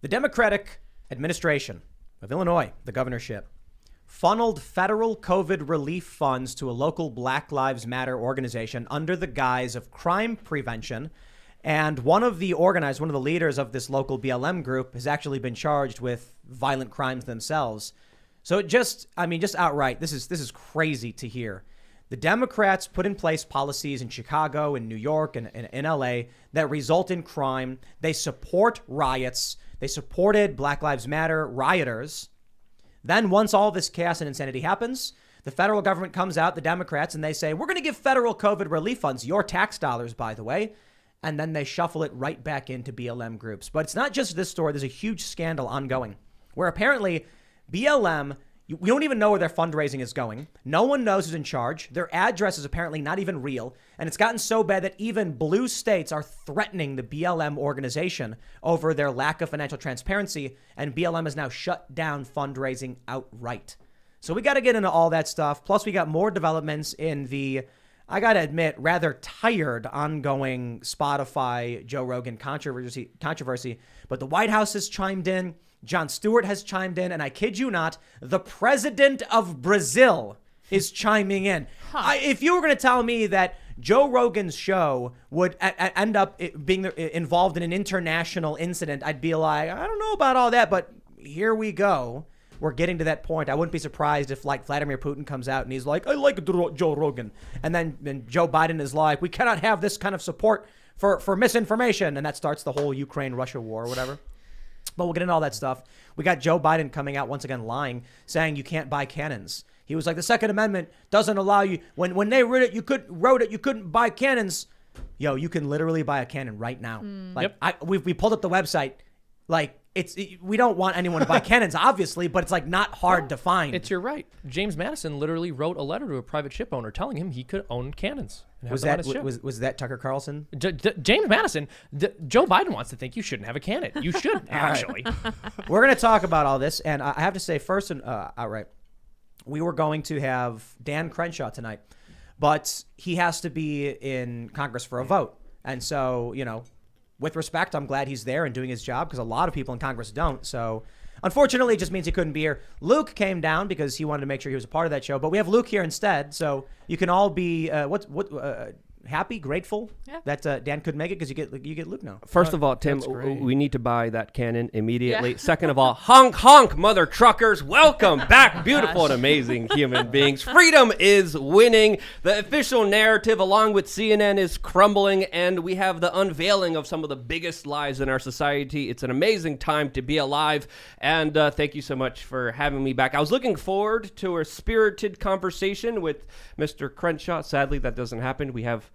The Democratic administration of Illinois, the governorship, funneled federal COVID relief funds to a local Black Lives Matter organization under the guise of crime prevention. And one of the leaders of this local BLM group has actually been charged with violent crimes themselves. So just outright, this is crazy to hear. The Democrats put in place policies in Chicago and New York and in LA that result in crime. They support riots. They supported Black Lives Matter rioters. Then once all this chaos and insanity happens, the federal government comes out, the Democrats, and they say, we're going to give federal COVID relief funds, your tax dollars, by the way. And then they shuffle it right back into BLM groups. But it's not just this story. There's a huge scandal ongoing where apparently BLM, we don't even know where their fundraising is going. No one knows who's in charge. Their address is apparently not even real. And it's gotten so bad that even blue states are threatening the BLM organization over their lack of financial transparency. And BLM has now shut down fundraising outright. So we got to get into all that stuff. Plus, we got more developments in the, I got to admit, rather tired ongoing Spotify Joe Rogan controversy. But the White House has chimed in. Jon Stewart has chimed in. And I kid you not, the president of Brazil is chiming in. If you were going to tell me that Joe Rogan's show would end up being involved in an international incident, I'd be like, I don't know about all that. But here we go. We're getting to that point. I wouldn't be surprised if like Vladimir Putin comes out and he's like, I like Joe Rogan. And then Joe Biden is like, we cannot have this kind of support for misinformation. And that starts the whole Ukraine-Russia war or whatever. But we'll get into all that stuff. We got Joe Biden coming out once again lying, saying you can't buy cannons. He was like, the Second Amendment doesn't allow you. When they wrote it, you couldn't buy cannons. Yo, you can literally buy a cannon right now. Like we pulled up the website. Like we don't want anyone to buy cannons, obviously, but it's like not hard to find. It's your right. James Madison literally wrote a letter to a private ship owner telling him he could own cannons. Was that Tucker Carlson? James Madison? Joe Biden wants to think you shouldn't have a cannon. You should actually. We're going to talk about all this, and I have to say first and outright, we were going to have Dan Crenshaw tonight, but he has to be in Congress for a vote, and so with respect, I'm glad he's there and doing his job because a lot of people in Congress don't. So unfortunately, it just means he couldn't be here. Luke came down because he wanted to make sure he was a part of that show. But we have Luke here instead. So you can all be happy, grateful that Dan couldn't make it because you get Luke now. First of all, Tim, we need to buy that cannon immediately. Yeah. Second of all, honk, honk, mother truckers. Welcome back, beautiful and amazing human beings. Freedom is winning. The official narrative, along with CNN, is crumbling, and we have the unveiling of some of the biggest lies in our society. It's an amazing time to be alive, and thank you so much for having me back. I was looking forward to a spirited conversation with Mr. Crenshaw. Sadly, that doesn't happen. We have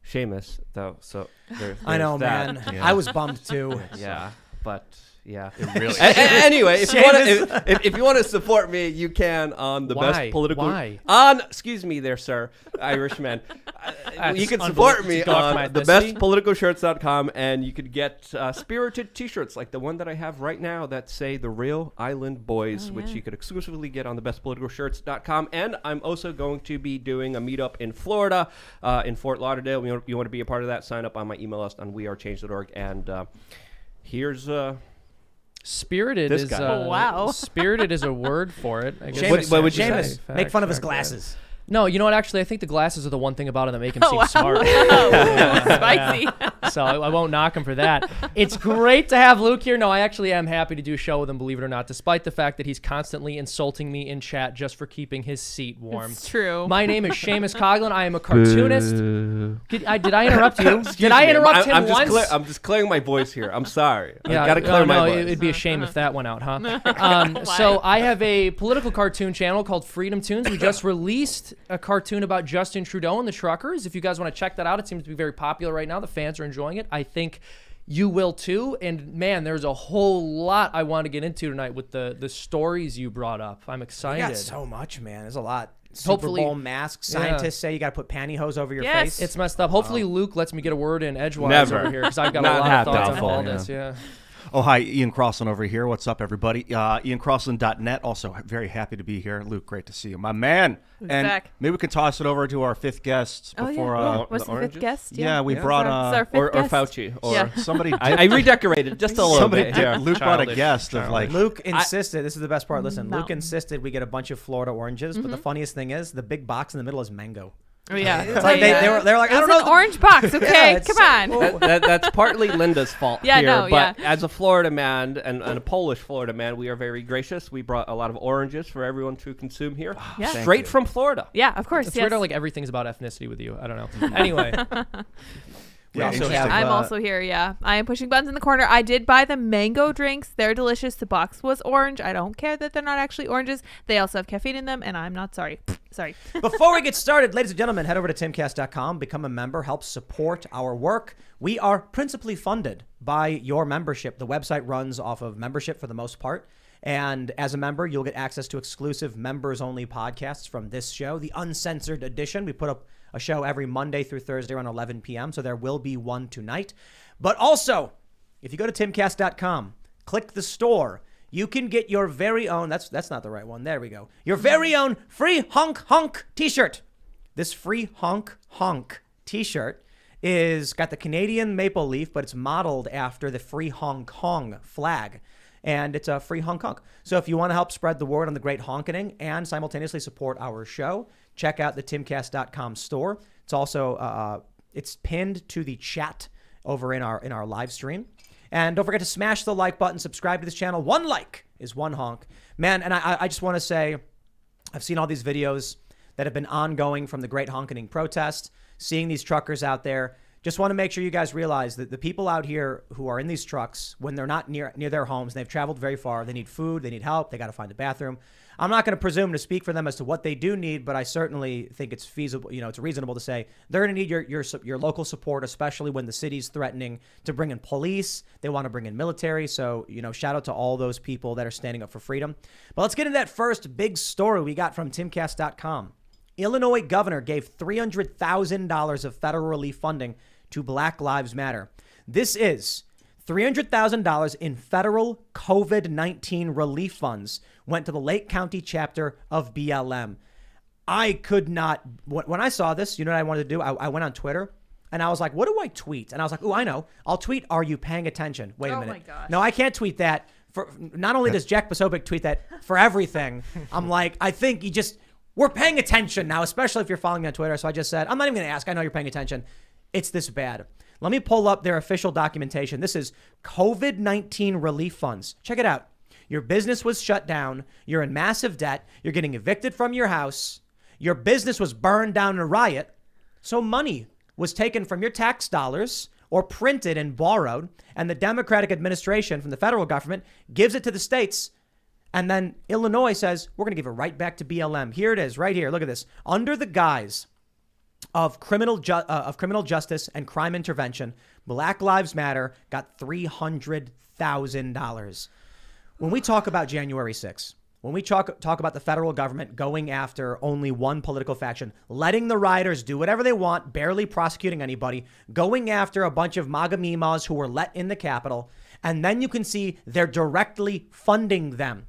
Seamus, though, so there's I know, that. man. Yeah. I was bummed too. Yeah, but yeah. Really. Anyway, if you want to support me, you can on the best political. Why? Excuse me, there, sir, Irishman. You can support me on thebestpoliticalshirts.com, and you could get spirited T-shirts like the one that I have right now that say "The Real Island Boys," which you could exclusively get on thebestpoliticalshirts.com. And I'm also going to be doing a meetup in Florida, in Fort Lauderdale. You want to be a part of that? Sign up on my email list on wearechange.org. And here's. Spirited this is guy. Spirited is a word for it. I guess. Seamus, make fun of his glasses. No, you know what? Actually, I think the glasses are the one thing about him that make him seem smart. Spicy. So I won't knock him for that. It's great to have Luke here. No, I actually am happy to do a show with him, believe it or not, despite the fact that he's constantly insulting me in chat just for keeping his seat warm. It's true. My name is Seamus Coughlin. I am a cartoonist. Did I interrupt you? Did I interrupt him once? I'm just clearing my voice here. I'm sorry. Yeah, I got to clear my voice. It'd be a shame if that went out, huh? So I have a political cartoon channel called Freedom Tunes. We just released a cartoon about Justin Trudeau and the truckers. If you guys want to check that out, it seems to be very popular right now. The fans are enjoying it. I think you will too. And man, there's a whole lot I want to get into tonight with the stories you brought up. I'm excited. You got so much, man. There's a lot. Super Bowl masks. Scientists say you got to put pantyhose over your face. It's messed up. Hopefully Luke lets me get a word in edgewise over here because I've got a lot of thoughts on all this. Yeah. Oh, hi, Ian Crossland over here. What's up, everybody? IanCrossland.net. Also, very happy to be here. Luke, great to see you. My man. Who's and back? maybe we can toss it over to our fifth guest before. What's the fifth oranges? guest? Yeah, we brought It's our fifth Or guest. Fauci. Or Yeah. somebody. I redecorated just a little somebody bit. did. Yeah. Luke brought a Childish, guest of childish. like. Luke insisted. This is the best part. Listen, Luke Mountain. insisted we get a bunch of Florida oranges, but the funniest thing is the big box in the middle is mango. Oh, yeah. It's like they were like, I don't It's know. an orange box, okay? it's Come so- on. oh. That's partly Linda's fault Yeah, here, no, but yeah. as a Florida man and a Polish Florida man, we are very gracious. We brought a lot of oranges for everyone to consume here, Yeah. straight from Florida. Yeah, of course. It's yes. weird how like everything's about ethnicity with you. I don't know. Anyway, We Yeah, also interesting. have, I'm also here, yeah. I am pushing buttons in the corner. I did buy the mango drinks. They're delicious. The box was orange. I don't care that they're not actually oranges. They also have caffeine in them, and I'm not sorry. Sorry. Before we get started, ladies and gentlemen, head over to timcast.com, become a member, help support our work. We are principally funded by your membership. The website runs off of membership for the most part. And as a member, you'll get access to exclusive members-only podcasts from this show, the Uncensored Edition. We put up a show every Monday through Thursday around 11 p.m., so there will be one tonight. But also, if you go to timcast.com, click the store, you can get your very own, that's not the right one, there we go, your very own free honk honk t-shirt. This free honk honk t-shirt is got the Canadian maple leaf, but it's modeled after the free Hong Kong flag. And it's a free honk honk. So if you want to help spread the word on the great honkening and simultaneously support our show, check out the timcast.com store. It's also it's pinned to the chat over in our live stream. And don't forget to smash the like button, subscribe to this channel. One like is one honk. Man, and I just want to say, I've seen all these videos that have been ongoing from the great honkening protest, seeing these truckers out there. Just want to make sure you guys realize that the people out here who are in these trucks, when they're not near their homes, they've traveled very far, they need food, they need help, they got to find a bathroom. I'm not going to presume to speak for them as to what they do need, but I certainly think it's feasible, it's reasonable to say they're going to need your local support, especially when the city's threatening to bring in police. They want to bring in military. So, shout out to all those people that are standing up for freedom. But let's get into that first big story we got from timcast.com. Illinois governor gave $300,000 of federal relief funding to Black Lives Matter. This is $300,000 in federal COVID-19 relief funds went to the Lake County chapter of BLM. I could not, when I saw this, you know what I wanted to do? I went on Twitter and I was like, what do I tweet? And I was like, oh, I know. I'll tweet, are you paying attention? Wait a minute. my gosh. No, I can't tweet that. For not only does Jack Posobiec tweet that for everything, I'm like, I think we're paying attention now, especially if you're following me on Twitter. So I just said, I'm not even going to ask. I know you're paying attention. It's this bad. Let me pull up their official documentation. This is COVID-19 relief funds. Check it out. Your business was shut down. You're in massive debt. You're getting evicted from your house. Your business was burned down in a riot. So money was taken from your tax dollars or printed and borrowed. And the Democratic administration from the federal government gives it to the states. And then Illinois says, we're going to give it right back to BLM. Here it is, right here. Look at this. Under the guise of criminal justice and crime intervention, Black Lives Matter got $300,000. When we talk about January 6th, when we talk about the federal government going after only one political faction, letting the rioters do whatever they want, barely prosecuting anybody, going after a bunch of MAGA mimas who were let in the Capitol, and then you can see they're directly funding them.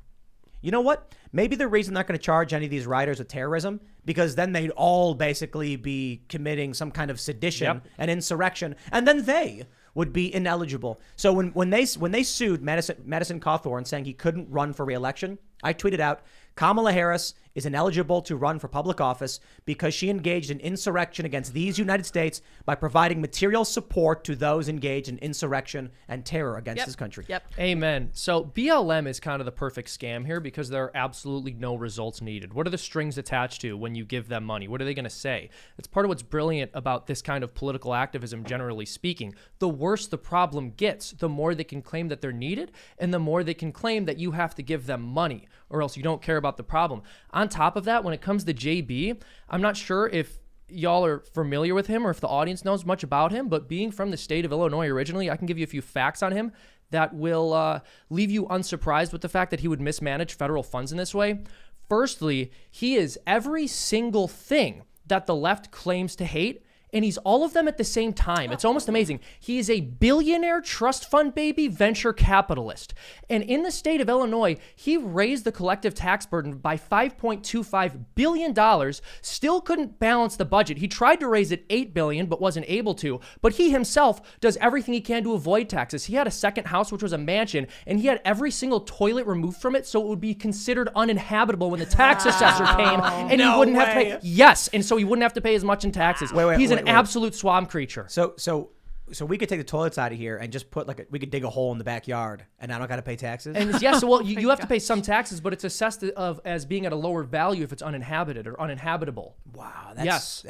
You know what? Maybe the reason they're not going to charge any of these rioters with terrorism, because then they'd all basically be committing some kind of sedition and insurrection, and then they would be ineligible. So when they sued Madison Cawthorn saying he couldn't run for re-election, I tweeted out, Kamala Harris is ineligible to run for public office because she engaged in insurrection against these United States by providing material support to those engaged in insurrection and terror against this country. Amen. So BLM is kind of the perfect scam here because there are absolutely no results needed. What are the strings attached to when you give them money? What are they going to say? It's part of what's brilliant about this kind of political activism, generally speaking. The worse the problem gets, the more they can claim that they're needed and the more they can claim that you have to give them money or else you don't care about the problem. On top of that, when it comes to JB, I'm not sure if y'all are familiar with him or if the audience knows much about him, but being from the state of Illinois originally, I can give you a few facts on him that will leave you unsurprised with the fact that he would mismanage federal funds in this way. Firstly, he is every single thing that the left claims to hate and he's all of them at the same time. It's almost amazing. He is a billionaire trust fund baby venture capitalist. And in the state of Illinois, he raised the collective tax burden by $5.25 billion, still couldn't balance the budget. He tried to raise it $8 billion, but wasn't able to. But he himself does everything he can to avoid taxes. He had a second house, which was a mansion, and he had every single toilet removed from it so it would be considered uninhabitable when the tax assessor came, and he wouldn't have to pay. Yes, and so he wouldn't have to pay as much in taxes. He's an absolute swamp creature. So we could take the toilets out of here and just put we could dig a hole in the backyard, and I don't got to pay taxes. And yes, well, you have to pay some taxes, but it's assessed as being at a lower value if it's uninhabited or uninhabitable. Wow, that's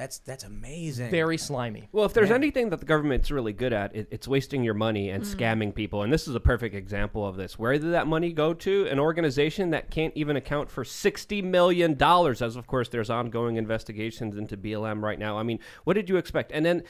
amazing. Very slimy. Well, if there's anything that the government's really good at, it's wasting your money and scamming people. And this is a perfect example of this. Where did that money go to? An organization that can't even account for $60 million, as of course there's ongoing investigations into BLM right now. I mean, what did you expect? And then,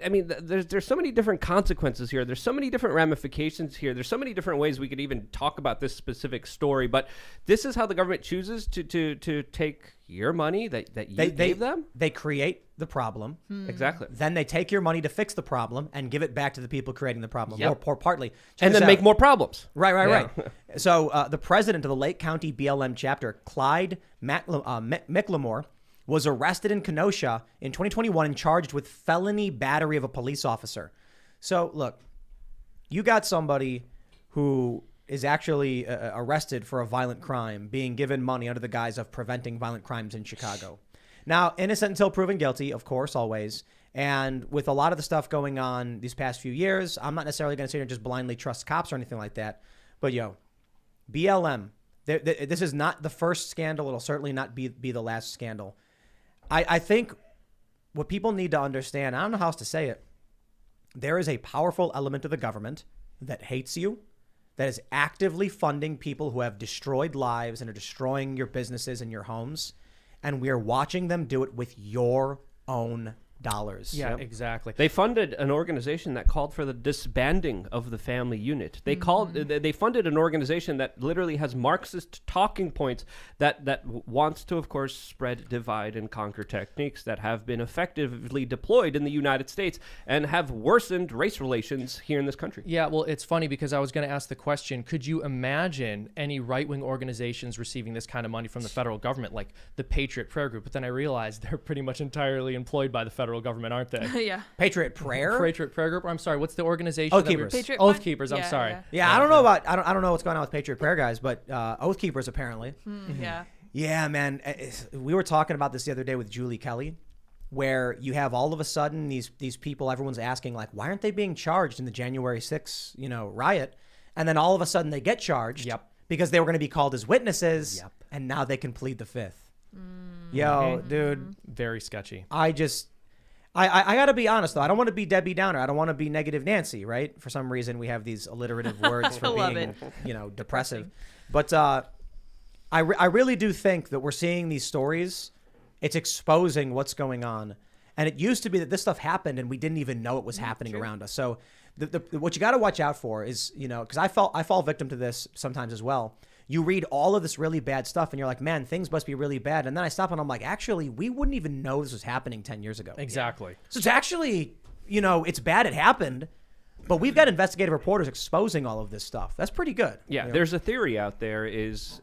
I mean, there's so many different consequences here. There's so many different ramifications here. There's so many different ways we could even talk about this specific story. But this is how the government chooses to take your money that you gave them. They create the problem. Exactly. Then they take your money to fix the problem and give it back to the people creating the problem, or partly. And then make more problems. Right. So the president of the Lake County BLM chapter, Clyde McLemore, was arrested in Kenosha in 2021 and charged with felony battery of a police officer. So, look, you got somebody who is actually arrested for a violent crime being given money under the guise of preventing violent crimes in Chicago. Now, innocent until proven guilty, of course, always. And with a lot of the stuff going on these past few years, I'm not necessarily going to sit here and just blindly trust cops or anything like that. But, BLM, this is not the first scandal. It'll certainly not be the last scandal. I think what people need to understand, I don't know how else to say it, there is a powerful element of the government that hates you, that is actively funding people who have destroyed lives and are destroying your businesses and your homes. And we are watching them do it with your own dollars. Yeah, exactly. They funded an organization that called for the disbanding of the family unit. They they funded an organization that literally has Marxist talking points that wants to, of course, spread divide and conquer techniques that have been effectively deployed in the United States and have worsened race relations here in this country. Yeah, well, it's funny because I was going to ask the question, could you imagine any right-wing organizations receiving this kind of money from the federal government, like the Patriot Prayer Group? But then I realized they're pretty much entirely employed by the federal government, aren't they? Yeah. Patriot Prayer? Patriot Prayer Group? Or I'm sorry, what's the organization? Oath Keepers. Oath Keepers, I'm sorry. Yeah, I don't know about, I don't know what's going on with Patriot Prayer guys, but Oath Keepers apparently. Yeah. Yeah, man. We were talking about this the other day with Julie Kelly, where you have all of a sudden these people, everyone's asking like, why aren't they being charged in the January 6th, riot? And then all of a sudden they get charged because they were going to be called as witnesses, and now they can plead the fifth. Yo, dude. Very sketchy. I got to be honest, though. I don't want to be Debbie Downer. I don't want to be Negative Nancy, right? For some reason, we have these alliterative words for being, depressive. But I really do think that we're seeing these stories. It's exposing what's going on. And it used to be that this stuff happened and we didn't even know it was happening around us. So what you got to watch out for is, because I fall victim to this sometimes as well. You read all of this really bad stuff and you're like, man, things must be really bad. And then I stop and I'm like, actually, we wouldn't even know this was happening 10 years ago. Exactly. So it's actually, it's bad it happened, but we've got investigative reporters exposing all of this stuff. That's pretty good. Yeah, there's a theory out there is,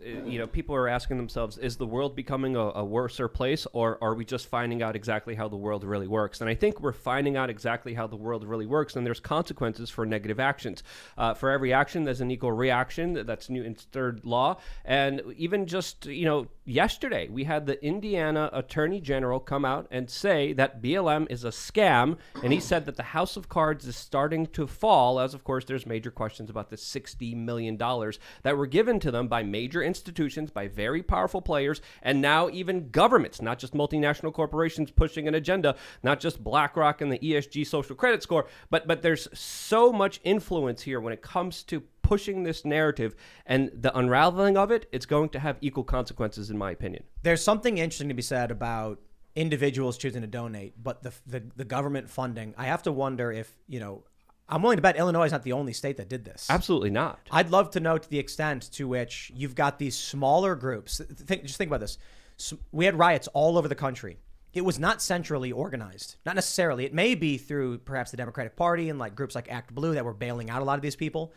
people are asking themselves, is the world becoming a worser place, or are we just finding out exactly how the world really works? And I think we're finding out exactly how the world really works, and there's consequences for negative actions. For every action, there's an equal reaction. That's Newton's third law. And even just, yesterday, we had the Indiana Attorney General come out and say that BLM is a scam, and he said that the House of Cards is starting to fall, as of course there's major questions about the $60 million that were given to them by major institutions, by very powerful players, and now even governments, not just multinational corporations pushing an agenda, not just BlackRock and the ESG social credit score, but there's so much influence here when it comes to pushing this narrative, and the unraveling of it, it's going to have equal consequences, in my opinion. There's something interesting to be said about individuals choosing to donate, but the government funding, I have to wonder if, I'm willing to bet Illinois is not the only state that did this. Absolutely not. I'd love to know to the extent to which you've got these smaller groups. Just think about this. We had riots all over the country. it was not centrally organized. Not necessarily. It may be through perhaps the Democratic Party and like groups like Act Blue that were bailing out a lot of these people.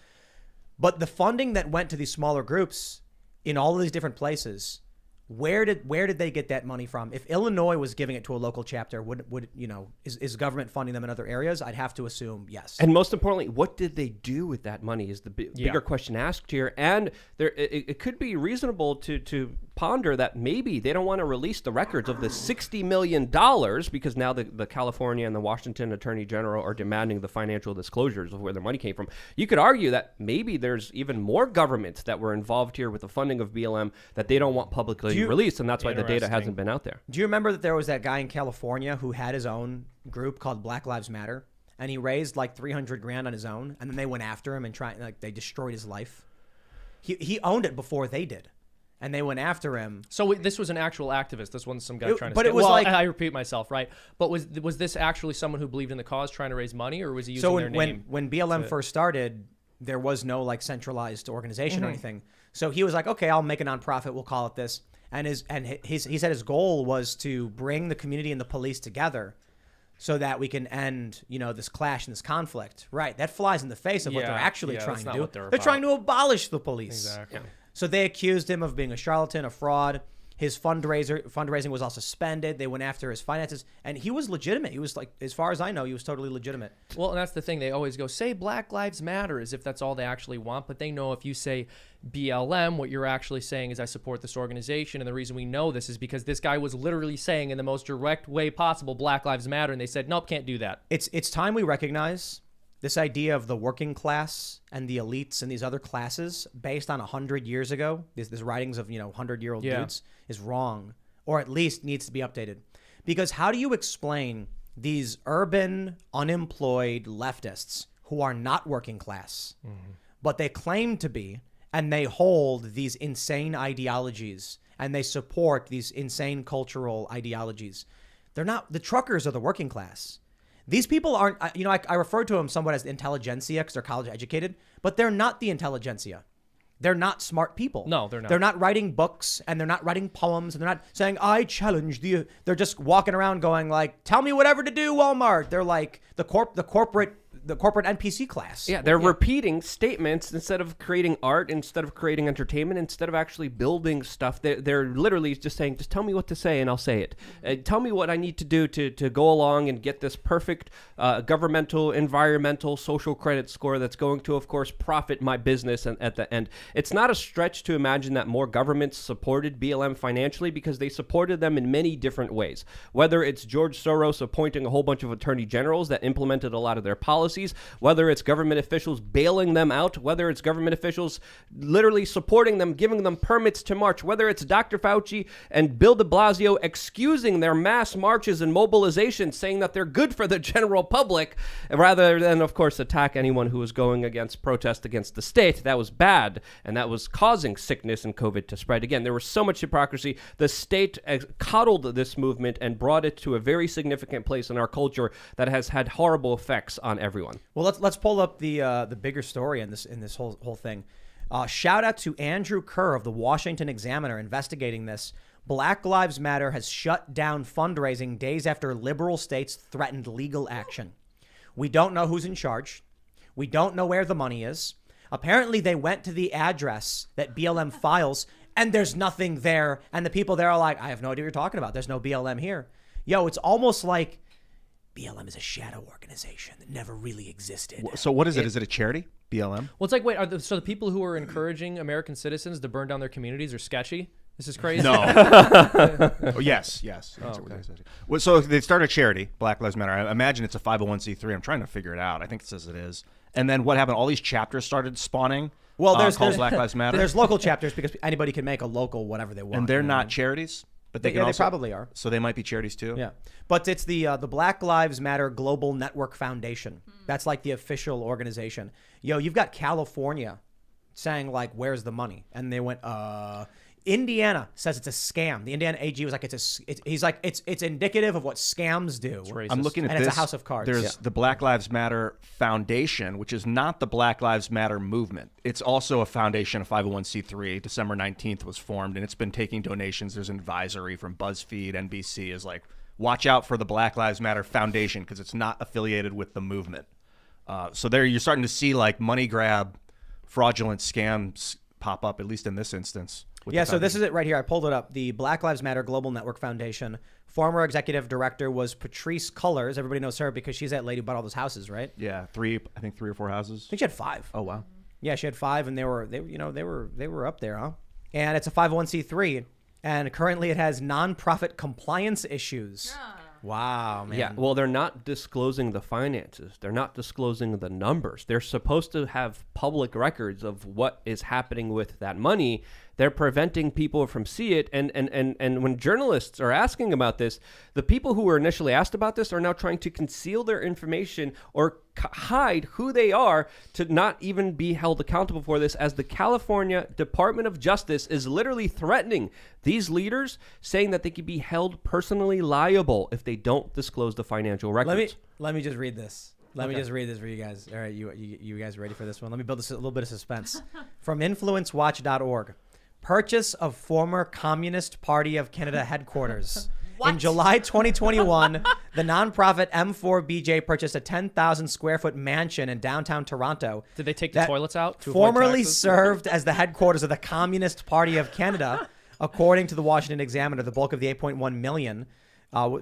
But the funding that went to these smaller groups in all of these different places, where did they get that money from? If Illinois was giving it to a local chapter, would is government funding them in other areas? I'd have to assume yes. And most importantly, what did they do with that money is the bigger question asked here. And it could be reasonable to ponder that maybe they don't want to release the records of the $60 million because now the California and the Washington Attorney General are demanding the financial disclosures of where the money came from. You could argue that maybe there's even more governments that were involved here with the funding of BLM that they don't want publicly released, and that's why the data hasn't been out there. Do you remember that there was that guy in California who had his own group called Black Lives Matter, and he raised like $300,000 on his own, and then they went after him and they destroyed his life. He owned it before they did, and they went after him. So this was an actual activist. This wasn't some guy trying to. But it was I repeat myself, right? But was this actually someone who believed in the cause, trying to raise money, or was he using their name? When BLM first started, there was no like centralized organization or anything. So he was like, okay, I'll make a nonprofit. We'll call it this. And he said his goal was to bring the community and the police together so that we can end, this clash and this conflict. Right. That flies in the face of what they're actually trying to do. They're trying to abolish the police. Exactly. Yeah. So they accused him of being a charlatan, a fraud. His fundraising was all suspended. They went after his finances, and he was legitimate. He was like, as far as I know, he was totally legitimate. Well, and that's the thing. They always go, say Black Lives Matter as if that's all they actually want. But they know if you say BLM, what you're actually saying is I support this organization. And the reason we know this is because this guy was literally saying in the most direct way possible, Black Lives Matter. And they said, nope, can't do that. It's time we recognize this idea of the working class and the elites and these other classes based on 100 years ago, these writings of, 100-year-old dudes, is wrong, or at least needs to be updated. Because how do you explain these urban, unemployed leftists who are not working class, but they claim to be, and they hold these insane ideologies, and they support these insane cultural ideologies? They're not, the truckers are the working class. These people aren't, I refer to them somewhat as the intelligentsia because they're college educated, but they're not the intelligentsia. They're not smart people. No, they're not. They're not writing books, and they're not writing poems, and they're not saying, I challenge the, they're just walking around going like, tell me whatever to do, Walmart. They're like the corporate NPC class. Yeah, they're repeating statements instead of creating art, instead of creating entertainment, instead of actually building stuff. They're literally just saying, just tell me what to say and I'll say it. Tell me what I need to do to go along and get this perfect governmental, environmental, social credit score that's going to, of course, profit my business at the end. It's not a stretch to imagine that more governments supported BLM financially because they supported them in many different ways. Whether it's George Soros appointing a whole bunch of attorney generals that implemented a lot of their policies, whether it's government officials bailing them out, whether it's government officials literally supporting them, giving them permits to march, whether it's Dr. Fauci and Bill de Blasio excusing their mass marches and mobilizations, saying that they're good for the general public, rather than, of course, attack anyone who was going against protest against the state. That was bad, and that was causing sickness and COVID to spread. Again, there was so much hypocrisy. The state coddled this movement and brought it to a very significant place in our culture that has had horrible effects on everyone. Well, let's pull up the bigger story in this whole thing. Shout out to Andrew Kerr of the Washington Examiner investigating this. Black Lives Matter has shut down fundraising days after liberal states threatened legal action. We don't know who's in charge. We don't know where the money is. Apparently, they went to the address that BLM files, and there's nothing there. And the people there are like, I have no idea what you're talking about. There's no BLM here. Yo, it's almost like BLM is a shadow organization that never really existed. So what is it? Is it a charity? BLM? Well, it's like, wait, so the people who are encouraging American citizens to burn down their communities are sketchy? This is crazy. No. Oh, yes. Oh, okay. Well, so they start a charity, Black Lives Matter. I imagine it's a 501c3. I'm trying to figure it out. I think it says it is. And then what happened? All these chapters started spawning. Well, there's Black Lives Matter. There's local chapters because anybody can make a local whatever they want. And they're not charities? But they probably are. So they might be charities too? Yeah. But it's the Black Lives Matter Global Network Foundation. That's like the official organization. Yo, you've got California saying like, where's the money? And they went, Indiana says it's a scam. The Indiana AG was like, it's indicative of what scams do. I'm looking at and this. It's a house of cards. There's the Black Lives Matter Foundation, which is not the Black Lives Matter movement. It's also a foundation, a 501c3. December 19th was formed, and it's been taking donations. There's an advisory from BuzzFeed, NBC is like, watch out for the Black Lives Matter Foundation because it's not affiliated with the movement. So there you're starting to see like money grab, fraudulent scams pop up, at least in this instance. Yeah, so this is it right here. I pulled it up. The Black Lives Matter Global Network Foundation. Former executive director was Patrice Cullors. Everybody knows her because she's that lady who bought all those houses, right? Yeah, I think three or four houses. I think she had 5. Oh wow. Yeah, she had 5, and they were up there, huh? And it's a 501c3, and currently it has nonprofit compliance issues. Wow, man. Yeah, well, they're not disclosing the finances. They're not disclosing the numbers. They're supposed to have public records of what is happening with that money. They're preventing people from see it. And when journalists are asking about this, the people who were initially asked about this are now trying to conceal their information or hide who they are to not even be held accountable for this, as the California Department of Justice is literally threatening these leaders, saying that they could be held personally liable if they don't disclose the financial records. Let me just read this. Let me just read this for you guys. All right, you guys ready for this one? Let me build this a little bit of suspense. From influencewatch.org. Purchase of former Communist Party of Canada headquarters. In July 2021, the nonprofit M4BJ purchased a 10,000 square foot mansion in downtown Toronto. Did they take the toilets out? Formerly served as the headquarters of the Communist Party of Canada, according to the Washington Examiner. The bulk of the $8.1 million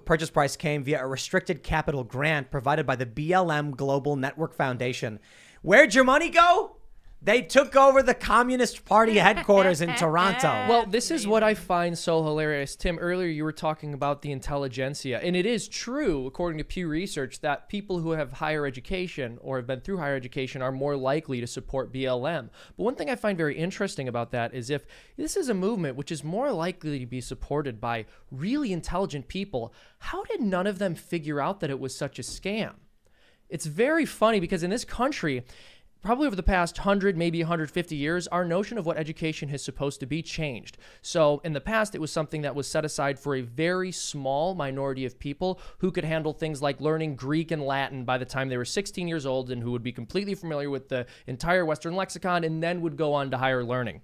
purchase price came via a restricted capital grant provided by the BLM Global Network Foundation. Where'd your money go? They took over the Communist Party headquarters in Toronto. Well, this is what I find so hilarious. Tim, earlier you were talking about the intelligentsia, and it is true, according to Pew Research, that people who have higher education or have been through higher education are more likely to support BLM. But one thing I find very interesting about that is if this is a movement which is more likely to be supported by really intelligent people, how did none of them figure out that it was such a scam? It's very funny because in this country, probably over the past 100, maybe 150 years, our notion of what education is supposed to be changed. So in the past, it was something that was set aside for a very small minority of people who could handle things like learning Greek and Latin by the time they were 16 years old and who would be completely familiar with the entire Western lexicon and then would go on to higher learning.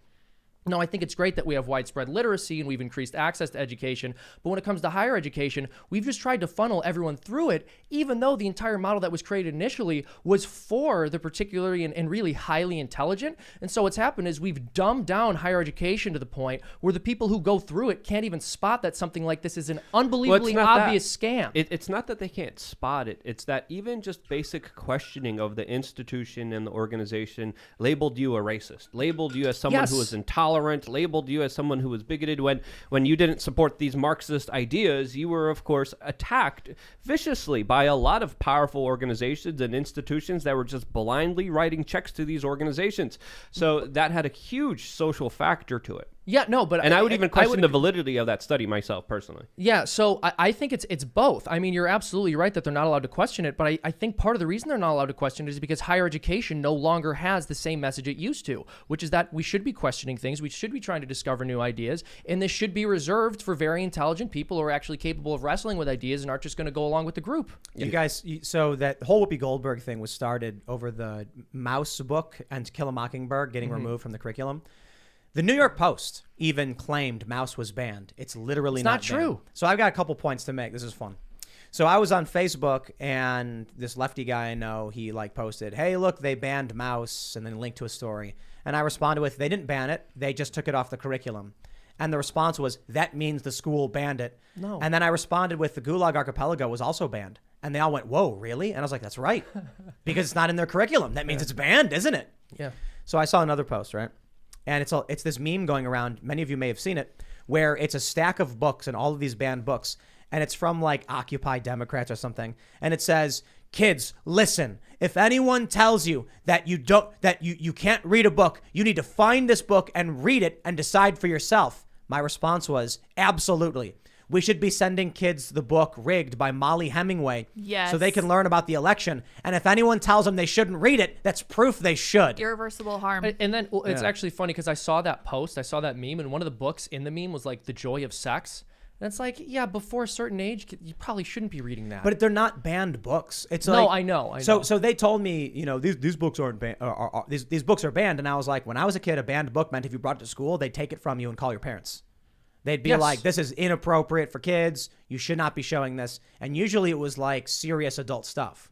Now, I think it's great that we have widespread literacy and we've increased access to education, but when it comes to higher education, we've just tried to funnel everyone through it, even though the entire model that was created initially was for the particularly and really highly intelligent. And so what's happened is we've dumbed down higher education to the point where the people who go through it can't even spot that something like this is an unbelievably obvious scam. It's not that they can't spot it. It's that even just basic questioning of the institution and the organization labeled you a racist, labeled you as someone who is intolerant, labeled you as someone who was bigoted. When you didn't support these Marxist ideas, you were, of course, attacked viciously by a lot of powerful organizations and institutions that were just blindly writing checks to these organizations. So that had a huge social factor to it. Yeah, no, but I would even question the validity of that study myself personally. Yeah, so I think it's both. I mean, you're absolutely right that they're not allowed to question it, but I think part of the reason they're not allowed to question it is because higher education no longer has the same message it used to, which is that we should be questioning things, we should be trying to discover new ideas, and this should be reserved for very intelligent people who are actually capable of wrestling with ideas and aren't just going to go along with the group. You guys, so that whole Whoopi Goldberg thing was started over the Mouse book and To Kill a Mockingbird getting removed from the curriculum. The New York Post even claimed Mouse was banned. It's literally not true. Banned. So I've got a couple points to make. This is fun. So I was on Facebook and this lefty guy I know, he posted, hey, look, they banned Mouse, and then linked to a story. And I responded with, they didn't ban it. They just took it off the curriculum. And the response was, that means the school banned it. No. And then I responded with, the Gulag Archipelago was also banned. And they all went, whoa, really? And I was like, that's right. Because it's not in their curriculum. That means it's banned, isn't it? Yeah. So I saw another post, right? And it's this meme going around. Many of you may have seen it, where it's a stack of books and all of these banned books. And it's from Occupy Democrats or something. And it says, kids, listen, if anyone tells you that you can't read a book, you need to find this book and read it and decide for yourself. My response was, absolutely. We should be sending kids the book Rigged by Molly Hemingway so they can learn about the election. And if anyone tells them they shouldn't read it, that's proof they should. Irreversible harm. And then it's actually funny because I saw that post, I saw that meme, and one of the books in the meme was The Joy of Sex. And it's yeah, before a certain age, you probably shouldn't be reading that. But they're not banned books. It's I know. So they told me, these books aren't banned. These books are banned. And I was like, when I was a kid, a banned book meant if you brought it to school, they'd take it from you and call your parents. They'd be Yes. like, this is inappropriate for kids. You should not be showing this. And usually it was like serious adult stuff.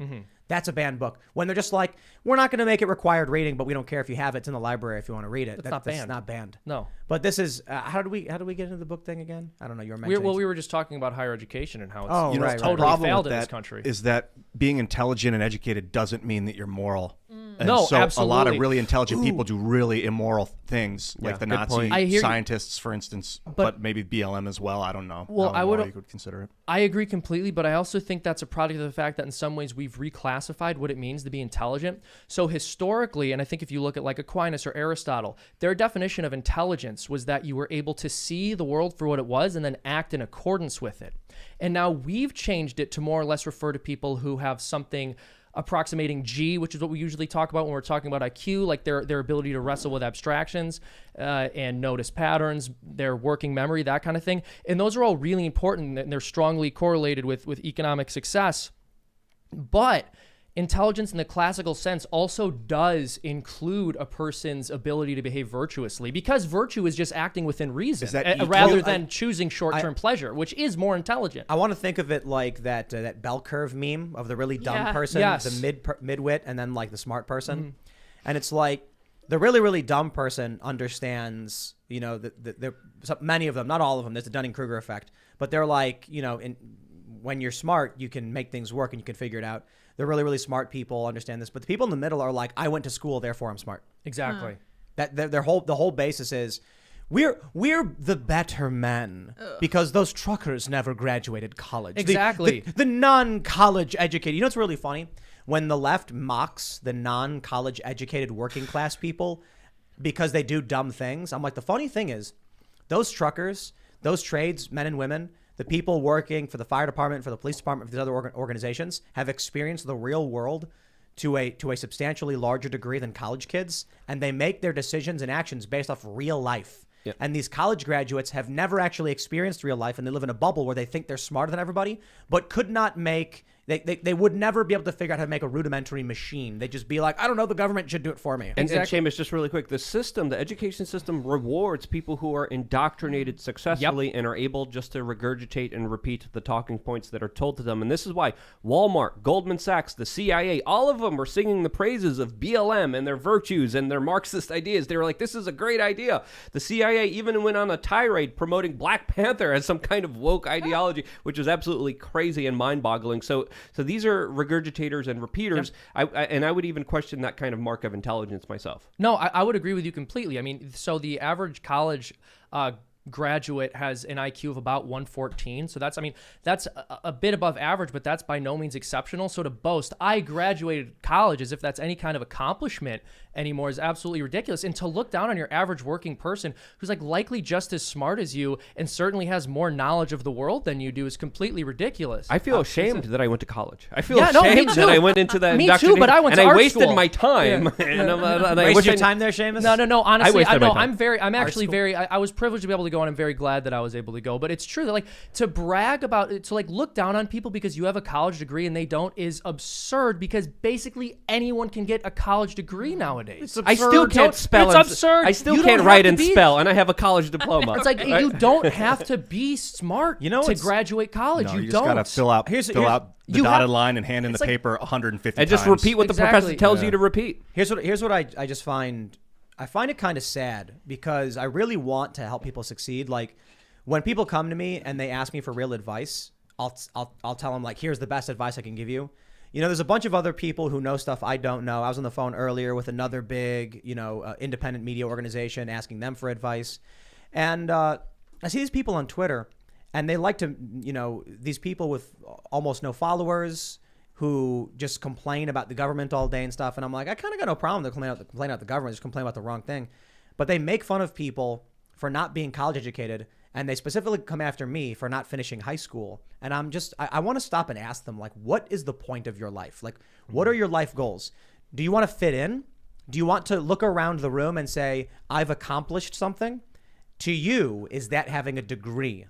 That's a banned book. When they're just like, we're not going to make it required reading, but we don't care if you have it. It's in the library if you want to read it. That's not banned. That's not banned. No. But this is how do we get into the book thing again? I don't know. You were mentioning. We were just talking about higher education and how it's Oh, You know, right, the totally problem failed with in this that country. is that being intelligent and educated doesn't mean that you're moral. And No, so a lot absolutely. of really intelligent people do really immoral things, like the good Nazi point. I hear you. scientists, for instance, but maybe BLM as well. I don't know. Well, how I would- immoral you could consider it. I agree completely, but I also think that's a product of the fact that in some ways we've reclassified what it means to be intelligent. So historically, and I think if you look at like Aquinas or Aristotle, their definition of intelligence was that you were able to see the world for what it was and then act in accordance with it. And now we've changed it to more or less refer to people who have something approximating G, which is what we usually talk about when we're talking about IQ, like their ability to wrestle with abstractions and notice patterns, their working memory, that kind of thing. And those are all really important, and they're strongly correlated with economic success. But intelligence in the classical sense also does include a person's ability to behave virtuously, because virtue is just acting within reason Is that EQ? rather than choosing short-term pleasure, which is more intelligent. I want to think of it like that bell curve meme of the really dumb Yeah. person, Yes. the mid-wit, and then like the smart person. And it's like the really, really dumb person understands, you know, many of them, not all of them, there's the Dunning-Kruger effect, but they're like, you know, when you're smart, you can make things work and you can figure it out. The really, really smart people understand this, but the people in the middle are like, I went to school, therefore I'm smart. Exactly. That the whole basis is we're the better men because those truckers never graduated college. Exactly. The non-college educated. You know what's really funny? When the left mocks the non-college educated working class people because they do dumb things, I'm like, the funny thing is those truckers, those trades, men and women, the people working for the fire department, for the police department, for these other organizations have experienced the real world to a substantially larger degree than college kids, and they make their decisions and actions based off real life. Yep. And these college graduates have never actually experienced real life, and they live in a bubble where they think they're smarter than everybody, but could not make. They would never be able to figure out how to make a rudimentary machine. They'd just be like, I don't know, the government should do it for me. And Seamus, just really quick, the education system rewards people who are indoctrinated successfully and are able just to regurgitate and repeat the talking points that are told to them. And this is why Walmart, Goldman Sachs, the CIA, all of them were singing the praises of BLM and their virtues and their Marxist ideas. They were like, this is a great idea. The CIA even went on a tirade promoting Black Panther as some kind of woke ideology, which is absolutely crazy and mind-boggling. So these are regurgitators and repeaters. Yep. I would even question that kind of mark of intelligence myself. No, I would agree with you completely. I mean, so the average college graduate has an IQ of about 114. So that's a bit above average, but that's by no means exceptional. So to boast, I graduated college as if that's any kind of accomplishment anymore is absolutely ridiculous. And to look down on your average working person who's like likely just as smart as you and certainly has more knowledge of the world than you do is completely ridiculous. I feel ashamed that I went to college. I feel Yeah, no, me ashamed too. that I went into that Me indoctrination. too, but I went to and I art wasted school. my time. Yeah. And I Waste wish your I- time there, Seamus? No. Honestly, wasted my time. I'm actually school. very. I was privileged to be able to go, and I'm very glad that I was able to go. But it's true that like to brag about, to like look down on people because you have a college degree and they don't is absurd. Because basically anyone can get a college degree nowadays. I still can't spell. It's and- absurd. I still You can't don't write have and to be- spell, and I have a college diploma. It's like you don't have to be smart You know to what's- graduate college. No, you you just don't. gotta fill out Here's- the you dotted have- line and hand in the it's like- paper 150 and just times. repeat what the Exactly. professor tells you to repeat. Here's what I just find. I find it kind of sad because I really want to help people succeed. Like when people come to me and they ask me for real advice, I'll tell them like, here's the best advice I can give you. You know, there's a bunch of other people who know stuff I don't know. I was on the phone earlier with another big, independent media organization asking them for advice. And I see these people on Twitter and they like to, these people with almost no followers who just complain about the government all day and stuff. And I'm like, I kind of got no problem to complain about the government, just complain about the wrong thing. But they make fun of people for not being college educated. And they specifically come after me for not finishing high school. And I want to stop and ask them, like, what is the point of your life? Like, what are your life goals? Do you want to fit in? Do you want to look around the room and say, I've accomplished something? To you, is that having a degree?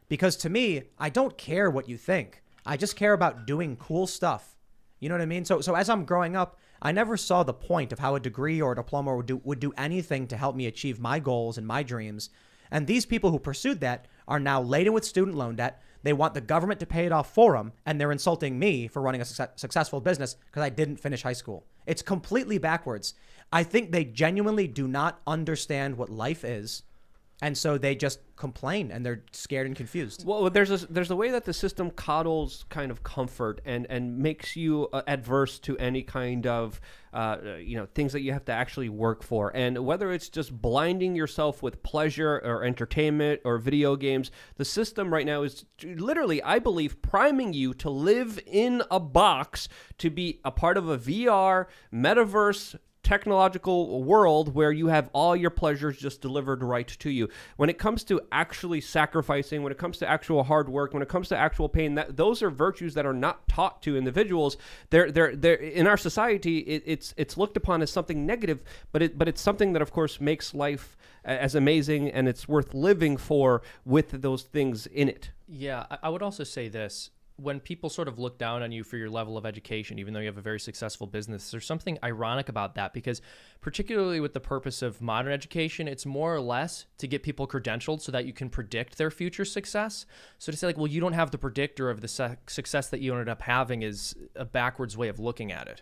Because to me, I don't care what you think. I just care about doing cool stuff. You know what I mean? So as I'm growing up, I never saw the point of how a degree or a diploma would do anything to help me achieve my goals and my dreams. And these people who pursued that are now laden with student loan debt. They want the government to pay it off for them, and they're insulting me for running a successful business because I didn't finish high school. It's completely backwards. I think they genuinely do not understand what life is, and so they just complain, and they're scared and confused. Well, there's a way that the system coddles kind of comfort and makes you adverse to any kind of things that you have to actually work for. And whether it's just blinding yourself with pleasure or entertainment or video games, the system right now is literally, I believe, priming you to live in a box, to be a part of a VR metaverse technological world where you have all your pleasures just delivered right to you. When it comes to actually sacrificing, when it comes to actual hard work, when it comes to actual pain, those are virtues that are not taught to individuals. They're in our society. It's looked upon as something negative, but it's something that, of course, makes life as amazing, and it's worth living for with those things in it. Yeah, I would also say this. When people sort of look down on you for your level of education, even though you have a very successful business, there's something ironic about that, because particularly with the purpose of modern education, it's more or less to get people credentialed so that you can predict their future success. So to say, like, well, you don't have the predictor of the success that you ended up having is a backwards way of looking at it.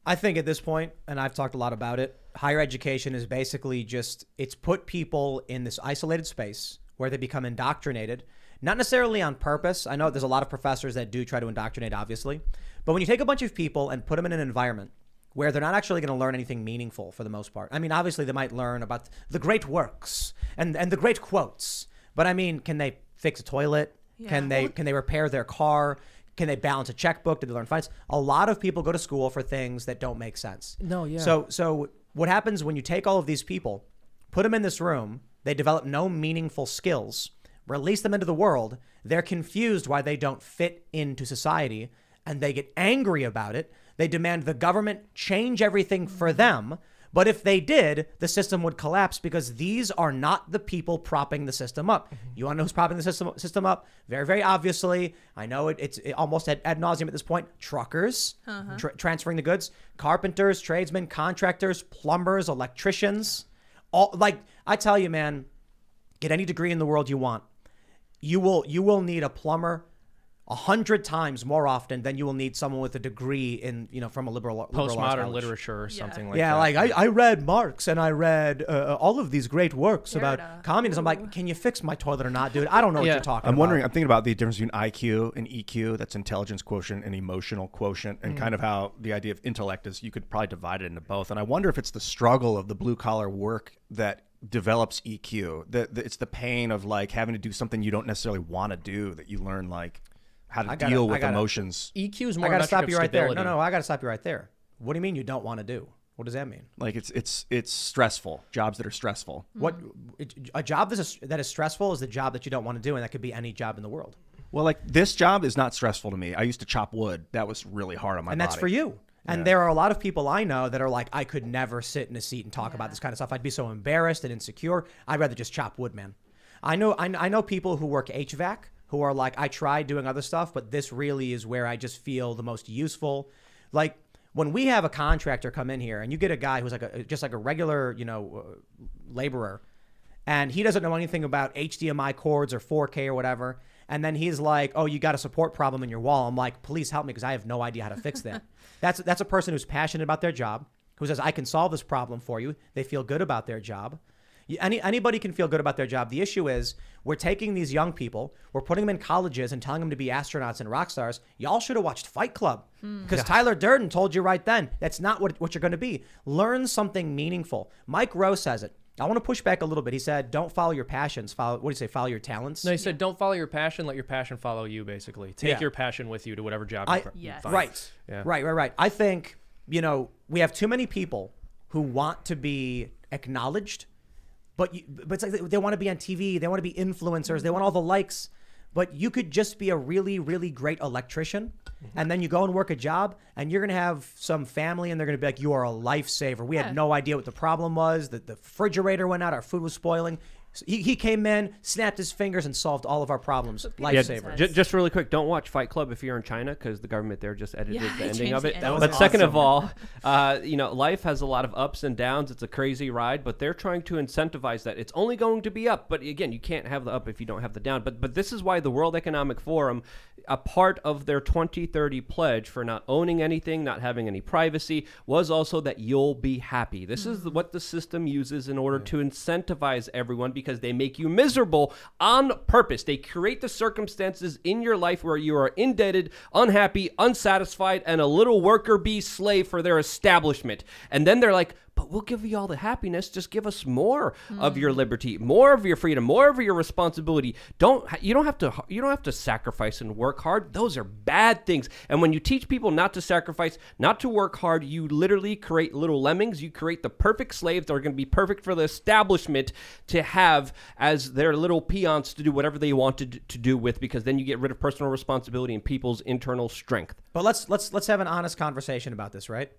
I think at this point, and I've talked a lot about it, higher education is basically just, it's put people in this isolated space where they become indoctrinated. Not necessarily on purpose. I know there's a lot of professors that do try to indoctrinate, obviously. But when you take a bunch of people and put them in an environment where they're not actually going to learn anything meaningful for the most part. I mean, obviously they might learn about the great works and the great quotes. But I mean, can they fix a toilet? Yeah. Can they repair their car? Can they balance a checkbook? Did they learn finance? A lot of people go to school for things that don't make sense. No, yeah. So what happens when you take all of these people, put them in this room, they develop no meaningful skills, release them into the world, they're confused why they don't fit into society, and they get angry about it. They demand the government change everything for them. But if they did, the system would collapse, because these are not the people propping the system up. Mm-hmm. You want to know who's propping the system up? Very, very obviously. I know it's almost ad nauseum at this point. Truckers, transferring the goods, carpenters, tradesmen, contractors, plumbers, electricians. All, like, I tell you, man, get any degree in the world you want. You will need a plumber 100 times more often than you will need someone with a degree in, from a liberal postmodern literature or something like that. Yeah, like I read Marx and I read all of these great works about communism. I'm like, can you fix my toilet or not, dude? I don't know what you're talking about. I'm thinking about the difference between IQ and EQ. That's intelligence quotient and emotional quotient, and kind of how the idea of intellect is, you could probably divide it into both. And I wonder if it's the struggle of the blue collar work that develops EQ. It's the pain of like having to do something you don't necessarily want to do, that you learn like how to deal with emotions. EQ is more. I gotta stop you right stability. there. No, I gotta stop you right there. What do you mean you don't want to do? What does that mean? Like it's stressful. Jobs that are stressful. A job that is stressful is the job that you don't want to do, and that could be any job in the world. Well, like this job is not stressful to me. I used to chop wood. That was really hard on my body. And that's for you. And there are a lot of people I know that are like, I could never sit in a seat and talk about this kind of stuff. I'd be so embarrassed and insecure. I'd rather just chop wood, man. I know people who work HVAC who are like, I tried doing other stuff, but this really is where I just feel the most useful. Like when we have a contractor come in here and you get a guy who's like just like a regular, laborer, and he doesn't know anything about HDMI cords or 4K or whatever. And then he's like, oh, you got a support problem in your wall. I'm like, please help me, because I have no idea how to fix that. That's a person who's passionate about their job, who says, I can solve this problem for you. They feel good about their job. Anybody can feel good about their job. The issue is we're taking these young people, we're putting them in colleges and telling them to be astronauts and rock stars. Y'all should have watched Fight Club, because Tyler Durden told you right then, that's not what you're going to be. Learn something meaningful. Mike Rowe says it. I want to push back a little bit. He said, don't follow your passions. Follow your talents? No, he said, don't follow your passion. Let your passion follow you, basically. Take your passion with you to whatever job you find. Right. Yeah. Right. I think, we have too many people who want to be acknowledged, but it's like they want to be on TV. They want to be influencers. They want all the likes. But you could just be a really, really great electrician, and then you go and work a job, and you're going to have some family, and they're going to be like, you are a lifesaver. We had no idea what the problem was, that the refrigerator went out, our food was spoiling. He came in, snapped his fingers, and solved all of our problems. Lifesaver. Just really quick, don't watch Fight Club if you're in China, because the government there just edited the ending of it. But second of all, life has a lot of ups and downs. It's a crazy ride, but they're trying to incentivize that. It's only going to be up. But again, you can't have the up if you don't have the down. But this is why the World Economic Forum, a part of their 2030 pledge for not owning anything, not having any privacy, was also that you'll be happy. This is what the system uses in order to incentivize everyone, because they make you miserable on purpose. They create the circumstances in your life where you are indebted, unhappy, unsatisfied, and a little worker bee slave for their establishment. And then they're like, but we'll give you all the happiness. Just give us more of your liberty, more of your freedom, more of your responsibility. You don't have to sacrifice and work hard. Those are bad things. And when you teach people not to sacrifice, not to work hard, you literally create little lemmings. You create the perfect slaves that are going to be perfect for the establishment to have as their little peons to do whatever they wanted to do with, because then you get rid of personal responsibility and people's internal strength. But let's have an honest conversation about this, right?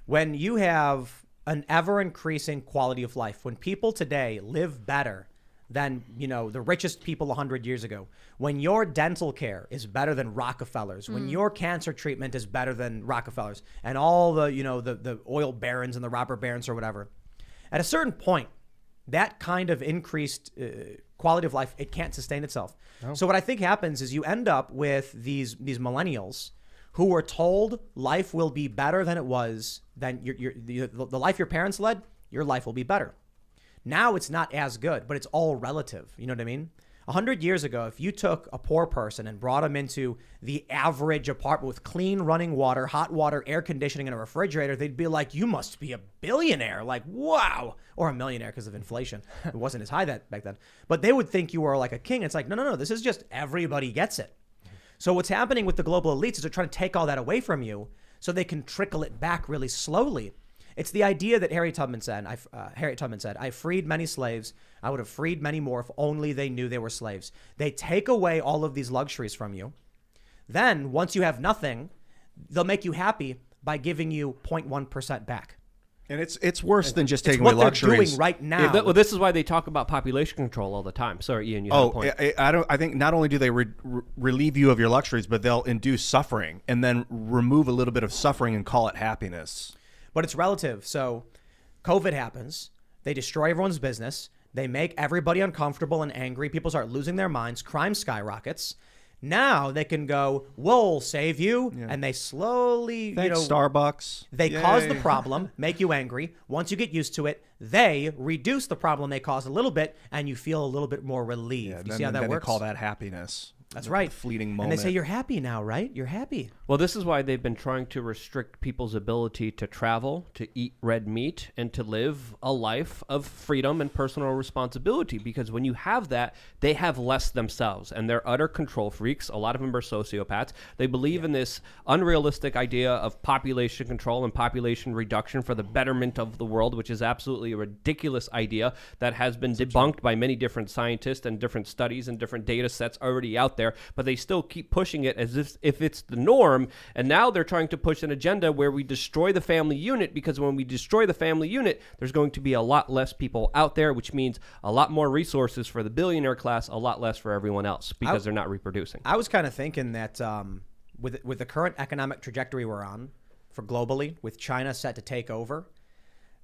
When you have an ever-increasing quality of life, when people today live better than, the richest people 100 years ago, when your dental care is better than Rockefeller's, when your cancer treatment is better than Rockefeller's, and all the, the oil barons and the robber barons or whatever, at a certain point, that kind of increased quality of life, it can't sustain itself. Oh. So what I think happens is you end up with these millennials who were told life will be better than it was, than the life your parents led, your life will be better. Now it's not as good, but it's all relative. You know what I mean? 100 years ago, if you took a poor person and brought them into the average apartment with clean running water, hot water, air conditioning, and a refrigerator, they'd be like, you must be a billionaire. Like, wow. Or a millionaire because of inflation. It wasn't as high back then. But they would think you were like a king. It's like, no. This is just everybody gets it. So what's happening with the global elites is they're trying to take all that away from you so they can trickle it back really slowly. It's the idea that Harriet Tubman said, I freed many slaves. I would have freed many more if only they knew they were slaves. They take away all of these luxuries from you. Then once you have nothing, they'll make you happy by giving you 0.1% back. And it's worse than just taking away luxuries. They're doing right now. Yeah, this is why they talk about population control all the time. Sorry, Ian, you have a point. I think not only do they relieve you of your luxuries, but they'll induce suffering and then remove a little bit of suffering and call it happiness. But it's relative. So COVID happens. They destroy everyone's business. They make everybody uncomfortable and angry. People start losing their minds. Crime skyrockets. Now they can go, we'll save you. Yeah. And they slowly, Thanks, Starbucks. They cause the problem, make you angry. Once you get used to it, they reduce the problem they caused a little bit, and you feel a little bit more relieved. You see how that works? They call that happiness. That's right. Fleeting moment. And they say, you're happy now, right? You're happy. Well, this is why they've been trying to restrict people's ability to travel, to eat red meat, and to live a life of freedom and personal responsibility. Because when you have that, they have less themselves, and they're utter control freaks. A lot of them are sociopaths. They believe in this unrealistic idea of population control and population reduction for the betterment of the world, which is absolutely a ridiculous idea that has been debunked by many different scientists and different studies and different data sets already out there. But they still keep pushing it as if it's the norm. And now they're trying to push an agenda where we destroy the family unit, because when we destroy the family unit, there's going to be a lot less people out there, which means a lot more resources for the billionaire class, a lot less for everyone else, because they're not reproducing. I was kind of thinking that with the current economic trajectory we're on for globally, with China set to take over,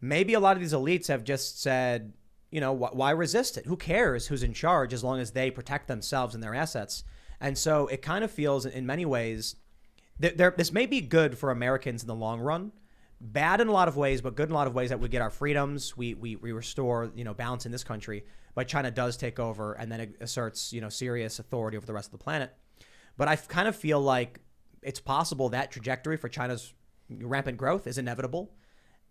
maybe a lot of these elites have just said, why resist it? Who cares who's in charge as long as they protect themselves and their assets? And so it kind of feels in many ways this may be good for Americans in the long run, bad in a lot of ways, but good in a lot of ways, that we get our freedoms. We restore, balance in this country, but China does take over and then it asserts, serious authority over the rest of the planet. But I kind of feel like it's possible that trajectory for China's rampant growth is inevitable.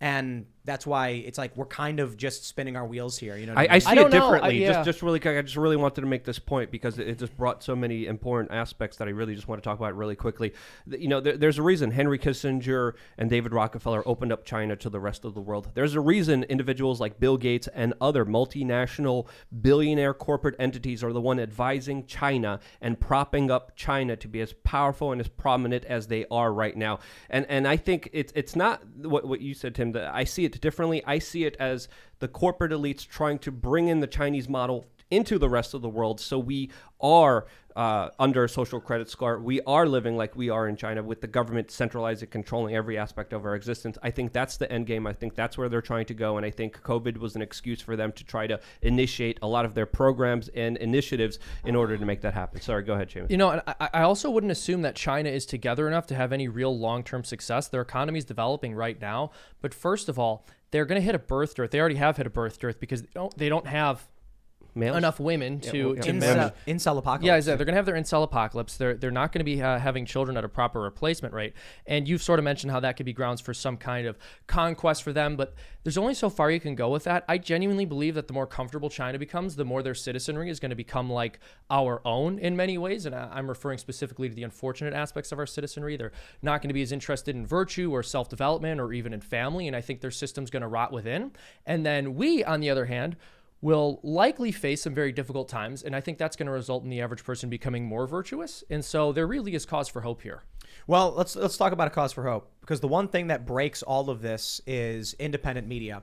And that's why it's like we're kind of just spinning our wheels here. I see it differently. Just really quick. I just really wanted to make this point because it just brought so many important aspects that I really just want to talk about really quickly. There's a reason Henry Kissinger and David Rockefeller opened up China to the rest of the world. There's a reason individuals like Bill Gates and other multinational billionaire corporate entities are the one advising China and propping up China to be as powerful and as prominent as they are right now. And I think it's not what you said, Tim. I see it it differently. I see it as the corporate elites trying to bring in the Chinese model into the rest of the world. So we are under a social credit score. We are living like we are in China, with the government centralizing, controlling every aspect of our existence. I think that's the end game. I think that's where they're trying to go. And I think COVID was an excuse for them to try to initiate a lot of their programs and initiatives in order to make that happen. Sorry, go ahead, Seamus. You know, and I also wouldn't assume that China is together enough to have any real long-term success. Their economy is developing right now. But first of all, they're going to hit a birth dearth. They already have hit a birth dearth because they don't have Males? enough women to manage. Incel apocalypse. Yeah, exactly. They're going to have their incel apocalypse. They're not going to be having children at a proper replacement rate. And you've sort of mentioned how that could be grounds for some kind of conquest for them, but there's only so far you can go with that. I genuinely believe that the more comfortable China becomes, the more their citizenry is going to become like our own in many ways. And I'm referring specifically to the unfortunate aspects of our citizenry. They're not going to be as interested in virtue or self-development or even in family. And I think their system's going to rot within. And then we, on the other hand, will likely face some very difficult times, and I think that's going to result in the average person becoming more virtuous. And so there really is cause for hope here. Well, let's talk about a cause for hope, because the one thing that breaks all of this is independent media.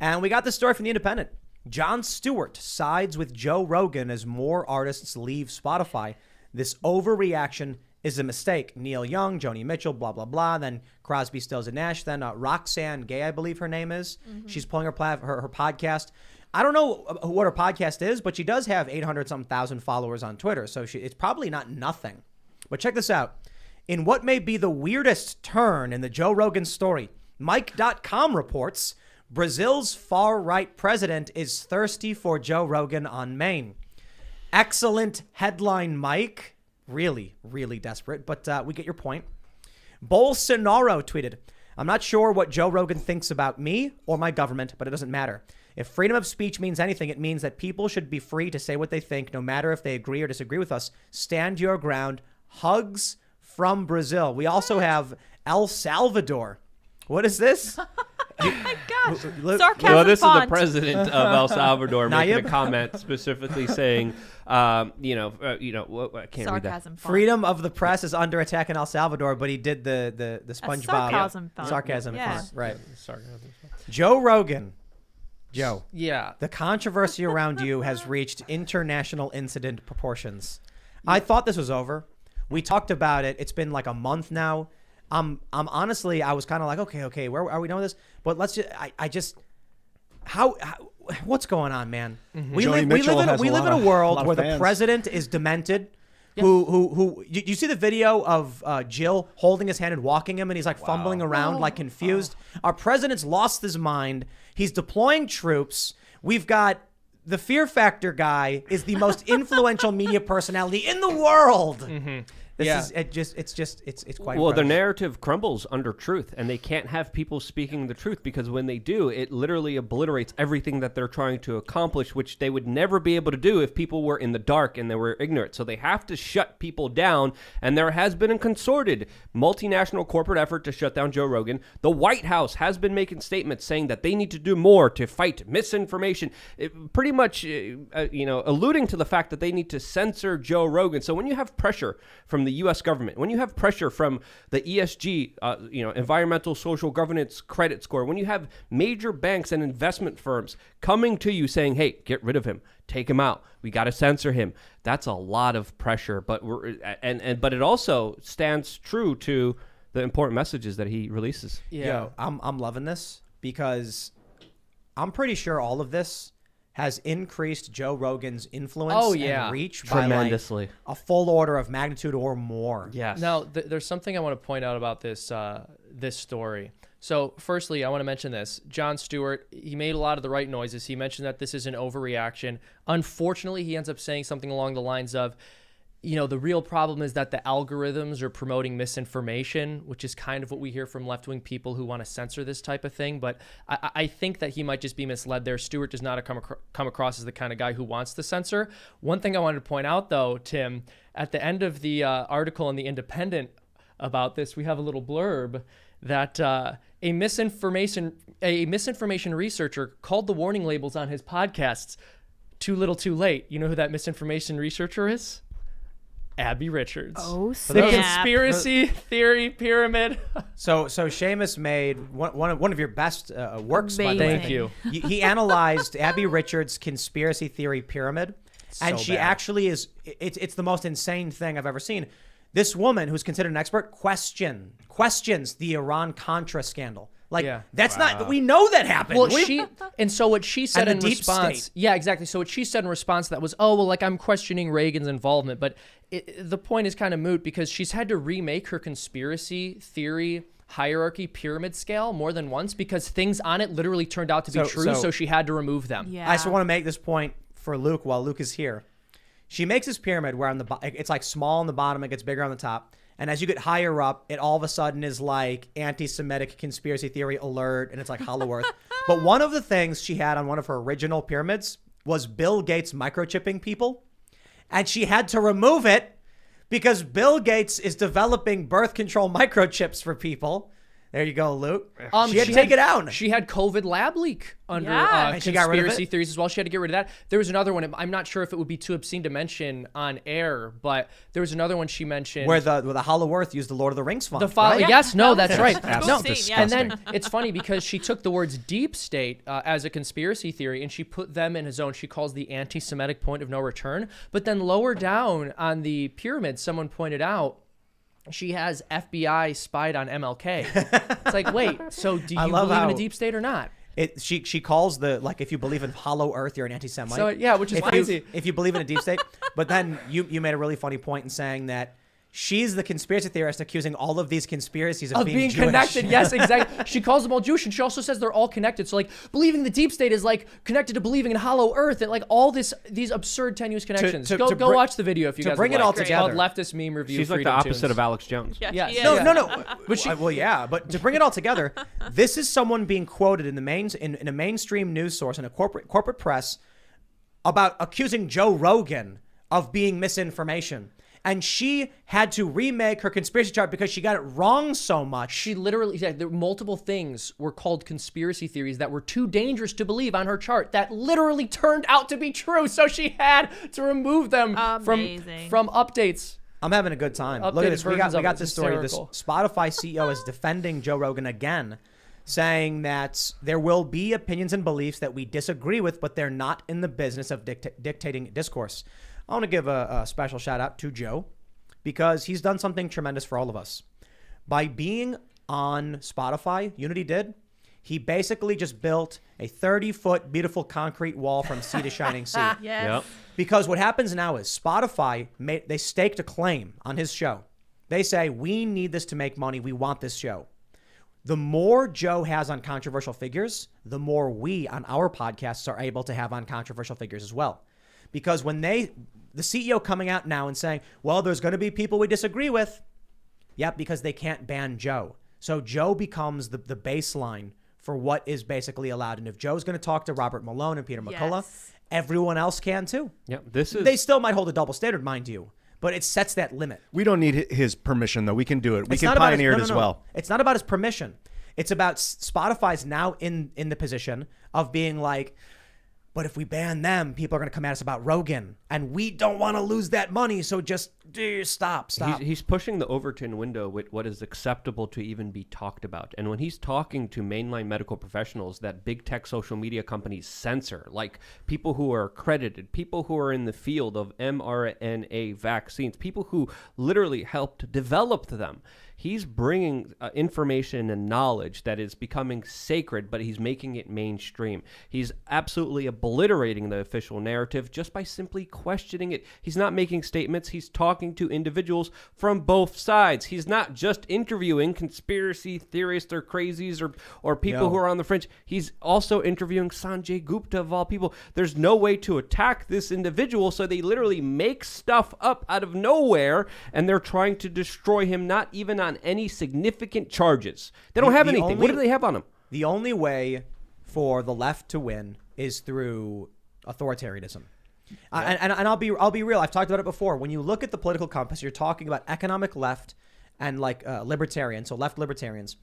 And we got this story from The Independent. Jon Stewart sides with Joe Rogan as more artists leave Spotify. This overreaction is a mistake. Neil Young, Joni Mitchell, blah, blah, blah. Then Crosby, Stills, and Nash. Then Roxanne Gay, I believe her name is. Mm-hmm. She's pulling her podcast. I don't know what her podcast is, but she does have 800-something thousand followers on Twitter, so it's probably not nothing. But check this out. In what may be the weirdest turn in the Joe Rogan story, Mike.com reports Brazil's far-right president is thirsty for Joe Rogan on Maine. Excellent headline, Mike. Really, really desperate, but we get your point. Bolsonaro tweeted, I'm not sure what Joe Rogan thinks about me or my government, but it doesn't matter. If freedom of speech means anything, it means that people should be free to say what they think, no matter if they agree or disagree with us. Stand your ground. Hugs from Brazil. We also have El Salvador. What is this? Oh my gosh. This Sarcasm is the font. president of El Salvador making Nayib? a comment specifically saying, I can't read that. Sarcasm font. Freedom of the press is under attack in El Salvador, but he did the SpongeBob sarcasm font. sarcasm Yeah. font. Right. Sarcasm. Joe Rogan. Joe, Yeah. the controversy around you has reached international incident proportions. I thought this was over. We talked about it. It's been like a month now. I'm honestly, I was kind of like, okay, where are we done with this? But let's just, how what's going on, man? Mm-hmm. We Joni live Mitchell has in a a lot world of where the fans. president is demented. Who you see the video of Jill holding his hand and walking him, and he's like fumbling around like confused. Our president's lost his mind. He's deploying troops. We've got the Fear Factor guy is the most influential media personality in the world. Mm-hmm. This is it's quite Well, the incredible. narrative crumbles under truth, and they can't have people speaking the truth, because when they do, it literally obliterates everything that they're trying to accomplish, which they would never be able to do if people were in the dark and they were ignorant. So they have to shut people down, and there has been a concerted multinational corporate effort to shut down Joe Rogan. The White House has been making statements saying that they need to do more to fight misinformation, pretty much alluding to the fact that they need to censor Joe Rogan. So when you have pressure from the U.S. government, when you have pressure from the ESG, environmental social governance credit score, when you have major banks and investment firms coming to you saying, hey, get rid of him, take him out, we got to censor him, that's a lot of pressure. But but it also stands true to the important messages that he releases. Yeah. Yo, I'm loving this, because I'm pretty sure all of this has increased Joe Rogan's influence and reach tremendously, by like a full order of magnitude or more. Yes. Now, there's something I want to point out about this this story. So, firstly, I want to mention this. Jon Stewart, he made a lot of the right noises. He mentioned that this is an overreaction. Unfortunately, he ends up saying something along the lines of, the real problem is that the algorithms are promoting misinformation, which is kind of what we hear from left-wing people who want to censor this type of thing. But I think that he might just be misled there. Stewart does not come across as the kind of guy who wants to censor. One thing I wanted to point out, though, Tim, at the end of the article in The Independent about this, we have a little blurb that a misinformation researcher called the warning labels on his podcasts too little too late. You know who that misinformation researcher is? Abby Richards. Oh, The snap. conspiracy theory pyramid. So Seamus made one of your best works. By the way. Thank you. He analyzed Abby Richards' conspiracy theory pyramid, and So she bad. actually is. It's the most insane thing I've ever seen. This woman, who's considered an expert, questions the Iran-Contra scandal. Like, Yeah. that's not. We know that happened. Well, We- so what she said And in the deep response, state. yeah, exactly. So what she said in response to that was, oh, well, like I'm questioning Reagan's involvement, but the point is kind of moot because she's had to remake her conspiracy theory hierarchy pyramid scale more than once because things on it literally turned out to be true, so she had to remove them. Yeah. I just want to make this point for Luke while Luke is here. She makes this pyramid where it's like small on the bottom, it gets bigger on the top. And as you get higher up, it all of a sudden is like anti-Semitic conspiracy theory alert, and it's like Hollow Earth. But one of the things she had on one of her original pyramids was Bill Gates microchipping people. And she had to remove it because Bill Gates is developing birth control microchips for people. There you go, Luke. She had to take it out. She had COVID lab leak under Yeah. And she got rid of conspiracy it? theories as well. She had to get rid of that. There was another one. I'm not sure if it would be too obscene to mention on air, but there was another one she mentioned. Where the Hollow Earth used the Lord of the Rings font. The follow, right? yes, no, that's right. Absolutely No, disgusting. and then it's funny because she took the words deep state as a conspiracy theory and she put them in a zone she calls the anti-Semitic point of no return. But then lower down on the pyramid, someone pointed out she has FBI spied on MLK. It's like, wait, so do you love believe in how- a deep state or not? She calls if you believe in Hollow Earth, you're an anti-Semite. So yeah, which is if crazy. if you believe in a deep state. But then you made a really funny point in saying that she's the conspiracy theorist accusing all of these conspiracies of being Jewish. Connected. Yes, exactly. She calls them all Jewish, and she also says they're all connected. So like believing the deep state is like connected to believing in Hollow Earth, and like all these absurd tenuous connections. to go bring- watch the video if you to guys bring would it all like. It's called together. Leftist Meme Review. She's like the Freedom opposite Tunes. of Alex Jones. Yeah, Yeah. she is. No. But to bring it all together, this is someone being quoted in the in a mainstream news source in a corporate press about accusing Joe Rogan of being misinformation. And she had to remake her conspiracy chart because she got it wrong so much. She literally said there were multiple things were called conspiracy theories that were too dangerous to believe on her chart that literally turned out to be true. So she had to remove them Amazing. from updates. I'm having a good time. Look Updated at this. We versions of got it. this It's story. This hysterical. Spotify CEO is defending Joe Rogan again, saying that there will be opinions and beliefs that we disagree with, but they're not in the business of dictating discourse. I want to give a special shout out to Joe because he's done something tremendous for all of us. By being on Spotify, Unity did, he basically just built a 30-foot beautiful concrete wall from sea to shining sea. Yes. Yep. Because what happens now is Spotify, they staked a claim on his show. They say, we need this to make money. We want this show. The more Joe has on controversial figures, the more we on our podcasts are able to have on controversial figures as well. Because when the CEO coming out now and saying, well, there's going to be people we disagree with. Yep, because they can't ban Joe. So Joe becomes the baseline for what is basically allowed. And if Joe's going to talk to Robert Malone and Peter McCullough, Yes. everyone else can too. Yep. This is They still might hold a double standard, mind you, but it sets that limit. We don't need his permission, though. We can do it. We It's can not about pioneer his, it as well. It's not about his permission. It's about Spotify's now in the position of being like, but if we ban them, people are going to come at us about Rogan, and we don't want to lose that money. So just stop. He's pushing the Overton window with what is acceptable to even be talked about. And when he's talking to mainline medical professionals that big tech social media companies censor, like people who are accredited, people who are in the field of mRNA vaccines, people who literally helped develop them, he's bringing information and knowledge that is becoming sacred, but he's making it mainstream. He's absolutely obliterating the official narrative just by simply questioning it. He's not making statements. He's talking to individuals from both sides. He's not just interviewing conspiracy theorists or crazies or people who are on the fringe. He's also interviewing Sanjay Gupta, of all people. There's no way to attack this individual, so they literally make stuff up out of nowhere, and they're trying to destroy him, not even on any significant charges. They don't have anything. What do they have on him? The only way for the left to win is through authoritarianism. And I'll be real. I've talked about it before. When you look at the political compass, you're talking about economic left and like libertarians, so left libertarians.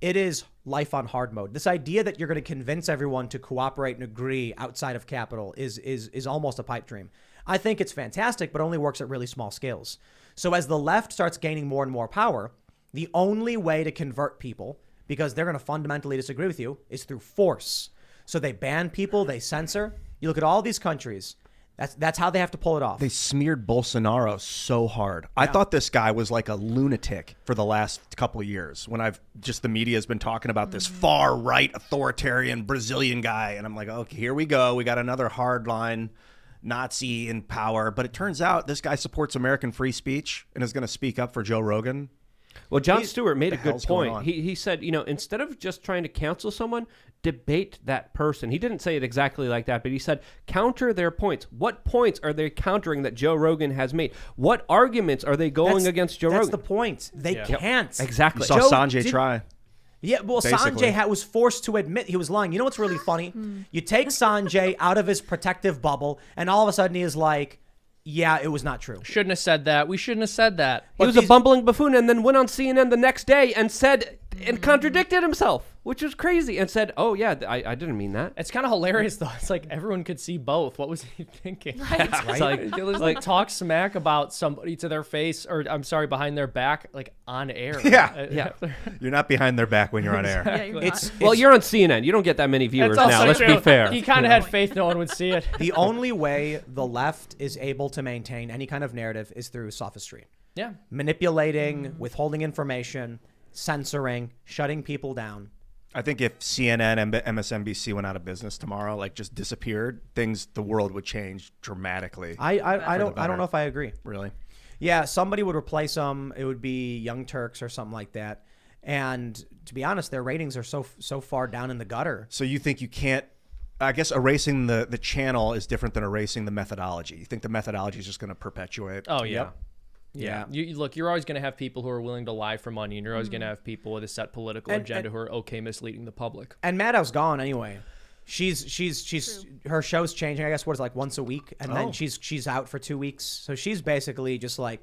It is life on hard mode. This idea that you're going to convince everyone to cooperate and agree outside of capital is almost a pipe dream. I think it's fantastic, but only works at really small scales. So as the left starts gaining more and more power, the only way to convert people, because they're going to fundamentally disagree with you, is through force. So they ban people, they censor. You look at all these countries. That's how they have to pull it off. They smeared Bolsonaro so hard. I thought this guy was like a lunatic for the last couple of years when the media has been talking about this far right authoritarian Brazilian guy. And I'm like, okay, here we go. We got another hardline Nazi in power. But it turns out this guy supports American free speech and is going to speak up for Joe Rogan. Well, Jon Stewart made a good hell's going point. on? He said, instead of just trying to cancel someone, debate that person. He didn't say it exactly like that, but he said counter their points. What points are they countering that Joe Rogan has made? What arguments are they going against Joe Rogan? That's the point. They can't. Exactly. You saw Sanjay try. Yeah, well, Basically. Sanjay was forced to admit he was lying. You know what's really funny? You take Sanjay out of his protective bubble, and all of a sudden he is like, yeah, it was not true. Shouldn't have said that. We shouldn't have said that. He was a bumbling buffoon and then went on CNN the next day and said and contradicted himself, which was crazy, and said, oh, yeah, I didn't mean that. It's kind of hilarious, though. It's like everyone could see both. What was he thinking? Right. It's like talk smack about somebody to their face, or I'm sorry, behind their back, like on air. Yeah. You're not behind their back when you're on air. Yeah, you're not. Well, you're on CNN. You don't get that many viewers That's now. also Let's true. be fair. He kind of had faith no one would see it. The only way the left is able to maintain any kind of narrative is through sophistry. Yeah. Manipulating, withholding information, censoring, shutting people down. I think if CNN and MSNBC went out of business tomorrow, like just disappeared, the world would change dramatically. I don't know if I agree. Really? Yeah, somebody would replace them. It would be Young Turks or something like that. And to be honest, their ratings are so far down in the gutter. So you think you can't? I guess erasing the channel is different than erasing the methodology. You think the methodology is just going to perpetuate? Oh, yeah. Yep. Yeah. Look, you're always going to have people who are willing to lie for money, and you're always going to have people with a set political agenda who are okay misleading the public. And Maddow's gone anyway. She's her show's changing. I guess what is it, like once a week, and then she's out for 2 weeks. So she's basically just like,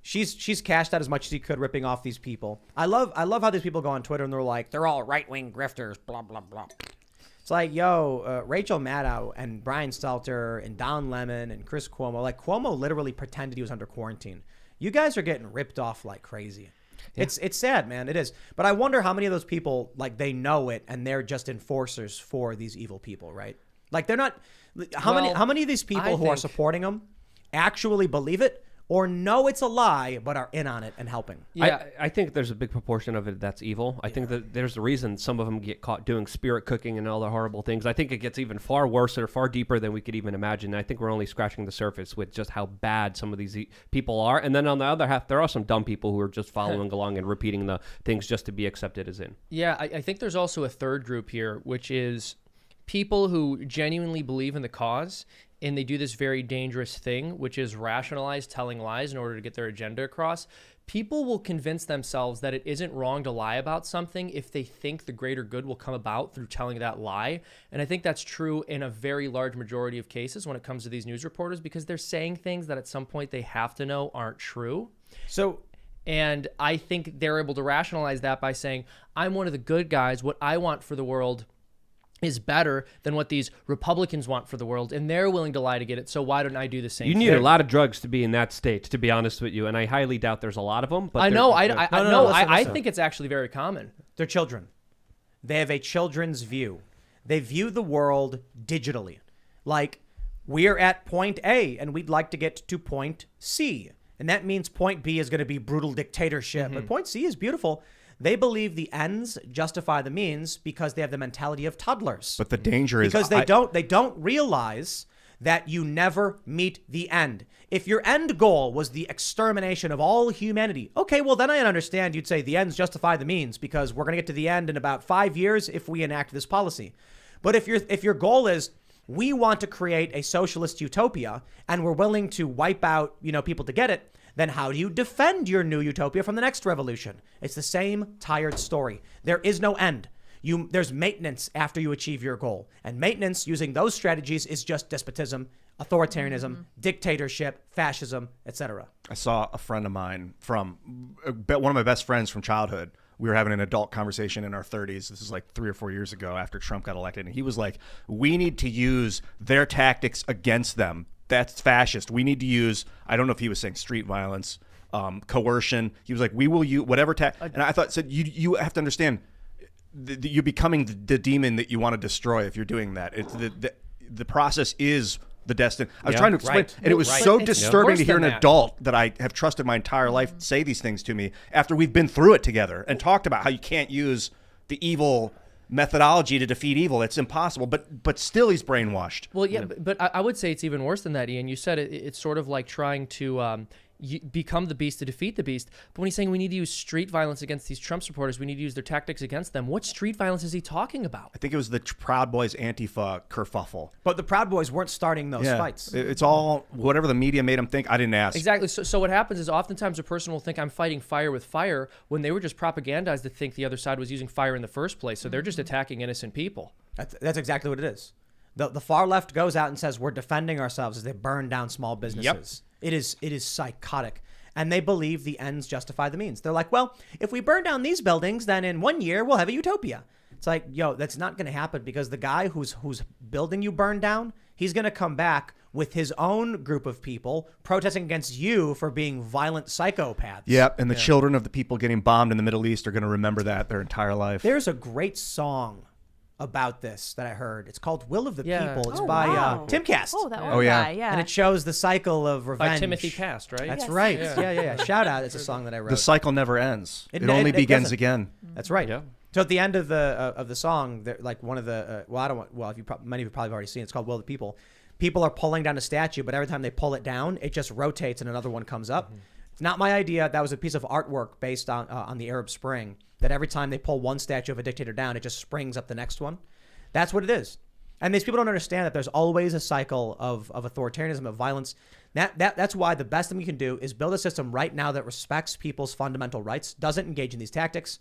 she's cashed out as much as she could ripping off these people. I love how these people go on Twitter and they're like, they're all right wing grifters, blah blah blah. It's like, Rachel Maddow and Brian Stelter and Don Lemon and Chris Cuomo. Like, Cuomo literally pretended he was under quarantine. You guys are getting ripped off like crazy. Yeah. It's sad, man. It is. But I wonder how many of those people, like, they know it and they're just enforcers for these evil people, right? Like, they're not. How many of these people who are supporting them actually believe it? Or know it's a lie, but are in on it and helping. Yeah, I think there's a big proportion of it that's evil. I think that there's a reason some of them get caught doing spirit cooking and all the horrible things. I think it gets even far worse or far deeper than we could even imagine. I think we're only scratching the surface with just how bad some of these people are. And then on the other half, there are some dumb people who are just following along and repeating the things just to be accepted as in. Yeah, I think there's also a third group here, which is people who genuinely believe in the cause, and they do this very dangerous thing, which is rationalize telling lies in order to get their agenda across. People will convince themselves that it isn't wrong to lie about something if they think the greater good will come about through telling that lie. And I think that's true in a very large majority of cases when it comes to these news reporters, because they're saying things that at some point they have to know aren't true. And I think they're able to rationalize that by saying, I'm one of the good guys. What I want for the world is better than what these Republicans want for the world, and they're willing to lie to get it, so why don't I do the same You thing? need a lot of drugs to be in that state, to be honest with you, and I highly doubt there's a lot of them. But I think it's actually very common. They're children. They have a children's view. They view the world digitally. Like, we're at point A, and we'd like to get to point C. And that means point B is going to be brutal dictatorship, but point C is beautiful. They believe the ends justify the means because they have the mentality of toddlers. But the danger is because they don't realize that you never meet the end. If your end goal was the extermination of all humanity, okay, well then I understand you'd say the ends justify the means because we're going to get to the end in about 5 years if we enact this policy. But if your goal is we want to create a socialist utopia and we're willing to wipe out, people to get it, then how do you defend your new utopia from the next revolution? It's the same tired story. There is no end. There's maintenance after you achieve your goal. And maintenance using those strategies is just despotism, authoritarianism, dictatorship, fascism, etc. I saw a friend of mine one of my best friends from childhood. We were having an adult conversation in our 30s. This is like 3 or 4 years ago after Trump got elected. And he was like, we need to use their tactics against them that's fascist. We need to use, I don't know if he was saying street violence, coercion. He was like, we will use whatever and I thought, said you have to understand, you're becoming the demon that you want to destroy if you're doing that. It's the process is the destiny. I was trying to explain, and it was so disturbing to hear an adult that I have trusted my entire life say these things to me after we've been through it together and talked about how you can't use the evil methodology to defeat evil. It's impossible, but still he's brainwashed. Well, yeah, but I would say it's even worse than that, Ian. You said it's sort of like trying to become the beast to defeat the beast. But when he's saying we need to use street violence against these Trump supporters, we need to use their tactics against them, what street violence is he talking about? I think it was the Proud Boys Antifa kerfuffle. But the Proud Boys weren't starting those fights. It's all whatever the media made them think. I didn't ask. Exactly. So what happens is oftentimes a person will think I'm fighting fire with fire when they were just propagandized to think the other side was using fire in the first place. So they're just attacking innocent people. That's exactly what it is. The far left goes out and says we're defending ourselves as they burn down small businesses. Yep. It is psychotic. And they believe the ends justify the means. They're like, well, if we burn down these buildings, then in 1 year we'll have a utopia. It's like, yo, that's not going to happen because the guy who's building you burned down, he's going to come back with his own group of people protesting against you for being violent psychopaths. Yep, and the children of the people getting bombed in the Middle East are going to remember that their entire life. There's a great song about this that I heard. It's called Will of the People. It's by Timcast. Oh, that one guy, yeah. And it shows the cycle of revenge. By Timothy Cast, right? That's right. Yeah. Shout out. It's a song that I wrote. The cycle never ends. It only begins again. That's right. Yeah. So at the end of the song, like one of the many of you probably have already seen it. It's called Will of the People. People are pulling down a statue, but every time they pull it down, it just rotates and another one comes up. Mm-hmm. It's not my idea. That was a piece of artwork based on the Arab Spring. That every time they pull one statue of a dictator down, it just springs up the next one. That's what it is. And these people don't understand that there's always a cycle of authoritarianism, of violence. That's why the best thing we can do is build a system right now that respects people's fundamental rights, doesn't engage in these tactics.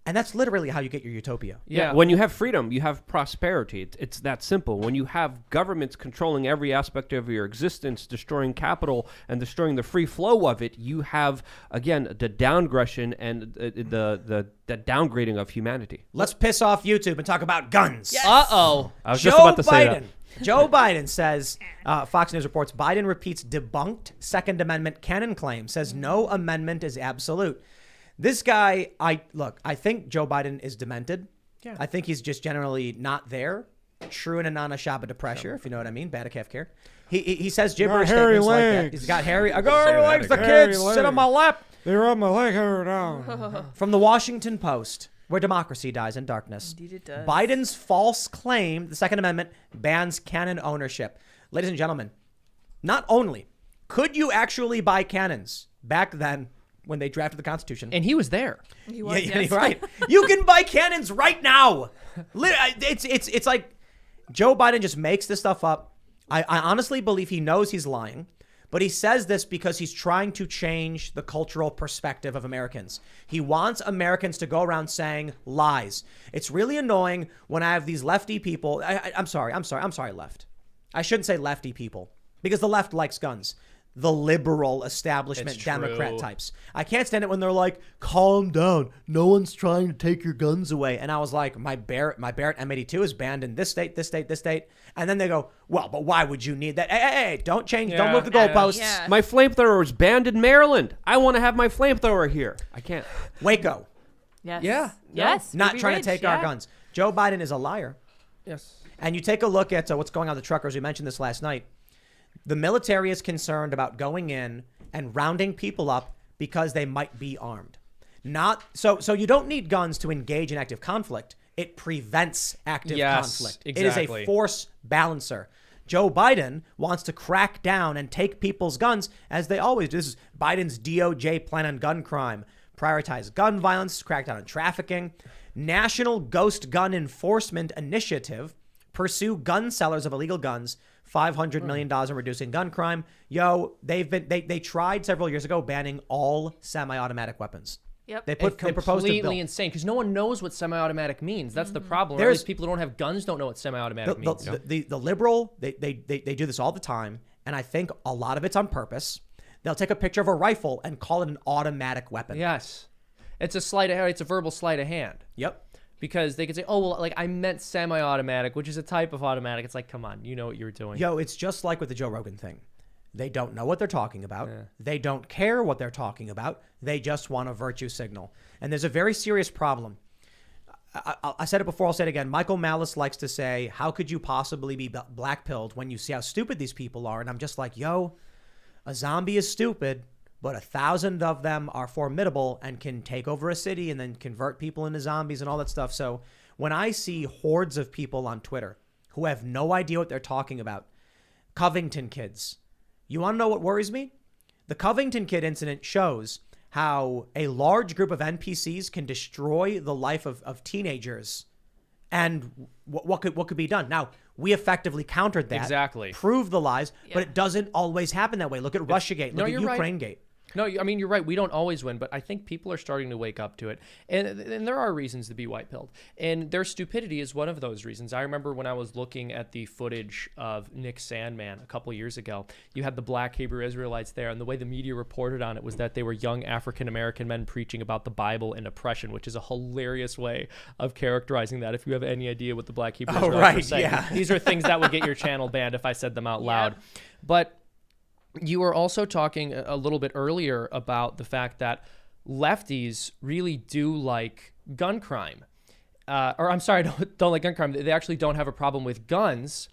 And that's literally how you get your utopia. Yeah. When you have freedom, you have prosperity. It's that simple. When you have governments controlling every aspect of your existence, destroying capital and destroying the free flow of it, you have, again, the downgression and the downgrading of humanity. Let's piss off YouTube and talk about guns. Yes. Uh-oh. I was just about to say that. Joe Biden says, Fox News reports, Biden repeats debunked Second Amendment canon claim, says no amendment is absolute. This guy, I think Joe Biden is demented. Yeah. I think he's just generally not there. True and a nana shabba de pressure, if you know what I mean. Bad calf care. He says gibberish statements like that. He's got hairy. I got hairy legs. The kids sit on my lap. They rub my leg hair down. From the Washington Post, where democracy dies in darkness. Indeed it does. Biden's false claim, the Second Amendment bans cannon ownership. Ladies and gentlemen, not only could you actually buy cannons back then, when they drafted the Constitution. And he was there. He was, yes. Right. You can buy cannons right now. It's like Joe Biden just makes this stuff up. I honestly believe he knows he's lying, but he says this because he's trying to change the cultural perspective of Americans. He wants Americans to go around saying lies. It's really annoying when I have these lefty people. I'm sorry, left. I shouldn't say lefty people because the left likes guns. The liberal establishment Democrat types. I can't stand it when they're like, calm down. No one's trying to take your guns away. And I was like, my Barrett M82 is banned in this state, this state, this state. And then they go, well, but why would you need that? Hey, don't change. Don't move the goalposts. Yeah. My flamethrower is banned in Maryland. I want to have my flamethrower here. I can't. Waco. Yes. Yeah. Yes. Not trying to take our guns. Joe Biden is a liar. Yes. And you take a look at what's going on with the truckers. We mentioned this last night. The military is concerned about going in and rounding people up because they might be armed. So you don't need guns to engage in active conflict. It prevents active conflict. Exactly. It is a force balancer. Joe Biden wants to crack down and take people's guns as they always do. This is Biden's DOJ plan on gun crime. Prioritize gun violence, crack down on trafficking. National Ghost Gun Enforcement Initiative. Pursue gun sellers of illegal guns. $500 million in reducing gun crime. They tried several years ago banning all semi-automatic weapons. Yep. They proposed a bill. Completely insane because no one knows what semi-automatic means. That's the problem. Or at least people who don't have guns don't know what semi-automatic means. The liberal, they do this all the time, and I think a lot of it's on purpose. They'll take a picture of a rifle and call it an automatic weapon. Yes. It's a sleight of hand. It's a verbal sleight of hand. Yep. because they could say, oh, well, like I meant semi-automatic, which is a type of automatic. It's like, come on, you know what you're doing. Yo, it's just like with the Joe Rogan thing. They don't know what they're talking about. Yeah. They don't care what they're talking about. They just want a virtue signal. And there's a very serious problem. I said it before, I'll say it again. Michael Malice likes to say, how could you possibly be black-pilled when you see how stupid these people are? And I'm just like, yo, a zombie is stupid, but 1,000 of them are formidable and can take over a city and then convert people into zombies and all that stuff. So when I see hordes of people on Twitter who have no idea what they're talking about, Covington kids, you want to know what worries me? The Covington kid incident shows how a large group of NPCs can destroy the life of teenagers, and what could be done. Now, we effectively countered that. Exactly. Proved the lies, but it doesn't always happen that way. Look at Russiagate. Look at Ukraine Gate. No, I mean, you're right. We don't always win, but I think people are starting to wake up to it. And there are reasons to be white-pilled. And their stupidity is one of those reasons. I remember when I was looking at the footage of Nick Sandmann a couple years ago, you had the black Hebrew Israelites there, and the way the media reported on it was that they were young African-American men preaching about the Bible and oppression, which is a hilarious way of characterizing that if you have any idea what the black Hebrew Israelites are saying. Yeah. These are things that would get your channel banned if I said them out loud. But you were also talking a little bit earlier about the fact that lefties really do like gun crime. Or I'm sorry, don't like gun crime. They actually don't have a problem with guns.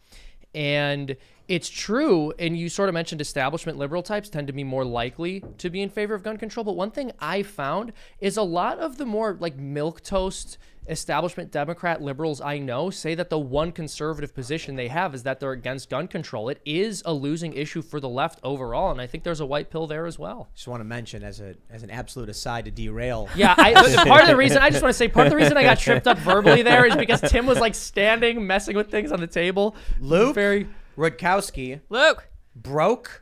And it's true, and you sort of mentioned establishment liberal types tend to be more likely to be in favor of gun control. But one thing I found is a lot of the more like milquetoast establishment Democrat liberals I know say that the one conservative position they have is that they're against gun control. It is a losing issue for the left overall, and I think there's a white pill there as well. Just want to mention as an absolute aside to derail. Yeah, part of the reason I got tripped up verbally there is because Tim was like standing, messing with things on the table. Luke Rudkowski. Luke broke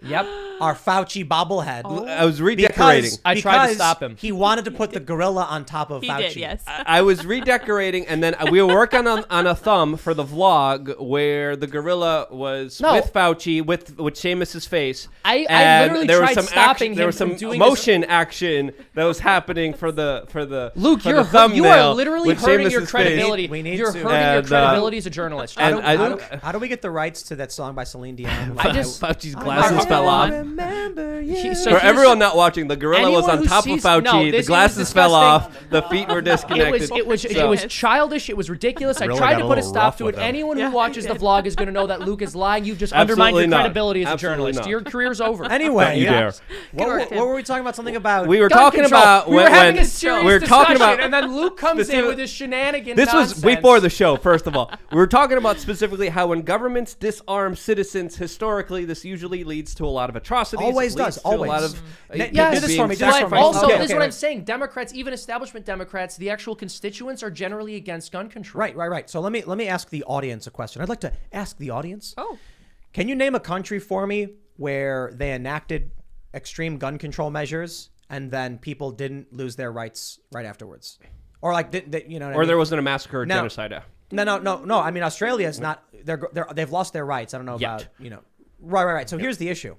our Fauci bobblehead. I was redecorating. I tried to stop him. He wanted to put the gorilla on top of Fauci. He did, yes. I was redecorating, and then we were working on a thumb for the vlog where the gorilla was with Fauci, with Seamus's face. I literally there tried was some stopping him There was from some doing motion action that was happening for the Luke, for you thumbnail are literally with hurting your Seamus's credibility. You're hurting your credibility as a journalist. How do we get the rights to that song by Celine Dion? Fauci's glasses fell off. For everyone not watching, the gorilla was on top of Fauci. The glasses fell off. The feet were disconnected. It was childish. It was ridiculous. I tried to put a stop to it. Anyone who watches the vlog is going to know that Luke is lying. You've just undermined your credibility as a journalist. Your career's over. Anyway, What were we talking about? Something about we were talking about we were having a serious discussion, about, and then Luke comes in with his shenanigans. This was before the show. First of all, we were talking about specifically how when governments disarm citizens, historically, this usually leads to a lot of atrocities. Always does. Always. A lot of Do this for me. Also, this is what I'm saying. Democrats, even establishment Democrats, the actual constituents are generally against gun control. Right. So let me ask the audience a question. I'd like to ask the audience. Oh. Can you name a country for me where they enacted extreme gun control measures and then people didn't lose their rights right afterwards? Or like, or there wasn't a massacre or genocide. No. I mean, Australia is not. They've lost their rights. I don't know about Right. So here's the issue.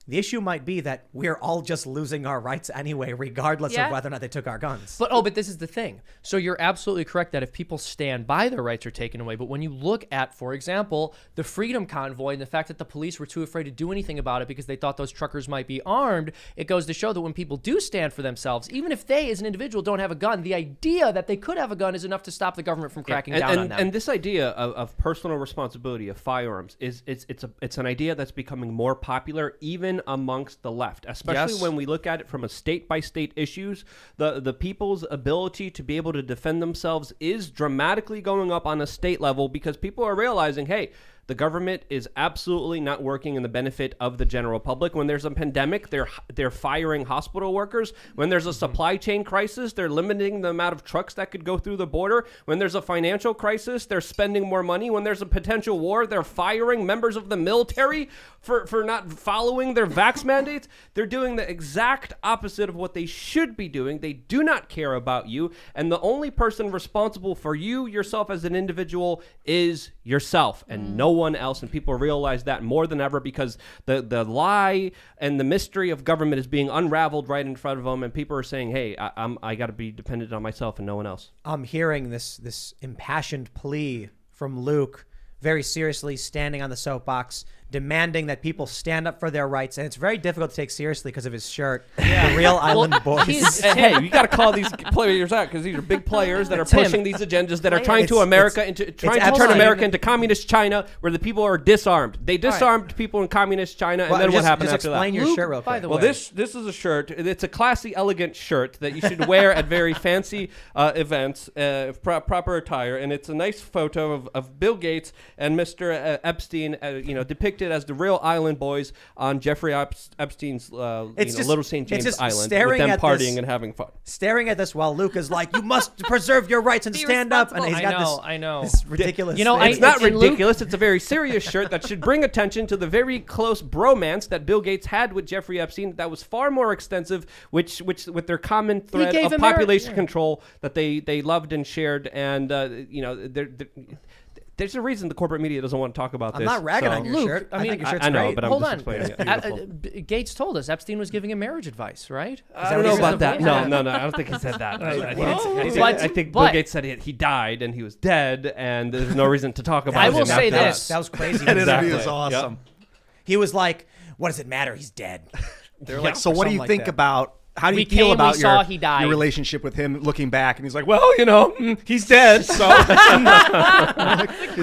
The issue might be that we're all just losing our rights anyway, regardless of whether or not they took our guns. But this is the thing. So you're absolutely correct that if people stand by, their rights are taken away. But when you look at, for example, the Freedom Convoy and the fact that the police were too afraid to do anything about it because they thought those truckers might be armed, it goes to show that when people do stand for themselves, even if they, as an individual, don't have a gun, the idea that they could have a gun is enough to stop the government from cracking down on them. And this idea of personal responsibility of firearms it's an idea that's becoming more popular even amongst the left, especially when we look at it from a state-by-state issues. The people's ability to be able to defend themselves is dramatically going up on a state level because people are realizing, hey, the government is absolutely not working in the benefit of the general public. When there's a pandemic, they're firing hospital workers. When there's a supply chain crisis, they're limiting the amount of trucks that could go through the border. When there's a financial crisis, they're spending more money. When there's a potential war, they're firing members of the military for not following their vax mandates. They're doing the exact opposite of what they should be doing. They do not care about you. And the only person responsible for you, yourself as an individual, is yourself and no one else, and people realize that more than ever because the lie and the mystery of government is being unraveled right in front of them, and people are saying, hey, I got to be dependent on myself and no one else. I'm hearing this impassioned plea from Luke, very seriously standing on the soapbox, demanding that people stand up for their rights, and it's very difficult to take seriously because of his shirt. The real island boys. Hey, you got to call these players out because these are big players that are pushing these agendas that are trying to turn America into communist China, where the people are disarmed. They disarmed people in communist China, and then what happened after that? Explain your shirt real quick. By the way, Well, this is a shirt. It's a classy, elegant shirt that you should wear at very fancy events, proper attire, and it's a nice photo of Bill Gates and Mr. Epstein, depicted as the real island boys on Jeffrey Epstein's Little St. James Island, with them partying and having fun. Staring at this while Luke is like, you must preserve your rights and Be stand up, and he's responsible. got I know. this ridiculous It's not in Luke- ridiculous. It's a very serious shirt that should bring attention to the very close bromance that Bill Gates had with Jeffrey Epstein. That was far more extensive, which with their common thread gave of him population control that they loved and shared, and there's a reason the corporate media doesn't want to talk about I'm this. not ragging on your Luke, shirt. I mean, think your shirt's I know, great. but I'm Hold just on. explaining it. Beautiful. Gates told us Epstein was giving him marriage advice, right? I don't know about that. No, I don't think he said that. I think Bill Gates said he died and he was dead, and there's no reason to talk about I him will say after that. this. That was crazy. That Exactly. interview is awesome. He was like, what does it matter? He's dead. They're like, So what do you think about? How do you We feel came, about we saw he died. your relationship with him? Looking back, and he's like, "Well, he's dead." So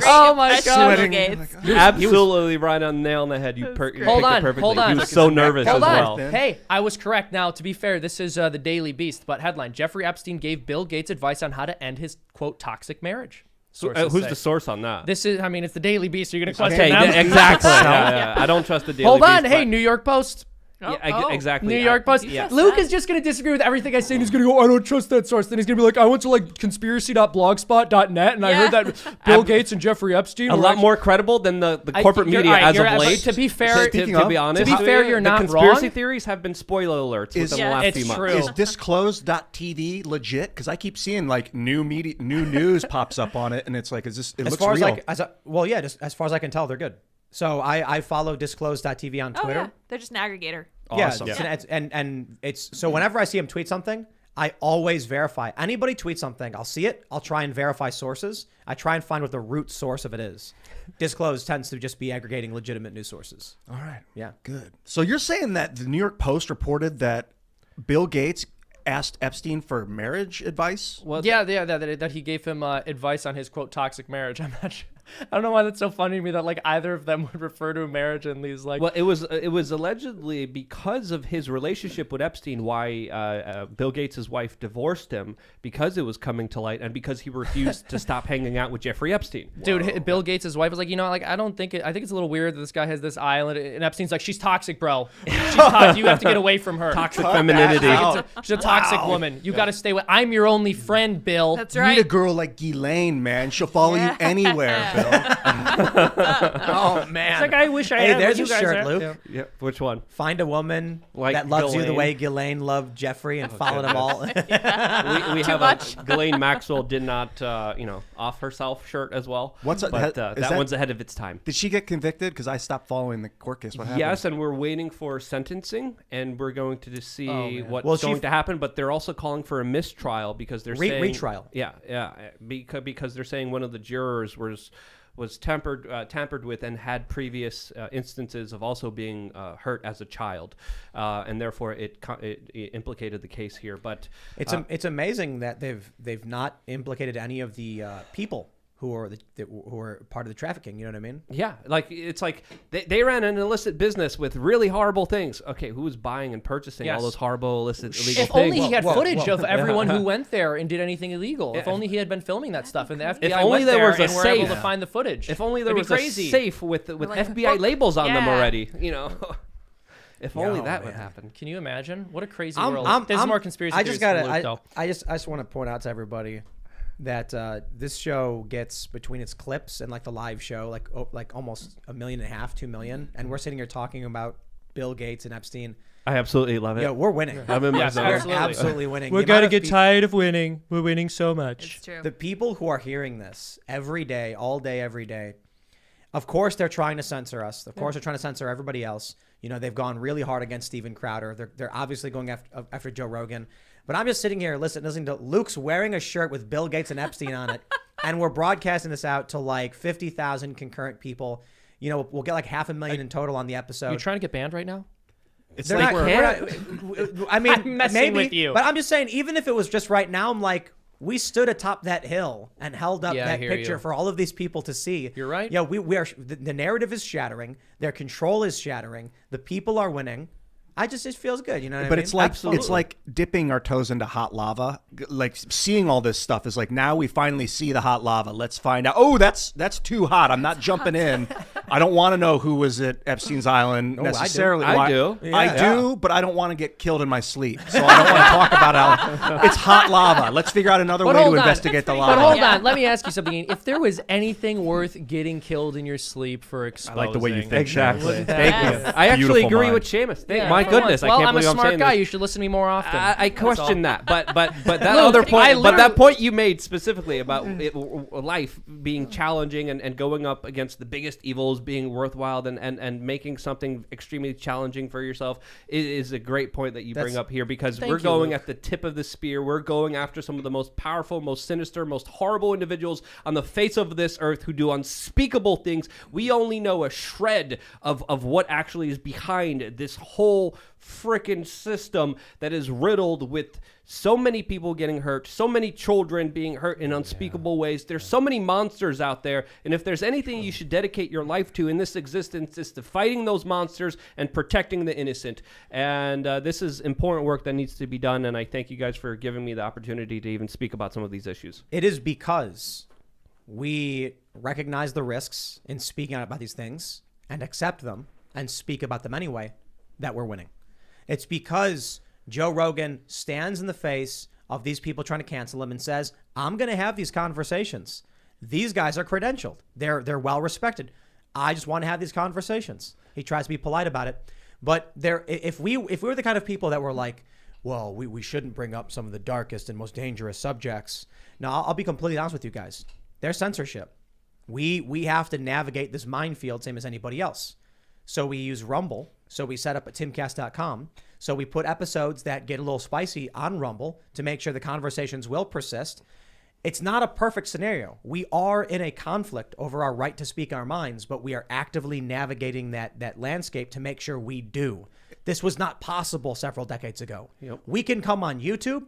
Oh my sweating. Gates. Absolutely right on the nail on the head. You picked it perfectly. Hold on. He was so nervous Hold as on. well. Hey, I was correct. Now, to be fair, this is the Daily Beast, but headline: Jeffrey Epstein gave Bill Gates advice on how to end his quote toxic marriage. Sources Who's say. the source on that? This is. I mean, it's the Daily Beast. Are you going to question Okay, them? exactly. Yeah. I don't trust the Daily Hold on. Beast, Hey, but- New York Post. Exactly. New York Post. Yeah. Luke is just going to disagree with everything I say, and he's going to go, I don't trust that source. Then he's going to be like, I went to like conspiracy.blogspot.net, and I heard that Bill Gates and Jeffrey Epstein A were lot actually- more credible than the corporate you're media right, as you're of right, late. but to be fair- to be honest, to be fair, you're not the conspiracy wrong. theories have been spoiler alerts Is- within the Yeah, last it's few months. true. Is disclosed.tv legit? Because I keep seeing like new news pops up on it, and it's like, it as looks far real. just as far as I can tell, they're good. So I follow disclosed.tv on Oh Twitter. yeah, they're just an aggregator. Awesome. Yeah, and it's so whenever I see him tweet something, I always verify. Anybody tweets something, I'll see it. I'll try and verify sources. I try and find what the root source of it is. Disclosed tends to just be aggregating legitimate news sources. All right. Yeah. Good. So you're saying that the New York Post reported that Bill Gates asked Epstein for marriage advice? Well, that he gave him advice on his quote toxic marriage. I'm not sure. I don't know why that's so funny to me that like either of them would refer to a marriage in these like. Well, it was allegedly because of his relationship with Epstein why Bill Gates' wife divorced him, because it was coming to light and because he refused to stop hanging out with Jeffrey Epstein. Dude, Bill Gates' wife was like, like I think it's a little weird that this guy has this island, and Epstein's like, she's toxic, bro. She's toxic. You have to get away from her. Toxic femininity. She's a toxic woman. You got to stay with. I'm your only friend, Bill. That's You right. need a girl like Ghislaine, man. She'll follow you anywhere, Bill. Oh man. It's like, I wish I Hey, had there's what a you guys shirt, are. Luke. Yeah. Yeah, which one? Find a woman Like that loves you the Ghislaine. way Ghislaine loved Jeffrey and followed them all. We have much? a Ghislaine Maxwell did not off herself shirt as well. What's a- but is that that- one's ahead of its time. Did she get convicted? Because I stopped following the court case. What happened? Yes, and we're waiting for sentencing, and we're going to just see man. what's Well, going to happen. But they're also calling for a mistrial because they're saying retrial. Yeah, because they're saying one of the jurors was tampered with and had previous instances of also being hurt as a child, and therefore it implicated the case here. But It's amazing that they've not implicated any of the people who are who are part of the trafficking. You know what I mean? yeah, it's like they ran an illicit business with really horrible things. Okay, who was buying and purchasing Yes. all those horrible, illicit, illegal If things? only he had Whoa, footage whoa. of everyone who went there and did anything illegal. If only he had been filming that stuff, and the FBI only went there there was a and were able safe. to find the footage. If only there It'd was be crazy. a safe with like a FBI book. labels on them Yeah. already, If only Oh, that would man. happen. Can you imagine? What a crazy I'm- world. I'm- There's I'm- more conspiracy I just theories gotta. from Luke, though. I just want to point out to everybody that this show gets between its clips and like the live show like almost 1.5 million, 2 million, and we're sitting here talking about Bill Gates and Epstein. I absolutely love it. Yo, we're winning. I'm in my Yes, zone. We're absolutely. absolutely winning. We're The amount gonna of get peop- tired of winning. We're winning so much. It's true. The people who are hearing this every day, all day, every day, Of course, they're trying to censor us. Of course, they're trying to censor everybody else. You know, they've gone really hard against Steven Crowder. They're obviously going after Joe Rogan. But I'm just sitting here listening to Luke's wearing a shirt with Bill Gates and Epstein on it, and we're broadcasting this out to like 50,000 concurrent people. You know, we'll get like 500,000 in total on the episode. You're trying to get banned right now? It's They're like not, I mean, I'm messing maybe, with you. but I'm just saying, even if it was just right now, I'm like, we stood atop that hill and held up Yeah, I that hear picture you. for all of these people to see. You're right. Yeah, we are. The narrative is shattering. Their control is shattering. The people are winning. It feels good, you know what I But mean? it's like Absolutely. it's like dipping our toes into hot lava. Like seeing all this stuff is like, now we finally see the hot lava. Let's find out. Oh, that's too hot. I'm not jumping in. I don't want to know who was at Epstein's Island necessarily. I do. I do, but I don't want to get killed in my sleep. So I don't want to talk about how it's hot lava. Let's figure out another way to investigate the But lava. hold on, let me ask you something. If there was anything worth getting killed in your sleep for exposing, like the way you think. Exactly. Wouldn't Thank that- you. Yes. I actually Beautiful agree mind. with Seamus. Yeah, My for goodness, once. I Well, can't I'm a believe I'm smart saying guy. this. You should listen to me more often. I question that, but that Luke, other point, I that point you made specifically about life being challenging and going up against the biggest evils, being worthwhile and making something extremely challenging for yourself is a great point that you bring up here, because Thank we're you, going Luke. at the tip of the spear. We're going after some of the most powerful, most sinister, most horrible individuals on the face of this earth who do unspeakable things. We only know a shred of what actually is behind this whole frickin' system that is riddled with so many people getting hurt, so many children being hurt in unspeakable ways. There's so many monsters out there, and if there's anything you should dedicate your life to in this existence, is to fighting those monsters and protecting the innocent. And this is important work that needs to be done, and I thank you guys for giving me the opportunity to even speak about some of these issues. It is because we recognize the risks in speaking out about these things and accept them and speak about them anyway that we're winning. It's because Joe Rogan stands in the face of these people trying to cancel him and says, I'm going to have these conversations. These guys are credentialed. They're well respected. I just want to have these conversations. He tries to be polite about it. But if we were the kind of people that were like, well, we shouldn't bring up some of the darkest and most dangerous subjects. Now, I'll be completely honest with you guys. There's censorship. We have to navigate this minefield same as anybody else. So we use Rumble. So we set up at timcast.com. So we put episodes that get a little spicy on Rumble to make sure the conversations will persist. It's not a perfect scenario. We are in a conflict over our right to speak our minds, but we are actively navigating that landscape to make sure we do. This was not possible several decades ago. Yep. We can come on YouTube.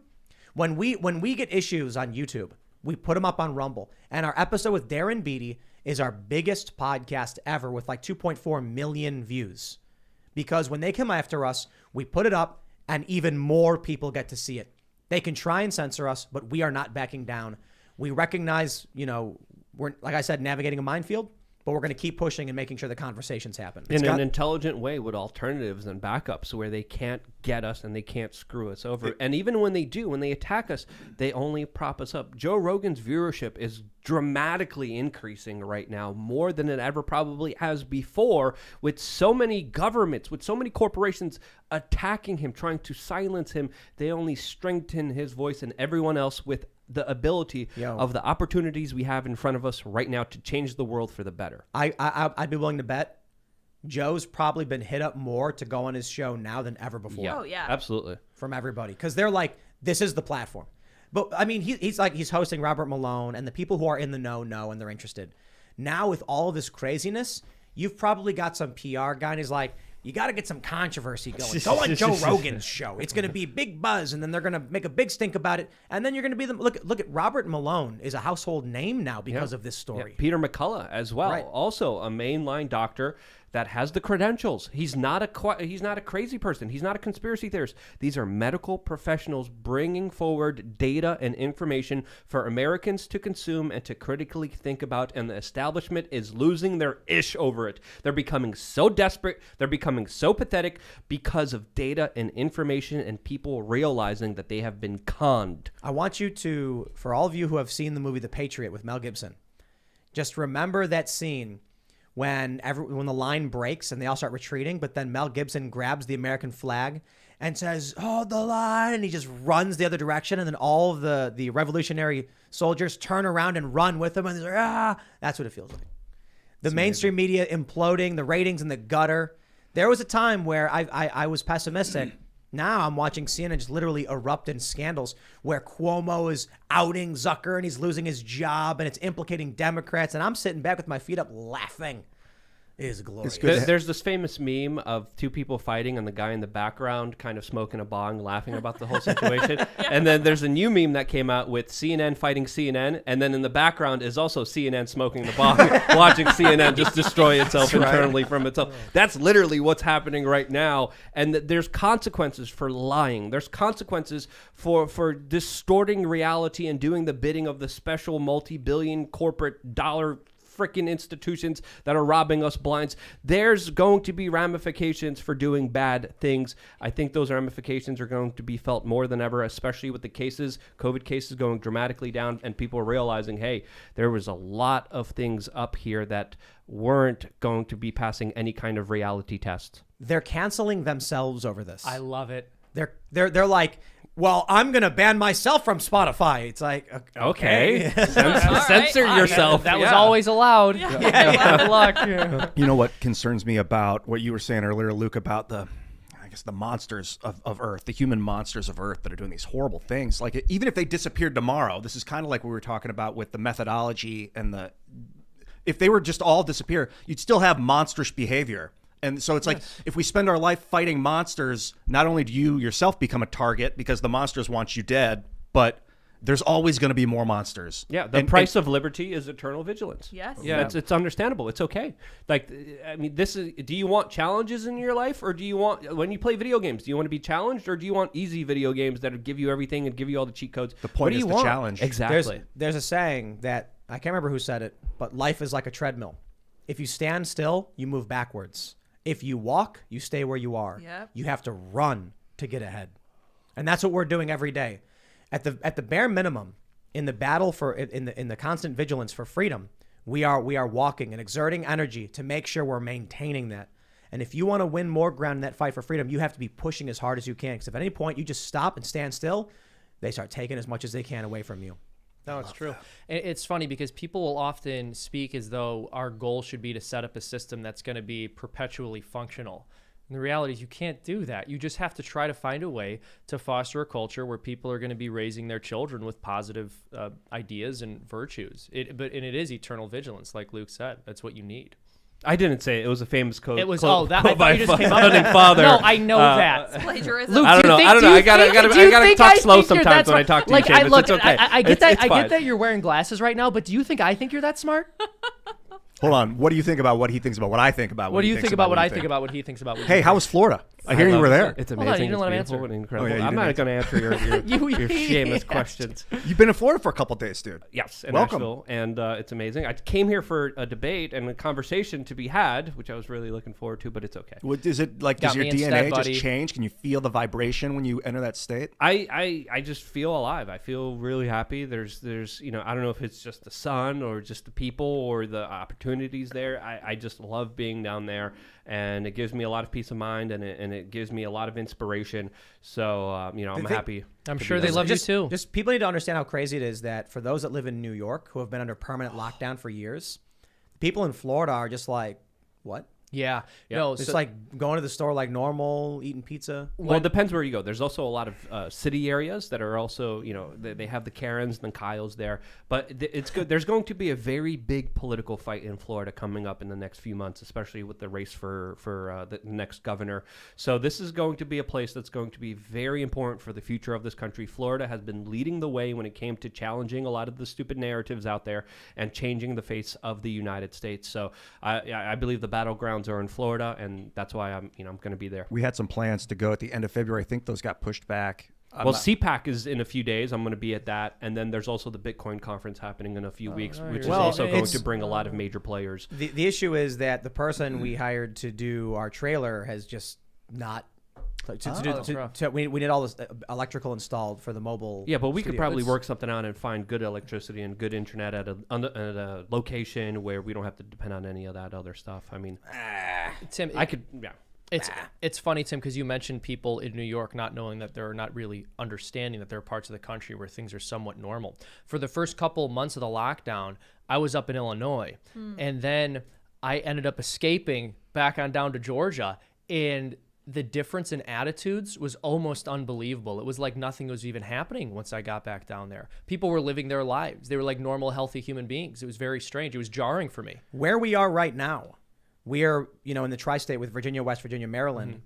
When we get issues on YouTube, we put them up on Rumble. And our episode with Darren Beatty is our biggest podcast ever with like 2.4 million views. Because when they come after us, we put it up and even more people get to see it. They can try and censor us, but we are not backing down. We recognize, we're, like I said, navigating a minefield, but we're going to keep pushing and making sure the conversations happen. In an intelligent way with alternatives and backups where they can't get us and they can't screw us over. And even when they do, when they attack us, they only prop us up. Joe Rogan's viewership is dramatically increasing right now, more than it ever probably has before, with so many governments, with so many corporations attacking him, trying to silence him. They only strengthen his voice and everyone else with the ability of the opportunities we have in front of us right now to change the world for the better. I'd be willing to bet Joe's probably been hit up more to go on his show now than ever before. Yeah, Oh, yeah. absolutely. From everybody, because they're like, this is the platform. But I mean, he's hosting Robert Malone, and the people who are in the know and they're interested. Now with all of this craziness, you've probably got some PR guy and he's like, you got to get some controversy going. Go on Joe Rogan's show. It's going to be big buzz, and then they're going to make a big stink about it, and then you're going to be the look at Robert Malone is a household name now because of this story. Yeah. Peter McCullough as well, Right. also a mainline doctor that has the credentials. He's not a crazy person. He's not a conspiracy theorist. These are medical professionals bringing forward data and information for Americans to consume and to critically think about, and the establishment is losing their ish over it. They're becoming so desperate. They're becoming so pathetic because of data and information and people realizing that they have been conned. I want you to, for all of you who have seen the movie The Patriot with Mel Gibson, just remember that scene when the line breaks and they all start retreating, but then Mel Gibson grabs the American flag and says, "Hold the line," and he just runs the other direction, and then all of the revolutionary soldiers turn around and run with him, and they're like, ah. That's what it feels like. The mainstream media imploding, the ratings in the gutter. There was a time where I was pessimistic. Now I'm watching CNN just literally erupt in scandals where Cuomo is outing Zucker and he's losing his job and it's implicating Democrats. And I'm sitting back with my feet up laughing. It is glorious. There's this famous meme of two people fighting and the guy in the background kind of smoking a bong, laughing about the whole situation. And then there's a new meme that came out with CNN fighting CNN. And then in the background is also CNN smoking the bong, watching CNN just destroy itself internally from itself. That's literally what's happening right now. And there's consequences for lying. There's consequences for distorting reality and doing the bidding of the special multi-billion corporate dollar freaking institutions that are robbing us blinds. There's going to be ramifications for doing bad things. I think those ramifications are going to be felt more than ever, especially with the COVID cases going dramatically down and people realizing, hey, there was a lot of things up here that weren't going to be passing any kind of reality test. They're canceling themselves over this. I love it. They're like, well, I'm going to ban myself from Spotify. It's like, okay. Censor yourself. That was always allowed. Good luck. You know what concerns me about what you were saying earlier, Luke, about the monsters of Earth, the human monsters of Earth that are doing these horrible things. Like, even if they disappeared tomorrow, this is kind of like what we were talking about with the methodology and if they were just all disappear, you'd still have monstrous behavior. And so it's like, if we spend our life fighting monsters, not only do you yourself become a target because the monsters want you dead, but there's always going to be more monsters. Yeah, the price of liberty is eternal vigilance. Yes. Yeah, it's understandable. It's okay. Like, I mean, do you want challenges in your life, or do you want, when you play video games, do you want to be challenged, or do you want easy video games that give you everything and give you all the cheat codes? The point is the challenge. Exactly. There's a saying that, I can't remember who said it, but life is like a treadmill. If you stand still, you move backwards. If you walk, you stay where you are. Yep. You have to run to get ahead. And that's what we're doing every day. At the bare minimum, in the battle in the constant vigilance for freedom, we are walking and exerting energy to make sure we're maintaining that. And if you want to win more ground in that fight for freedom, you have to be pushing as hard as you can. Because if at any point you just stop and stand still, they start taking as much as they can away from you. No, it's true. It's funny because people will often speak as though our goal should be to set up a system that's going to be perpetually functional. And the reality is you can't do that. You just have to try to find a way to foster a culture where people are going to be raising their children with positive ideas and virtues. But it is eternal vigilance, like Luke said. That's what you need. I didn't say it. It was a famous quote. It was quote I thought you just came up founding father. No, I know that. Plagiarism. Luke, I don't know. I gotta talk slow sometimes when I talk to you, Seamus. Look, it's okay. I get that. It's I fine. get that you're wearing glasses right now, but do you think I think you're that smart? Hold on. What do you think about what he thinks about what I think about? What do you think about what I think about what he thinks about? Hey, how was Florida? I hear you were there. It's Hold on, amazing. you didn't let him It's beautiful answer. and incredible. Oh, yeah, you I'm didn't not going to answer your Seamus questions. You've been in Florida for a couple days, dude. Yes, in Welcome. Nashville, and it's amazing. I came here for a debate and a conversation to be had, which I was really looking forward to, but it's okay. What is it like? Got Does your me instead, DNA buddy. just change? Can you feel the vibration when you enter that state? I just feel alive. I feel really happy. There's I don't know if it's just the sun or just the people or the opportunities there. I just love being down there, and it gives me a lot of peace of mind, and it gives me a lot of inspiration. So I'm happy. I'm to sure be they there. love you too. Just people need to understand how crazy it is that for those that live in New York who have been under permanent lockdown for years, people in Florida are just like, what? Yeah. No, It's like going to the store like normal, eating pizza. Well, it depends where you go. There's also a lot of city areas that are also, they have the Karens and the Kyles there. But it's good. There's going to be a very big political fight in Florida coming up in the next few months, especially with the race for the next governor. So this is going to be a place that's going to be very important for the future of this country. Florida has been leading the way when it came to challenging a lot of the stupid narratives out there and changing the face of the United States. So I believe the battlegrounds are in Florida, and that's why I'm going to be there. We had some plans to go at the end of February. I think those got pushed back. CPAC is in a few days. I'm going to be at that, and then there's also the Bitcoin conference happening in a few weeks, which is also going to bring a lot of major players. The issue is that the person we hired to do our trailer has just not. We need all this electrical installed for the mobile. Yeah, but we could studio. probably work something out and find good electricity and good internet at a location where we don't have to depend on any of that other stuff. I mean, Tim, I could, yeah. It's funny, Tim, because you mentioned people in New York not knowing that they're not really understanding that there are parts of the country where things are somewhat normal. For the first couple months of the lockdown, I was up in Illinois, and then I ended up escaping back on down to Georgia, and the difference in attitudes was almost unbelievable. It was like nothing was even happening once I got back down there. People were living their lives. They were like normal, healthy human beings. It was very strange. It was jarring for me. Where we are right now, we are, in the tri-state with Virginia, West Virginia, Maryland. Mm-hmm.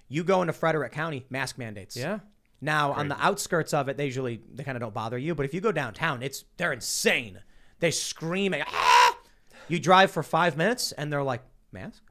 You go into Frederick County, mask mandates. Yeah. Now, on the outskirts of it, they kind of don't bother you. But if you go downtown, they're insane. They scream. Ah! You drive for 5 minutes, and they're like, mask?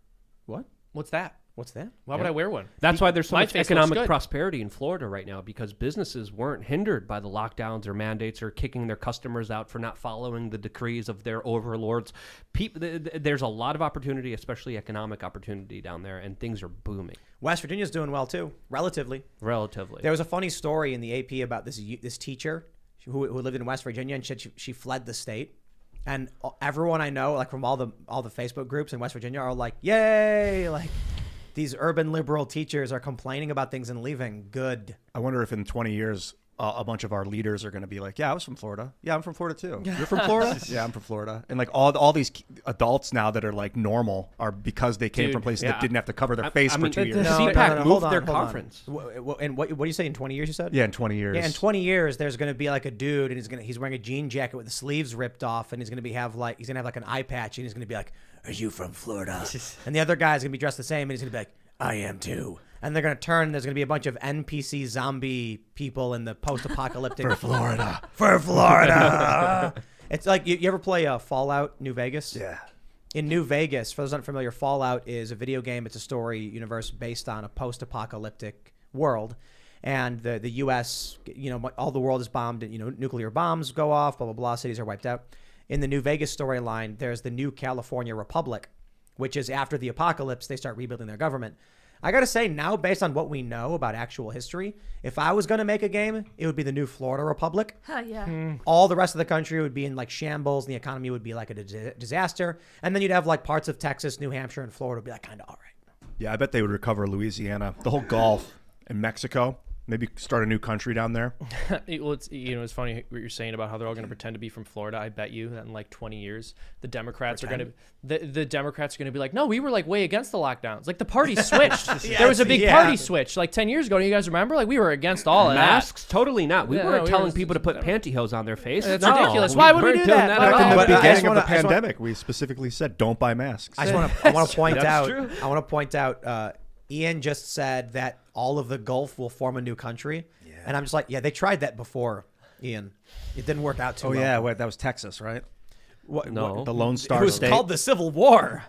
What? What's that? What's that? Why would I wear one? That's why there's so My much face looks economic good. prosperity in Florida right now, because businesses weren't hindered by the lockdowns or mandates or kicking their customers out for not following the decrees of their overlords. There's a lot of opportunity, especially economic opportunity down there, and things are booming. West Virginia's doing well, too, relatively. Relatively. There was a funny story in the AP about this teacher who lived in West Virginia, and she fled the state. And everyone I know, like from all the Facebook groups in West Virginia, are like, yay! Like, these urban liberal teachers are complaining about things and leaving. Good. I wonder if in 20 years, a bunch of our leaders are going to be like, yeah, I was from Florida. Yeah, I'm from Florida too. You're from Florida? Yeah, I'm from Florida. And like all these adults now that are like normal are because they came from places that didn't have to cover their face for 2 years. The No, CPAC hold moved on, their hold on. conference. And what do you say in 20 years, you said? Yeah, in 20 years. Yeah, in 20 years, there's going to be like a dude, and he's wearing a jean jacket with the sleeves ripped off, and he's going to have like an eye patch, and he's going to be like, "Are you from Florida?" And the other guy's going to be dressed the same, and he's going to be like, "I am too." And they're going to turn, and there's going to be a bunch of NPC zombie people in the post-apocalyptic For Florida. For Florida. It's like you ever play Fallout New Vegas? Yeah. In New Vegas, for those not familiar, Fallout is a video game. It's a story universe based on a post-apocalyptic world. And the U.S., all the world is bombed, and, nuclear bombs go off, blah, blah, blah, cities are wiped out. In the New Vegas storyline, there's the New California Republic, which is after the apocalypse, they start rebuilding their government. I got to say, now, based on what we know about actual history, if I was going to make a game, it would be the New Florida Republic. Yeah. All the rest of the country would be in like shambles, and the economy would be like a disaster. And then you'd have like parts of Texas, New Hampshire, and Florida would be like kind of all right. Yeah, I bet they would recover Louisiana, the whole Gulf, and Mexico. Maybe start a new country down there. Well, it's funny what you're saying about how they're all going to pretend to be from Florida. I bet you that in like 20 years, the Democrats are going to the Democrats are going to be like, no, we were like way against the lockdowns. Like the party switched. There was a big party switch like 10 years ago. Do you guys remember? Like we were against all of masks. Totally not. We weren't we telling were people to put pantyhose on their face. That's ridiculous. Why would we do that? Back in the But I beginning just of the wanna- I just wanna- pandemic, we specifically said, don't buy masks. I want to point That's out. true. I want to point out. Ian just said that all of the Gulf will form a new country, and I'm just like, yeah, they tried that before, Ian. It didn't work out too well. Oh, yeah, wait, that was Texas, right? No. The Lone It Star was State. called the Civil War.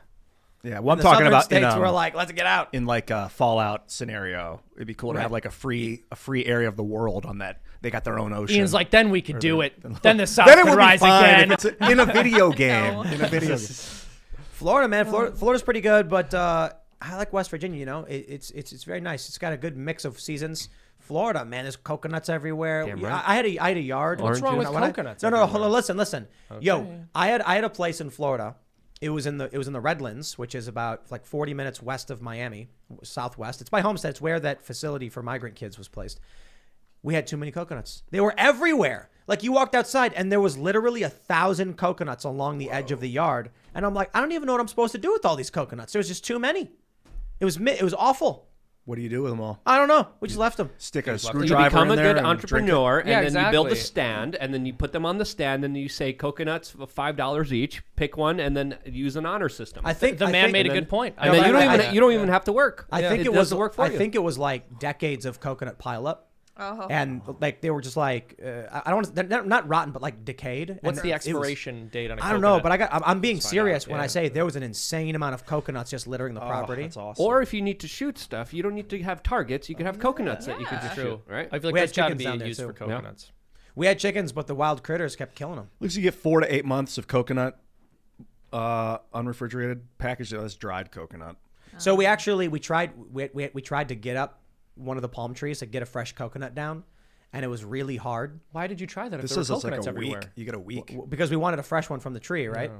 Yeah, well, I'm The talking southern about states were like, let's get out. in like a Fallout scenario. It'd be cool to have like a free area of the world on that. They got their own ocean. Ian's like, then we could do it. Then the South then it could would rise be fine again. if it's in a video game. In a video game. Florida, man. Florida's pretty good, but I like West Virginia. It's very nice. It's got a good mix of seasons. Florida, man, there's coconuts everywhere. Damn right. I had a yard. What's wrong with When I- coconuts? No, everywhere? hold on, listen. Yo, I had a place in Florida. It was in the Redlands, which is about like 40 minutes west of Miami, southwest. It's by Homestead. It's where that facility for migrant kids was placed. We had too many coconuts. They were everywhere. Like you walked outside and there was literally 1,000 coconuts along the edge of the yard. And I'm like, I don't even know what I'm supposed to do with all these coconuts. There was just too many. It was awful. What do you do with them all? I don't know. We just left them. Stick a You screwdriver become in a there good and entrepreneur, and Yeah, then you build a exactly. stand, and then you put them on the stand, and you say coconuts for $5 each. Pick one, and then use an honor system. I think The man made a good point. and then I- you don't even have to work. I think it does was the work for I you. think it was like decades of coconut pileup. Oh. And like they were just like I don't want to, they're not rotten, but like decayed. What's And the it was- expiration date on a I coconut? don't know, but I'm being serious when yeah. I say there was an insane amount of coconuts just littering the property. That's awesome. Or if you need to shoot stuff, you don't need to have targets. You could have coconuts that you could just True. shoot, right? I feel like We had that's got to chickens be down there, used too. for coconuts. We had chickens, but the wild critters kept killing them. Looks like you get 4 to 8 months of coconut, unrefrigerated package. That's dried coconut. So we tried to get up one of the palm trees to get a fresh coconut down, and it was really hard Why did you try that if This there were is just like coconuts a everywhere? week. You get a week. because we wanted a fresh one from the tree, right?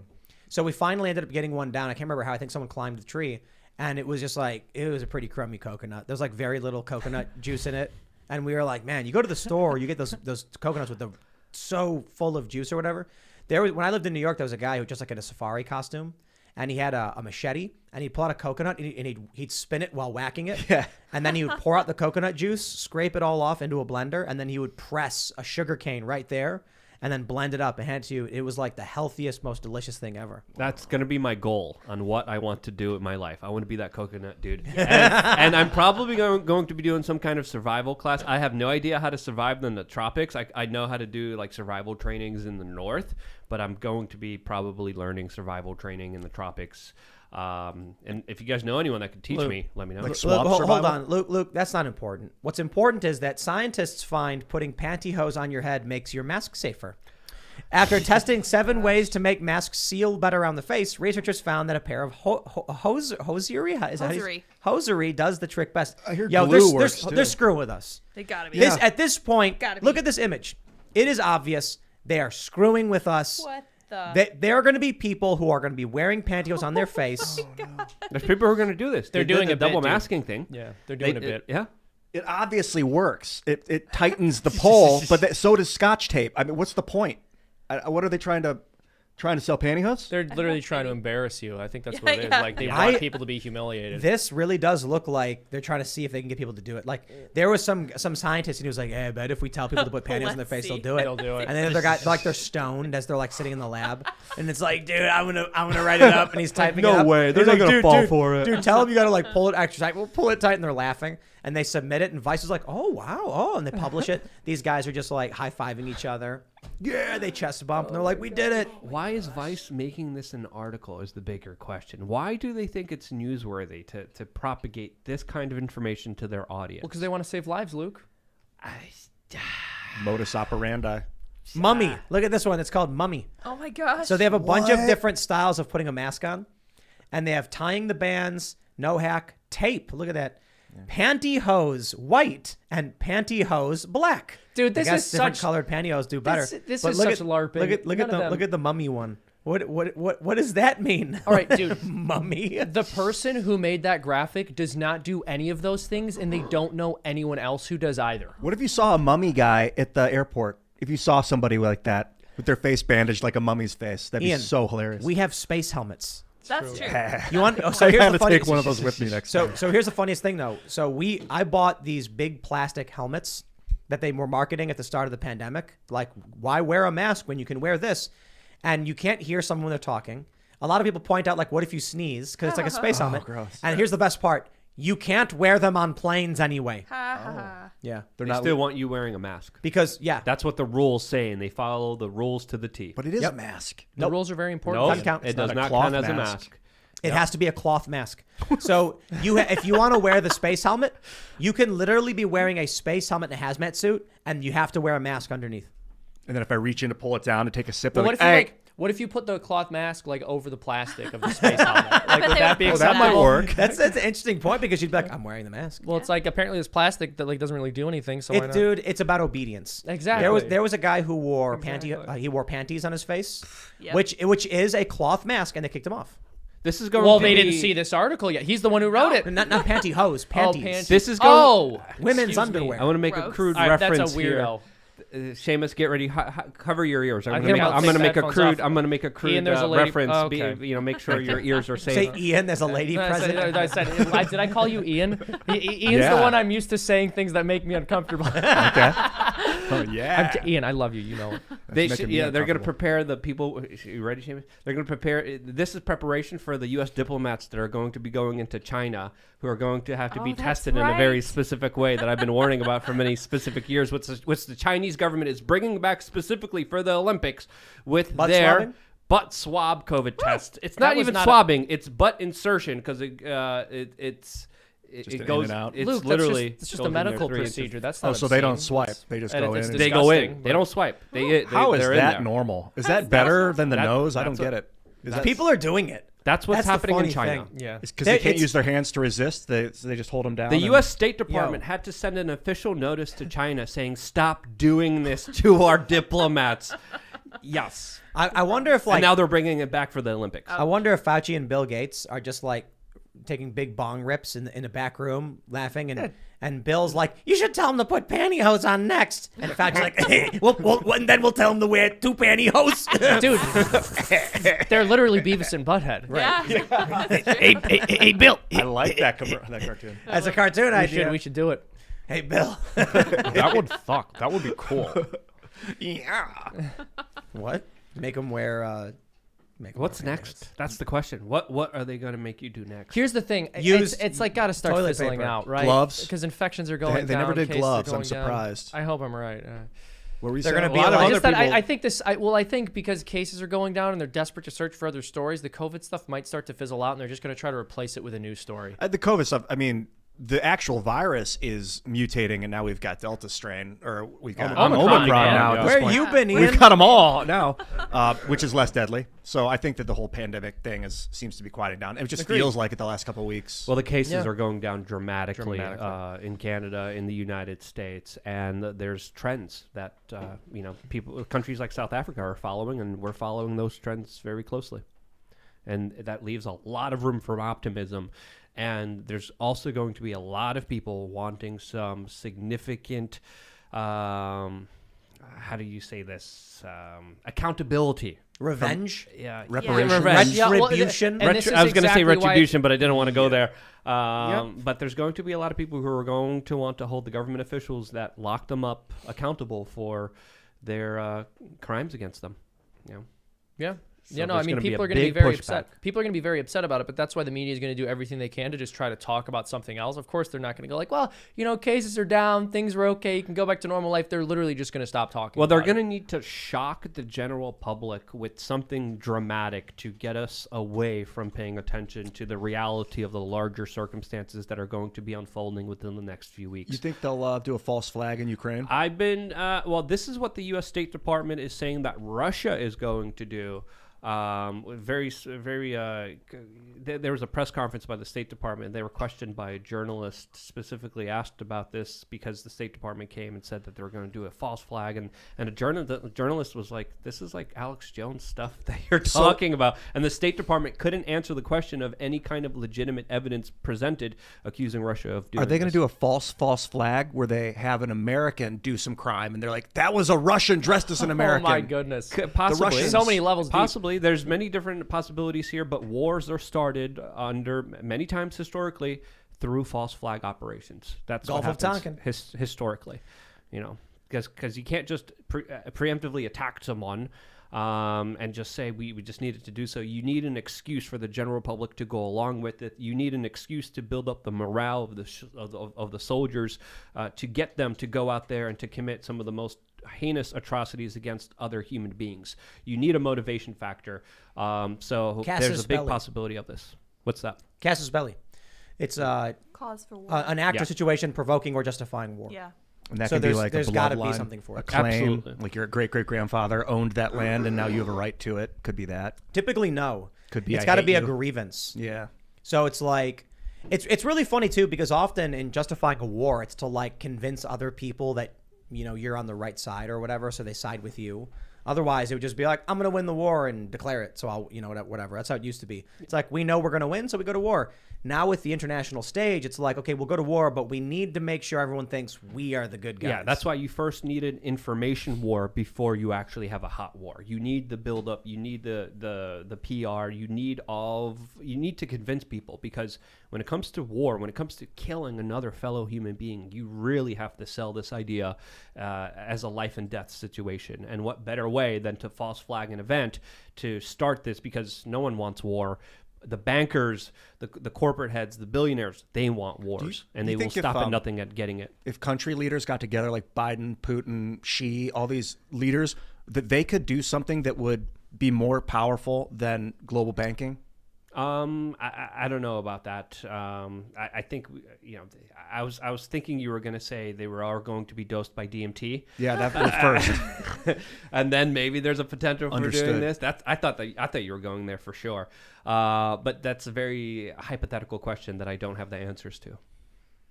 So we finally ended up getting one down. I can't remember how. I think someone climbed the tree, and it was just like it was a pretty crummy coconut. There was like very little coconut juice in it, and we were like, man, you go to the store, you get those coconuts with the so full of juice or whatever. When I lived in New York, there was a guy who just like had a safari costume, and he had a machete, and he'd pull out a coconut, and he'd spin it while whacking it. Yeah. And then he would pour out the coconut juice, scrape it all off into a blender, and then he would press a sugar cane right there, and then blend it up and hand it to you. It was like the healthiest, most delicious thing ever. That's going to be my goal on what I want to do in my life. I want to be that coconut dude. And I'm probably going to be doing some kind of survival class. I have no idea how to survive in the tropics. I know how to do like survival trainings in the north, but I'm going to be probably learning survival training in the tropics. And if you guys know anyone that could teach me, let me know. Like swamp Hold survival? on, Luke, that's not important. What's important is that scientists find putting pantyhose on your head makes your mask safer. After testing 7 ways to make masks seal better around the face, researchers found that a pair of hosiery does the trick best. I hear glue works, too. They're screwing with us. They gotta be. At this point, Gotta be. look at this image. It is obvious they are screwing with us. What the? There are going to be people who are going to be tightens pantyhose on their face. There's people who are going to do this. They're They doing did a the double bit, dude. masking thing. Yeah, they're doing a bit. Yeah. It obviously works. It tightens the pole, but so does Scotch tape. I mean, what's the point? What are they trying to sell pantyhose? They're literally trying to embarrass you. I think that's what it is. Yeah. Like they I- want people to be humiliated. This really does look like they're trying to see if they can get people to do it. Like there was some scientist and he was like, "Hey, I bet if we tell people to put pantyhose on their face, Let's they'll see. do it." They'll do it. And then they're stoned as they're like sitting in the lab, and it's like, "Dude, I'm gonna write it up," and he's typing No it up. way. They're He's not gonna "Dude, fall dude, for it." Dude, tell them you gotta like pull it extra tight. We'll pull it tight, and they're laughing. And they submit it, and Vice is like, "Oh wow, and they publish it." These guys are just like high fiving each other. Yeah, they chest bump, and they're like, "We did it." Why is Vice making this an article is the bigger question. Why do they think it's newsworthy to propagate this kind of information to their audience? Well, because they want to save lives, Luke. Modus operandi. Mummy, look at this one. It's called Mummy. Oh my gosh. So they have a bunch of different styles of putting a mask on, and they have tying the bands, no hack, tape. Look at that. Pantyhose white and pantyhose black. Dude, I this guess is different such- colored pantyhose do better. this But is look such LARPing. Look None of them. at the mummy one. What does that mean? All right, dude. Mummy. The person who made that graphic does not do any of those things, and they don't know anyone else who does either. What if you saw a mummy guy at the airport? If you saw somebody like that with their face bandaged like a mummy's face, that'd Ian, be so hilarious. we have space helmets. That's true. You want? Oh, so I here's had the to funny. take one of those with me next So time. so here's the funniest thing though. So I bought these big plastic helmets that they were marketing at the start of the pandemic. Like, why wear a mask when you can wear this? And you can't hear someone when they're talking. A lot of people point out, like, what if you sneeze? Because it's like a space helmet. gross. And here's the best part. You can't wear them on planes anyway. Ha, ha, ha. Yeah. They're They not. still want you wearing a mask. Because, yeah. That's what the rules say, and they follow the rules to the T. But it is Yep. a mask. The rules are very important. No, Doesn't count. it It's does not a not cloth count as a mask. mask. It has to be a cloth mask. So if you want to wear the space helmet, you can literally be wearing a space helmet and a hazmat suit, and you have to wear a mask underneath. And then if I reach in to pull it down to take a sip, But they're what if like, you what if you put the cloth mask like over the plastic of the space helmet? Like, would that be would- acceptable? that might work. That's an interesting point because you'd be like, I'm wearing the mask. Well, it's like apparently this plastic that like doesn't really do anything. So why not? Dude, it's about obedience. Exactly. There was a guy who wore Exactly. he wore panties on his face, Yep. which is a cloth mask, and they kicked him off. This is going Well, to they be, didn't see this article yet. He's the one who wrote it. Not pantyhose, panties. Oh, panties. This is going. Oh, Women's excuse me. underwear. I want to make a Gross. crude All right, reference that's a weirdo. here. Seamus, get ready. Cover your ears. I'm I gonna think make, I'll I'm take gonna the make a headphones crude. off. I'm gonna make a crude Ian, there's a lady- reference. oh, okay. Make sure your ears are Say safe. Ian, there's a lady present. I said, did I call you Ian? Ian's Yeah. the one I'm used to saying things that make me uncomfortable. okay. Oh, yeah. Ian, I love you. You know. They making me they're going to uncomfortable. prepare the people. You ready, Seamus? They're going to prepare. This is preparation for the U.S. diplomats that are going to be going into China, who are going to have to be Oh, that's tested in a very right. specific way that I've been warning about for many specific years, which the Chinese government is bringing back specifically for the Olympics with Butt their swabbing? butt swab COVID test. It's That not was even not a- swabbing; it's butt insertion because it Just in goes. and out. It's Luke, literally that's just goes a in there medical 3 inches. procedure. That's Oh, not so they don't obscene. swipe. They just And go it's in. They go in. disgusting, They but- don't swipe. How is they're in that there. normal? Is that better than the that- nose? I don't that's get what- it. Is that People are doing it. That's what's That's the happening in funny China. thing. Yeah. because they can't It's- use their hands to resist? So they just hold them down. The and- U.S. State Department had to send an official notice to China saying, "Stop doing this to our diplomats." Yes. I wonder if And now they're bringing it back for the Olympics. I wonder if Fauci and Bill Gates are just like taking big bong rips in a back room, laughing, and Bill's like, "You should tell him to put pantyhose on next." And Fauci's like, "Hey, and then we'll tell him to wear 2 pantyhose." Dude, they're literally Beavis and Butthead. Yeah. Hey, Bill. I like that cartoon. As a cartoon idea. We should do it. Hey, Bill. That would fuck. That would be cool. Yeah. What? Make him wear. What's next? That's the question. What are they going to make you do next? Here's the thing. Use It's like got to start toilet fizzling paper. out, right? Gloves. Because infections are going down. They never did cases are gloves. I'm going down. surprised. I hope I'm right. What were you They're saying? gonna be A lot of like- other Just that people- I think this. I think because cases are going down and they're desperate to search for other stories, the COVID stuff might start to fizzle out, and they're just going to try to replace it with a new story. The COVID stuff, I mean, the actual virus is mutating, and now we've got Delta strain, or we've got Omicron now. again, At this Where point. you been, Ian? We've got them all now, which is less deadly. So I think that the whole pandemic thing seems to be quieting down. It just feels like it the last couple of weeks. Well, the cases Yeah. are going down dramatically, in Canada, in the United States, and there's trends that countries like South Africa are following, and we're following those trends very closely, and that leaves a lot of room for optimism. And there's also going to be a lot of people wanting some significant, how do you say this, accountability. Revenge. Yeah, Reparations. revenge. Retribution. and this is I was going to say exactly why- retribution, but I didn't want to go there. But there's going to be a lot of people who are going to want to hold the government officials that locked them up accountable for their crimes against them. You know? Yeah. So Yeah, no, I there's mean, gonna be people a are going to be big very pushback. upset. People are going to be very upset about it, but that's why the media is going to do everything they can to just try to talk about something else. Of course, they're not going to go like, well, cases are down, things are okay, you can go back to normal life. They're literally just going to stop talking. Well, they're about it. going to need to shock the general public with something dramatic to get us away from paying attention to the reality of the larger circumstances that are going to be unfolding within the next few weeks. You think they'll do a false flag in Ukraine? I've been, this is what the U.S. State Department is saying that Russia is going to do. There was a press conference by the State Department. They were questioned by a journalist, specifically asked about this because the State Department came and said that they were going to do a false flag, and the journalist was like, "This is like Alex Jones stuff that you're talking about," and the State Department couldn't answer the question of any kind of legitimate evidence presented accusing Russia of doing. Are they going this. to do a false flag where they have an American do some crime and they're like, that was a Russian dressed as an American? Oh my goodness. Possibly. Russians- So many levels deep. Possibly. There's many different possibilities here, but wars are started under many times historically through false flag operations. That's Gulf what of happens Tonkin. historically, because you can't just preemptively attack someone and just say we just needed to do so. You need an excuse for the general public to go along with it. You need an excuse to build up the morale of the soldiers, to get them to go out there and to commit some of the most heinous atrocities against other human beings. You need a motivation factor. So Casus there's a big belli. possibility of this. What's that? Casus belli. It's Cause for war. an act Yeah. or situation provoking or justifying war. Yeah. And that So could be there's- like there's a gotta be bloodline, something for a it. claim, Absolutely. like your great-great-grandfather owned that land and now you have a right to it. Could be that. Typically, no. Could be It's I got to hate be a you. grievance. Yeah. So it's like, it's really funny too, because often in justifying a war, it's to like convince other people that you're on the right side or whatever, so they side with you. Otherwise, it would just be like, I'm going to win the war and declare it. So I'll, whatever. That's how it used to be. It's like, we know we're going to win, so we go to war. Now with the international stage, it's like, okay, we'll go to war, but we need to make sure everyone thinks we are the good guys. Yeah, that's why you first need an information war before you actually have a hot war. You need the buildup. You need the PR. You need to convince people, because when it comes to war, when it comes to killing another fellow human being, you really have to sell this idea as a life and death situation. And what better way than to false flag an event to start this, because no one wants war. The bankers, the corporate heads, the billionaires, they want wars, and do you they will think if, stop at nothing at getting it. If country leaders got together, like Biden, Putin, Xi, all these leaders, that they could do something that would be more powerful than global banking? I don't know about that. I think I was thinking you were going to say they were all going to be dosed by DMT. Yeah, that was first. And then maybe there's a potential for doing Understood. this. I thought you were going there for sure. But that's a very hypothetical question that I don't have the answers to.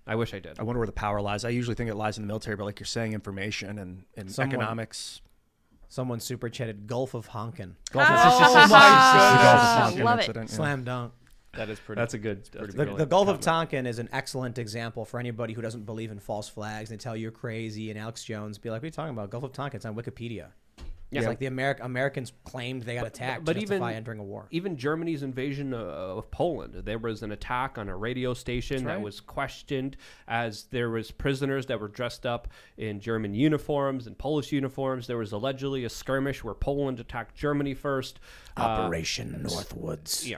I wish I did. I wonder where the power lies. I usually think it lies in the military, but like you're saying, information and economics. Someone super chatted Gulf of Honkin. Oh my goodness. Honkin Love it. incident, yeah. Slam dunk. That is pretty. That's a good. The Gulf of Tonkin is an excellent example for anybody who doesn't believe in false flags. They tell you you're crazy, and Alex Jones be like, "What are you talking about? Gulf of Tonkin? It's on Wikipedia." It's like the Americans claimed they got attacked to justify entering a war. Even Germany's invasion of Poland, there was an attack on a radio station that was questioned, as there was prisoners that were dressed up in German uniforms and Polish uniforms. There was allegedly a skirmish where Poland attacked Germany first. Operation Northwoods.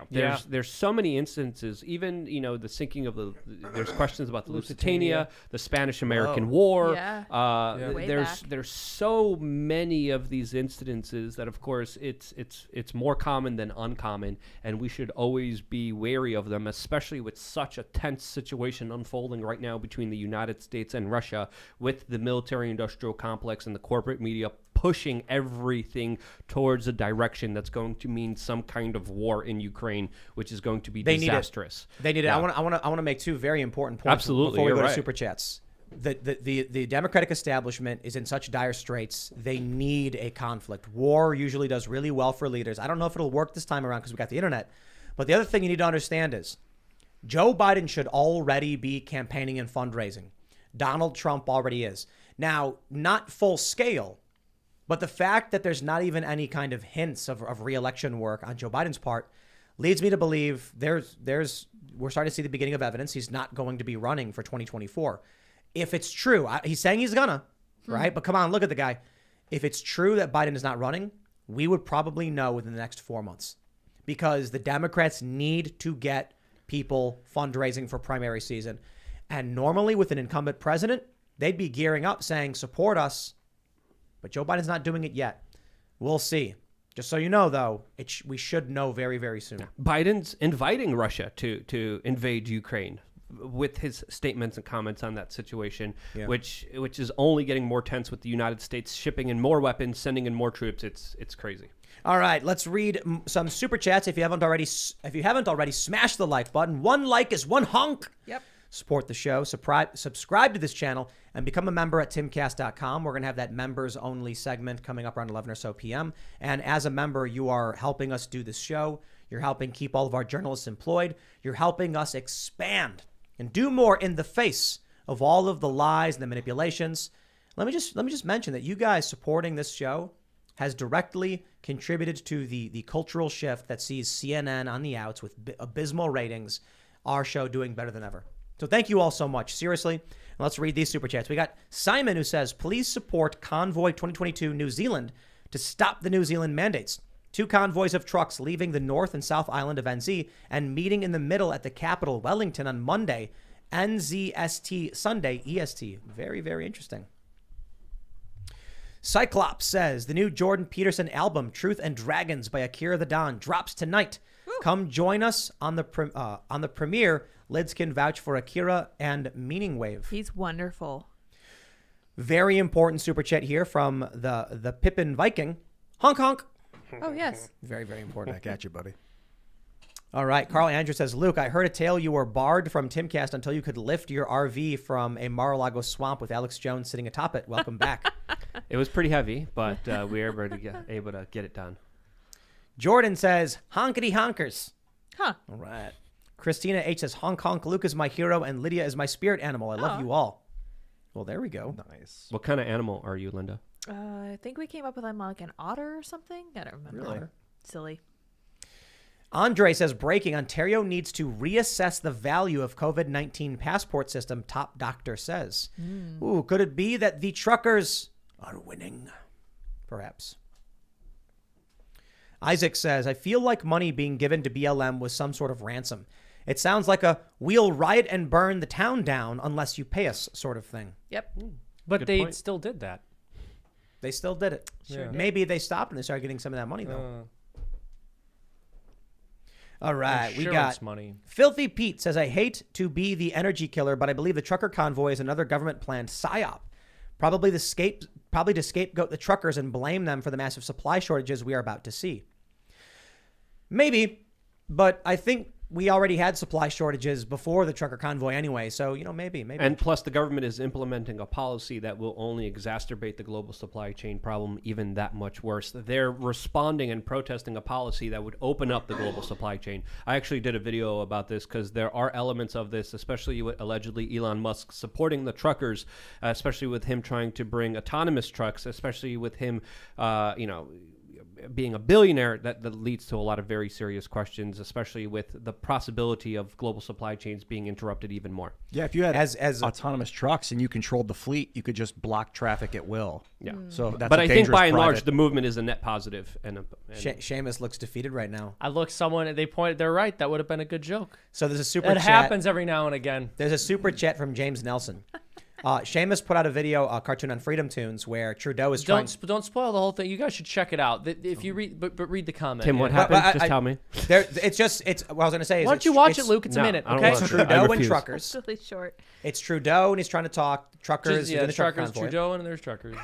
There's so many instances. Even the sinking of there's questions about the Lusitania, the Spanish-American War. There's so many of these incidences that, of course, it's more common than uncommon, and we should always be wary of them, especially with such a tense situation unfolding right now between the United States and Russia, with the military-industrial complex and the corporate media pushing everything towards a direction that's going to mean some kind of war in Ukraine, which is going to be disastrous. They need it. I want to make two very important points before we go to super chats. The Democratic establishment is in such dire straits. They need a conflict. War usually does really well for leaders. I don't know if it'll work this time around because we got the internet. But the other thing you need to understand is Joe Biden should already be campaigning and fundraising. Donald Trump already is. Now, not full scale, but the fact that there's not even any kind of hints of re-election work on Joe Biden's part leads me to believe we're starting to see the beginning of evidence he's not going to be running for 2024. If it's true, he's saying he's gonna, right? But come on, look at the guy. If it's true that Biden is not running, we would probably know within the next 4 months, because the Democrats need to get people fundraising for primary season. And normally with an incumbent president, they'd be gearing up saying, support us. But Joe Biden's not doing it yet. We'll see. Just so you know, though, we should know very, very soon. Biden's inviting Russia to invade Ukraine with his statements and comments on that situation, which is only getting more tense with the United States shipping in more weapons, sending in more troops. It's crazy. All right, let's read some super chats. If you haven't already, smash the like button. One like is one hunk. Yep. Support the show. Subscribe to this channel and become a member at timcast.com. We're going to have that members only segment coming up around 11 or so p.m. And as a member, you are helping us do this show. You're helping keep all of our journalists employed. You're helping us expand and do more in the face of all of the lies and the manipulations. Let me just mention that you guys supporting this show has directly contributed to the cultural shift that sees CNN on the outs with abysmal ratings, our show doing better than ever. So thank you all so much. Seriously. And let's read these super chats. We got Simon, who says, please support Convoy 2022 New Zealand to stop the New Zealand mandates. 2 convoys of trucks leaving the North and South Island of NZ and meeting in the middle at the capital, Wellington, on Monday, NZST Sunday, EST. Very, very interesting. Cyclops says, the new Jordan Peterson album, Truth and Dragons by Akira the Don, drops tonight. Woo. Come join us on the premiere. Lids can vouch for Akira and Meaning Wave. He's wonderful. Very important super chat here from the Pippin Viking. Honk, honk. Oh, yes. Very, very important. Back at you, buddy. All right. Carl Andrew says, Luke, I heard a tale you were barred from Timcast until you could lift your RV from a Mar-a-Lago swamp with Alex Jones sitting atop it. Welcome back. It was pretty heavy, but we were able to get it done. Jordan says, honkity honkers. Huh. All right. Christina H says, honk honk, Luke is my hero and Lydia is my spirit animal. I love you all. Well, there we go. Nice. What kind of animal are you, Linda? I think we came up with like an otter or something. I don't remember. Really? Silly. Andre says, breaking, Ontario needs to reassess the value of COVID-19 passport system, top doctor says. Ooh, could it be that the truckers are winning? Perhaps. Isaac says, I feel like money being given to BLM was some sort of ransom. It sounds like a we'll riot and burn the town down unless you pay us sort of thing. Yep. But Good they point. still did that. They still did it. Sure did. Maybe they stopped and they started getting some of that money, though. All right, we got money. Filthy Pete says, I hate to be the energy killer, but I believe the trucker convoy is another government-planned psyop. Probably to scapegoat the truckers and blame them for the massive supply shortages we are about to see. Maybe, but I think we already had supply shortages before the trucker convoy anyway. So, maybe. And plus, the government is implementing a policy that will only exacerbate the global supply chain problem even that much worse. They're responding and protesting a policy that would open up the global supply chain. I actually did a video about this because there are elements of this, especially with allegedly Elon Musk supporting the truckers, especially with him trying to bring autonomous trucks, especially with him, being a billionaire, that leads to a lot of very serious questions, especially with the possibility of global supply chains being interrupted even more. Yeah, if you had as autonomous trucks and you controlled the fleet, you could just block traffic at will. Yeah. So that's but I think by and large, the movement is a net positive. Seamus looks defeated right now. They're right. That would have been a good joke. So there's a super It chat. happens every now and again. There's a super chat from James Nelson. Seamus put out a video, a cartoon on Freedom Tunes, where Trudeau is trying. Don't spoil the whole thing. You guys should check it out. If you read, but read the comment. Tim, what happened? Just tell me. What I was going to say is, why don't you watch it, Luke? It's a minute. Okay. It's Trudeau and truckers. It's really short. It's Trudeau, and he's trying to talk truckers. Yeah, the trucker truckers. convoy. Trudeau and there's truckers.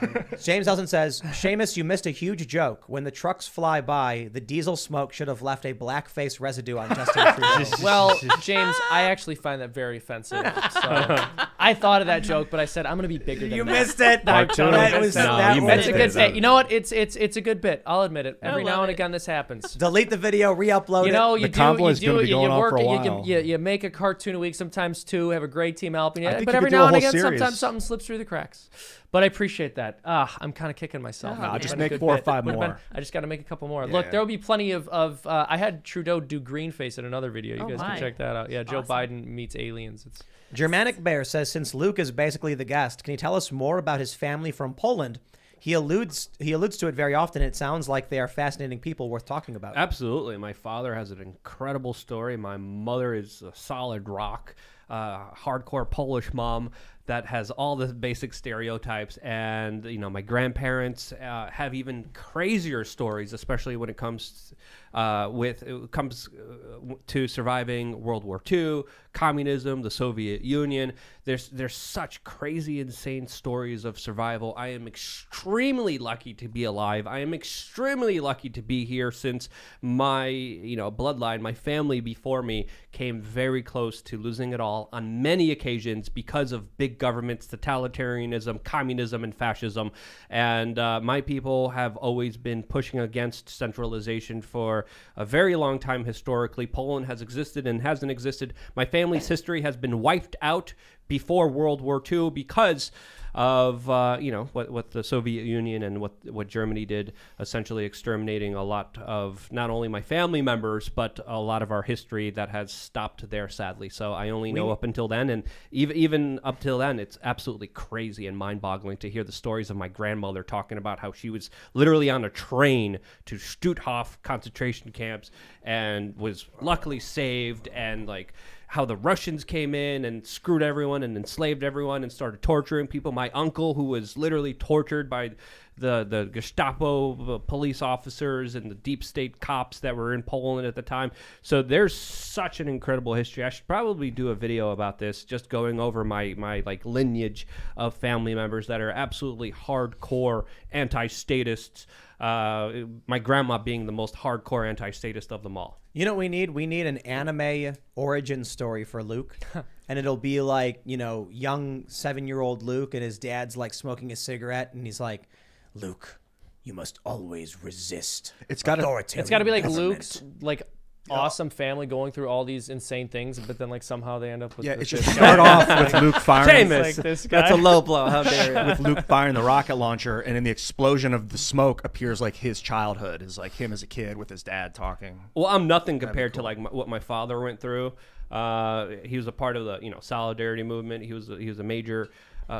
James Nelson says, Seamus, you missed a huge joke. When the trucks fly by, the diesel smoke should have left a blackface residue on Justin Trudeau. Well, James, I actually find that very offensive. So I thought of that joke, but I said I'm going to be bigger than You that. missed it. That's a good bit. You know what? It's a good bit. I'll admit it. Every now and again, this happens. Delete the video, re-upload it. The convoy is going to be going on for a while. You make a cartoon a week, sometimes two. Have a great team helping you. I think But you every could do now a and whole again, series. sometimes something slips through the cracks. But I appreciate that. I'm kind of kicking myself. No, It's just been a make good 4 or bit. 5 Would've more. I just got to make a couple more. Yeah, Look, yeah. there will be plenty of. I had Trudeau do green face in another video. You guys my. can check that out. Yeah, Joe Awesome. Biden meets aliens. It's Germanic Bear says, since Luke is basically the guest, can you tell us more about his family from Poland? He alludes to it very often. It sounds like they are fascinating people worth talking about. Absolutely. My father has an incredible story. My mother is a solid rock, hardcore Polish mom that has all the basic stereotypes. And, my grandparents have even crazier stories, especially when it comes to surviving World War II, communism, the Soviet Union. There's such crazy, insane stories of survival. I am extremely lucky to be alive. I am extremely lucky to be here, since my bloodline, my family before me, came very close to losing it all on many occasions because of big governments, totalitarianism, communism, and fascism. And my people have always been pushing against centralization for a very long time historically. Poland has existed and hasn't existed. My family's history has been wiped out before World War II because of what the Soviet Union and what Germany did, essentially exterminating a lot of not only my family members but a lot of our history that has stopped there, sadly. So I only know up until then, and even up till then, it's absolutely crazy and mind-boggling to hear the stories of my grandmother talking about how she was literally on a train to Stutthof concentration camps and was luckily saved, and how the Russians came in and screwed everyone and enslaved everyone and started torturing people. My uncle, who was literally tortured by the Gestapo police officers and the deep state cops that were in Poland at the time. So there's such an incredible history. I should probably do a video about this, just going over my lineage of family members that are absolutely hardcore anti-statists. My grandma being the most hardcore anti-statist of them all. You know what we need? We need an anime origin story for Luke. And it'll be young 7-year-old Luke, and his dad's smoking a cigarette, and he's like, Luke, you must always resist. It's got to be like Luke's awesome family going through all these insane things, but then somehow they end up with it should start off with Luke firing. Seamus, that's a low blow. How dare you? With Luke firing the rocket launcher, and in the explosion of the smoke appears his childhood, is him as a kid with his dad talking. Well, I'm nothing compared to what my father went through. He was a part of the solidarity movement. He was a major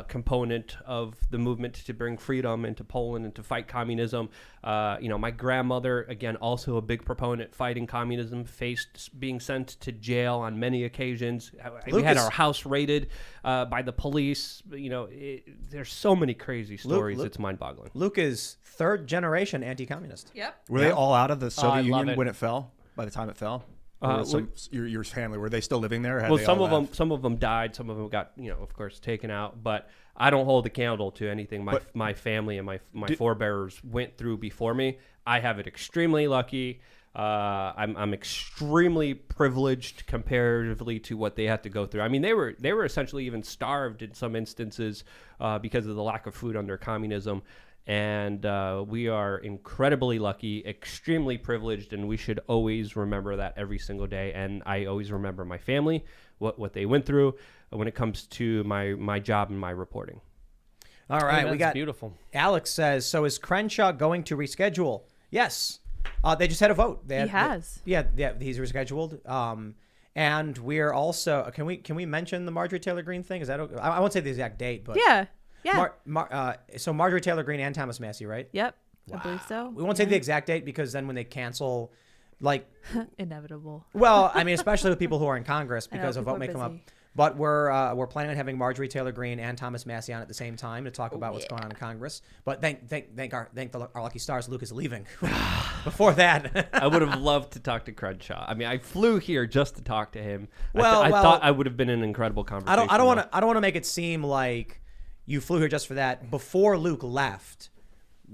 component of the movement to bring freedom into Poland and to fight communism. My grandmother, again, also a big proponent fighting communism, faced being sent to jail on many occasions. We had our house raided by the police. There's so many crazy stories. It's mind-boggling. Luke is third generation anti-communist. Yep. Were they all out of the Soviet love Union it. when it fell? By the time it fell? Your family, were they still living there? Well, some of them died. Some of them got, of course, taken out. But I don't hold the candle to anything my family and my forebears went through before me. I have it extremely lucky. I'm extremely privileged comparatively to what they had to go through. I mean, they were essentially even starved in some instances because of the lack of food under communism. And we are incredibly lucky, extremely privileged, and we should always remember that every single day. And I always remember my family, what they went through when it comes to my job and my reporting. All right, That's we got beautiful. Alex says, so is Crenshaw going to reschedule? Yes. They just had a vote. He has. Yeah, he's rescheduled. And we're also, can we mention the Marjorie Taylor Greene thing? Is that okay? I won't say the exact date, but Yeah. so Marjorie Taylor Greene and Thomas Massey, right? Yep. I believe so. We won't say the exact date because then when they cancel, like, Inevitable. well, I mean, especially with people who are in Congress I know, because a people vote are may come up. busy. But we're planning on having Marjorie Taylor Greene and Thomas Massey on at the same time to talk about what's going on in Congress. But thank our lucky stars, Luke is leaving. Before that, I would have loved to talk to Crenshaw. I mean, I flew here just to talk to him. Well, I thought I would have been an incredible conversation. I don't want to make it seem like you flew here just for that. Before Luke left,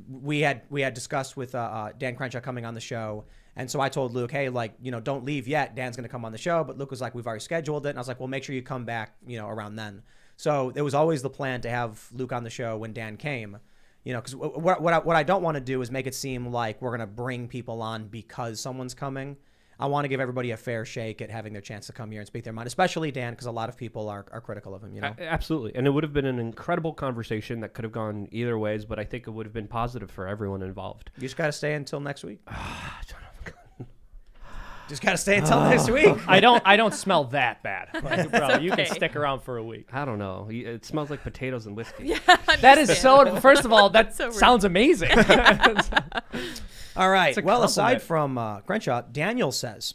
we had discussed with Dan Crenshaw coming on the show. And so I told Luke, hey, like, don't leave yet. Dan's going to come on the show. But Luke was like, we've already scheduled it. And I was like, well, make sure you come back, around then. So it was always the plan to have Luke on the show when Dan came, because what I don't want to do is make it seem like we're going to bring people on because someone's coming. I want to give everybody a fair shake at having their chance to come here and speak their mind, especially Dan, because a lot of people are critical of him, Absolutely. And it would have been an incredible conversation that could have gone either ways, but I think it would have been positive for everyone involved. You just got to stay until next week. Just got to stay until next week. I don't smell that bad. Like, bro, you can stick around for a week. I don't know. It smells like potatoes and whiskey. That is so, first of all, that so sounds amazing. All right. It's a Well, aside compliment. from Crenshaw, Daniel says,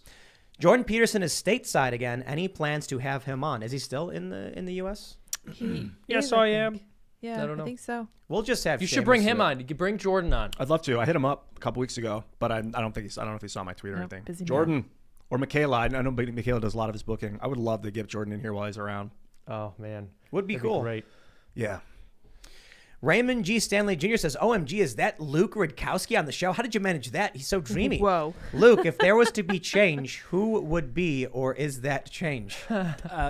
Jordan Peterson is stateside again. Any plans to have him on? Is he still in the U.S.? Yes, is, I think. am. Yeah, I don't know. think so. We'll just have. You should Seamus bring do him it. on. You could bring Jordan on. I'd love to. I hit him up a couple weeks ago, but I don't know if he saw my tweet or Nope, anything. busy man. Jordan or Michaela. I know Michaela does a lot of his booking. I would love to get Jordan in here while he's around. Oh, man. Would be That'd cool. Great. Yeah. Raymond G. Stanley Jr. says, OMG, is that Luke Rudkowski on the show? How did you manage that? He's so dreamy. Whoa. Luke, if there was to be change, who would be, or is that change?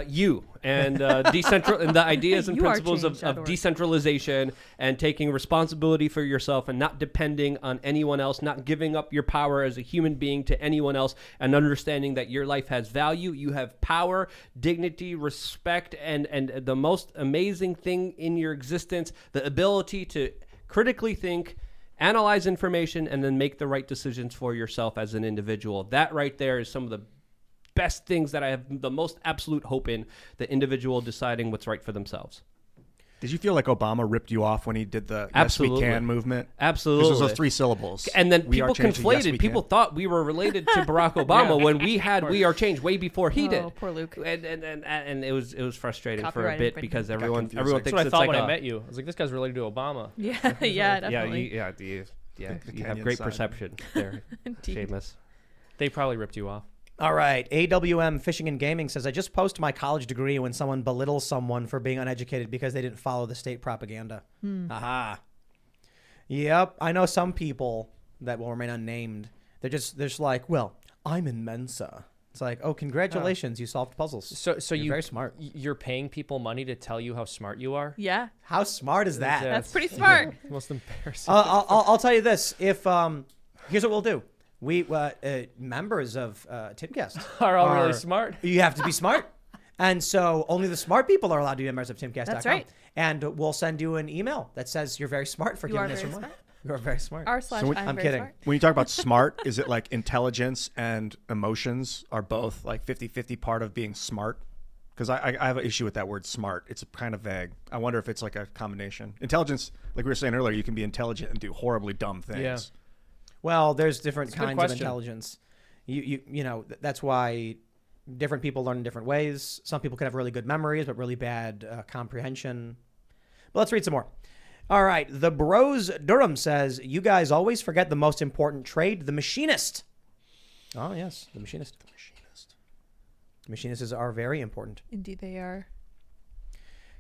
You and and the ideas and You are principles of change.org. decentralization and taking responsibility for yourself and not depending on anyone else, not giving up your power as a human being to anyone else, and understanding that your life has value. You have power, dignity, respect, and the most amazing thing in your existence, the ability to critically think, analyze information, and then make the right decisions for yourself as an individual. That right there is some of the best things that I have the most absolute hope in, the individual deciding what's right for themselves. Did you feel like Obama ripped you off when he did the Absolutely. Yes We Can movement? Absolutely. This was those 3 syllables. And then We are people changing, yes, conflated. we People can. thought we were related to Barack Obama when we had We Are Change way before he did. Oh, poor Luke. And it was frustrating for a Copyright bit infringement. because Got everyone confusing. everyone That's thinks what I it's thought like when a, I met you. I was like, this guy's related to Obama. Yeah, yeah, definitely. you have Kenyan great side. perception there, Indeed. Seamus. They probably ripped you off. All right. AWM Fishing and Gaming says, I just post my college degree when someone belittles someone for being uneducated because they didn't follow the state propaganda. Aha. Yep. I know some people that will remain unnamed. They're just like, well, I'm in Mensa. It's like, oh, congratulations. You solved puzzles. So You're very smart. You're paying people money to tell you how smart you are? Yeah, How smart is that? that's pretty smart. Most embarrassing. I'll tell you this. If here's what we'll do. We members of Timcast Are all really smart? You have to be smart, and so only the smart people are allowed to be members of Timcast.com. That's right. And we'll send you an email that says you're very smart for You giving are this very your money. smart. You're very smart. R// So we- I'm I'm very kidding. smart. When you talk about smart, is it like intelligence and emotions are both like 50-50 part of being smart? Because I have an issue with that word smart. It's kind of vague. I wonder if it's like a combination. Intelligence, like we were saying earlier, you can be intelligent and do horribly dumb things. Yeah. Well, there's different That's a good kinds of question. intelligence. You know that's why different people learn in different ways. Some people can have really good memories, but really bad comprehension. But let's read some more. All right. The Bros Durham says, you guys always forget the most important trade, the machinist. Oh, yes, the machinist. The machinist. Machinists are very important. Indeed, they are.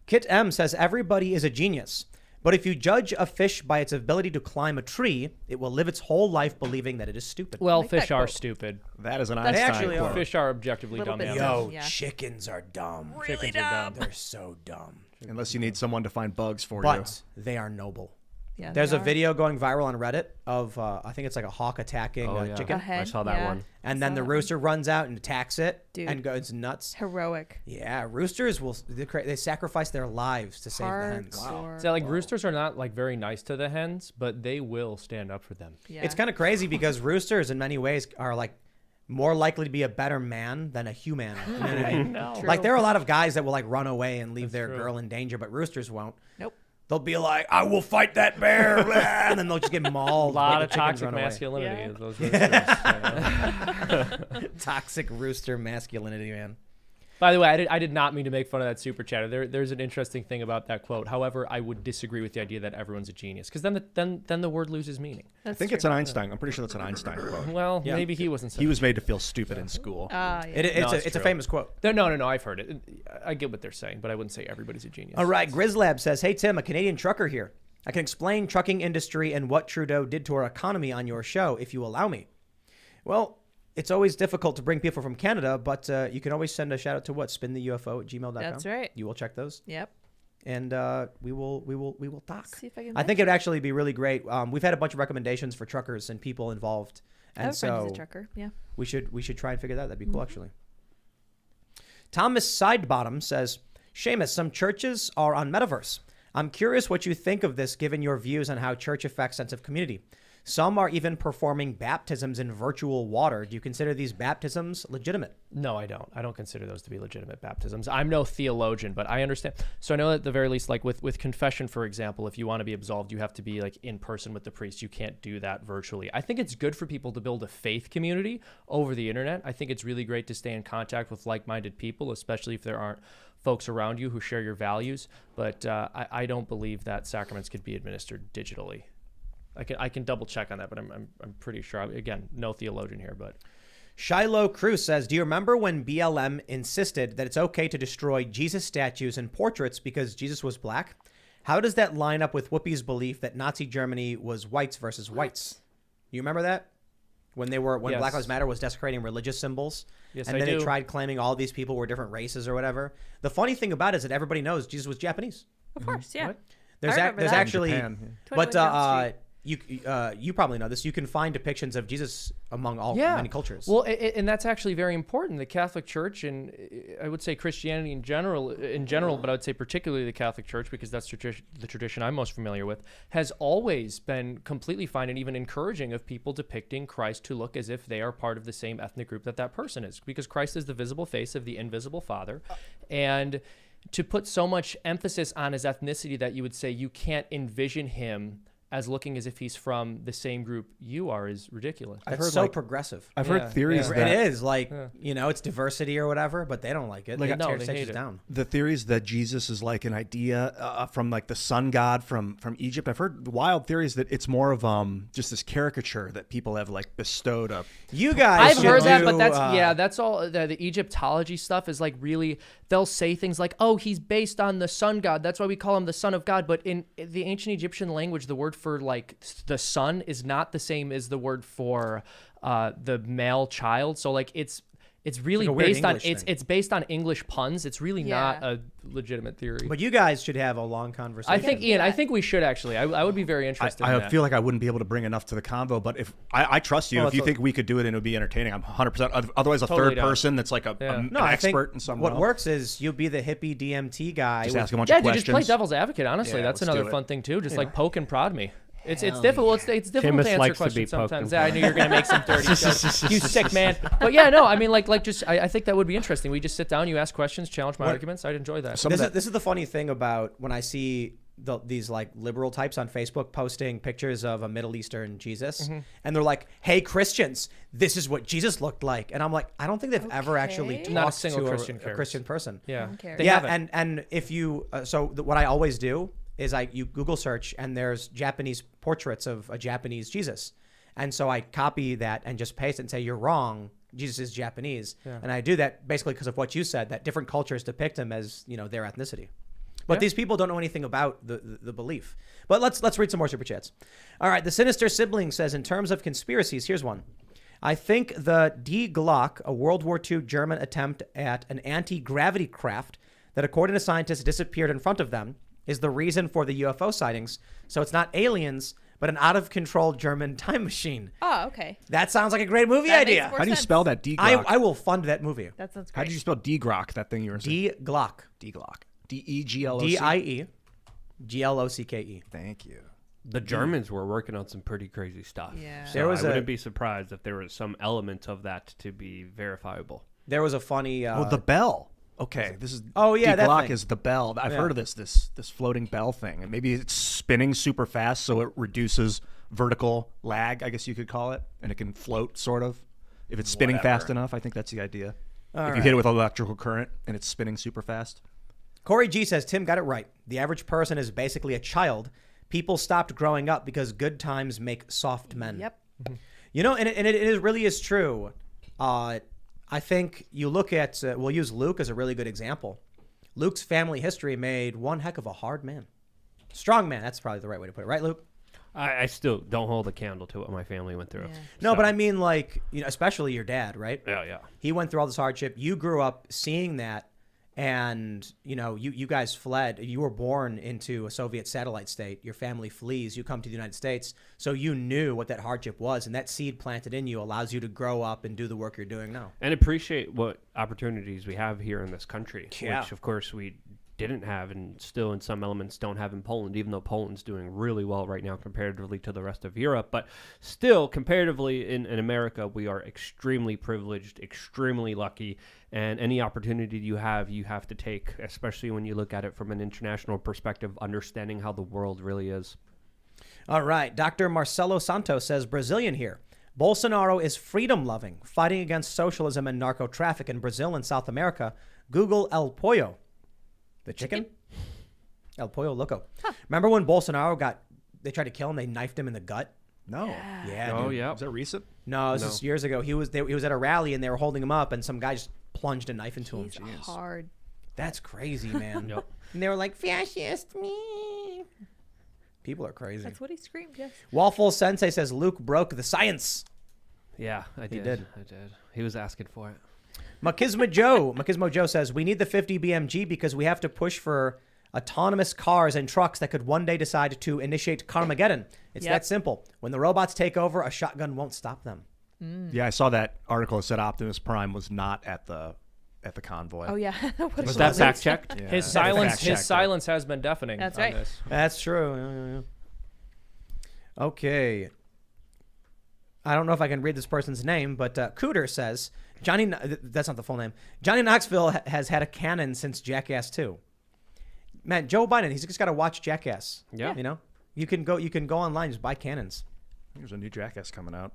Kit M says, everybody is a genius. But if you judge a fish by its ability to climb a tree, it will live its whole life believing that it is stupid. Well, like that fish are quote. stupid. That is an That's Einstein actually quote. are. Fish are objectively Little dumb bit animals. Yo, Yeah. chickens are dumb. Chickens are dumb. They're so dumb. Unless you need someone to find bugs for you. But they are noble. Yeah, There's they a are. video going viral on Reddit of, I think it's like a hawk attacking Oh, a yeah. chicken. A hen, I saw that yeah. one. And I then saw the that rooster runs out and attacks it Dude. and goes nuts. Heroic. Yeah, roosters they sacrifice their lives to save the hens. Hardcore. So like roosters are not like very nice to the hens, but they will stand up for them. Yeah. It's kind of crazy because roosters in many ways are like more likely to be a better man than a human. You know what I mean? No. True. Like there are a lot of guys that will like run away and leave That's their true. girl in danger, but roosters won't. Nope. They'll be like, "I will fight that bear," and then they'll just get mauled. A lot but of the chickens toxic run away. masculinity. Yeah. Is those roosters. Toxic rooster masculinity, man. By the way, I did not mean to make fun of that super chatter. There's an interesting thing about that quote. However, I would disagree with the idea that everyone's a genius because then the word loses meaning. That's I think true. it's an Einstein. I'm pretty sure that's an Einstein quote. Well, Yeah. maybe he wasn't. He was made to feel stupid in school. Yeah. It's No, it's a true. famous quote. No. I've heard it. I get what they're saying, but I wouldn't say everybody's a genius. All right, Grizzlab says, "Hey Tim, a Canadian trucker here. I can explain trucking industry and what Trudeau did to our economy on your show if you allow me." Well, it's always difficult to bring people from Canada, but you can always send a shout out to spintheufo@gmail.com. That's right. You will check those, Yep. and we will talk. See if I can. I think it would actually be really great. We've had a bunch of recommendations for truckers and people involved, I have and a friend who's so a trucker. Yeah. we should try and figure that out. That'd be cool, actually. Thomas Sidebottom says, "Seamus, some churches are on Metaverse. I'm curious what you think of this, given your views on how church affects sense of community. Some are even performing baptisms in virtual water. Do you consider these baptisms legitimate?" No, I don't. I don't consider those to be legitimate baptisms. I'm no theologian, but I understand. So I know at the very least, like with confession, for example, if you want to be absolved, you have to be like in person with the priest. You can't do that virtually. I think it's good for people to build a faith community over the internet. I think it's really great to stay in contact with like-minded people, especially if there aren't folks around you who share your values. But I don't believe that sacraments could be administered digitally. I can double check on that, but I'm pretty sure. Again, no theologian here, but Shiloh Cruz says, "Do you remember when BLM insisted that it's okay to destroy Jesus statues and portraits because Jesus was black? How does that line up with Whoopi's belief that Nazi Germany was whites versus whites? You remember that? When Yes. Black Lives Matter was desecrating religious symbols, Yes, and I then do. they tried claiming all these people were different races or whatever. The funny thing about it is that everybody knows Jesus was Japanese. Of course. Yeah. What? There's I remember there's that. actually, Japan, yeah. but 21 Jump Street. you probably know this. You can find depictions of Jesus among many cultures. Well, and that's actually very important. The Catholic Church, and I would say Christianity in general, but I would say particularly the Catholic Church, because that's the tradition I'm most familiar with, has always been completely fine and even encouraging of people depicting Christ to look as if they are part of the same ethnic group that person is, because Christ is the visible face of the invisible Father, and to put so much emphasis on his ethnicity that you would say you can't envision him as looking as if he's from the same group you are is ridiculous. That's so progressive. I've Yeah, heard theories yeah. that It is like it's diversity or whatever, but they don't like it. Like, They no, tear they statues hate it. down. the theories that Jesus is like an idea from like the sun god from Egypt. I've heard wild theories that it's more of just this caricature that people have like bestowed up. You guys, I've heard should that, but do, that's all. The Egyptology stuff is like really. They'll say things like, "Oh, he's based on the sun god. That's why we call him the son of God." But in the ancient Egyptian language, the word for like the son is not the same as the word for the male child. So like it's really like a weird based on English thing. it's based on English puns. It's really not Yeah. a legitimate theory. But you guys should have a long conversation. I think Ian, I think we should actually. I would be very interested. in I that. feel like I wouldn't be able to bring enough to the convo, but if I trust you, Well, if you it's think we could do it and it would be entertaining, I'm 100%. Otherwise, a Totally third down. person that's like an I think expert in some what realm. works is you'll be the hippie DMT guy. Just with- ask a bunch Yeah, of dude, questions. just play devil's advocate. Honestly, Yeah, that's let's another do it. fun thing too. Just like poke and prod me. It's difficult. It's difficult Seamus to answer likes to be questions poked sometimes. and Yeah, I knew you were gonna make some dirty jokes. You sick man. But yeah, no, I mean like just I think that would be interesting. We just sit down, you ask questions, challenge my arguments. I'd enjoy that. This is the funny thing about when I see these like liberal types on Facebook posting pictures of a Middle Eastern Jesus, and they're like, "Hey Christians, this is what Jesus looked like," and I'm like, I don't think they've ever actually Okay. talked Not a single to Christian a cares. Christian person. Yeah, don't care. they yeah, haven't. and if you what I always do is you Google search and there's Japanese portraits of a Japanese Jesus, and so I copy that and just paste it and say you're wrong. Jesus is Japanese, and I do that basically because of what you said, that different cultures depict him as their ethnicity. But these people don't know anything about the belief. But let's read some more super chats. All right, the Sinister Sibling says, in terms of conspiracies, here's one. I think the Die Glock, a World War II German attempt at an anti-gravity craft that, according to scientists, disappeared in front of them, is the reason for the UFO sightings. So it's not aliens, but an out-of-control German time machine. Oh, okay. That sounds like a great movie That idea. makes more How do you sense. spell that? D-Glock. I will fund that movie. That sounds great. How did you spell D-Grock, that thing you were saying? Die Glock. D-Glock. D-E-G-L-O-C? D-I-E. G-L-O-C-K-E. Thank you. The Germans were working on some pretty crazy stuff. Yeah. So There was I a- wouldn't be surprised if there was some element of that to be verifiable. There was a funny... Oh, the bell. Okay, this is... Oh, yeah, that D-Glock thing. is the bell. I've Yeah. heard of this floating bell thing. And maybe it's spinning super fast, so it reduces vertical lag, I guess you could call it. And it can float, sort of. If it's spinning fast enough, I think that's the idea. If you hit it with electrical current and it's spinning super fast. Corey G says, Tim got it right. The average person is basically a child. People stopped growing up because good times make soft men. Yep. You know, and it really is true. I think you look at, we'll use Luke as a really good example. Luke's family history made one heck of a hard man. Strong man, that's probably the right way to put it. Right, Luke? I still don't hold a candle to what my family went through. Yeah. No, So- but I mean, like, you know, especially your dad, right? Yeah. He went through all this hardship. You grew up seeing that, and, you know, you guys fled. You were born into a Soviet satellite state. Your family flees. You come to the United States. So you knew what that hardship was, and that seed planted in you allows you to grow up and do the work you're doing now. And appreciate what opportunities we have here in this country, Yeah. which, of course, we didn't have and still in some elements don't have in Poland, even though Poland's doing really well right now comparatively to the rest of Europe. But still, comparatively in America, we are extremely privileged, extremely lucky, and any opportunity you have to take, especially when you look at it from an international perspective, understanding how the world really is. All right. Dr. Marcelo Santos says, Brazilian here. Bolsonaro is freedom-loving, fighting against socialism and narco-traffic in Brazil and South America. Google El Pollo. The chicken? El Pollo Loco. Remember when Bolsonaro they tried to kill him, they knifed him in the gut? No. Yeah, Oh, dude. yeah. Is that recent? No, this is years ago. He was at a rally and they were holding him up and some guy just plunged a knife into him. He's hard. That's crazy, man. Yep. And they were like, fascist me. People are crazy. That's what he screamed, yes. Waffle Sensei says Luke broke the science. Yeah, I did. did. I did. He was asking for it. Machismo Joe says we need the 50 BMG because we have to push for autonomous cars and trucks that could one day decide to initiate Carmageddon. It's that simple. When the robots take over, a shotgun won't stop them. Yeah, I saw that article that said Optimus Prime was not at the convoy. Oh, yeah. What Was a that loser. fact checked? Yeah. His Fact silence checked. has been deafening. That's on right. this. That's true. Yeah. Okay. I don't know if I can read this person's name, but Cooter says, that's not the full name. Johnny Knoxville has had a cannon since Jackass 2. Man, Joe Biden, he's just got to watch Jackass. Yeah. You know, you can go online, just buy cannons. There's a new Jackass coming out.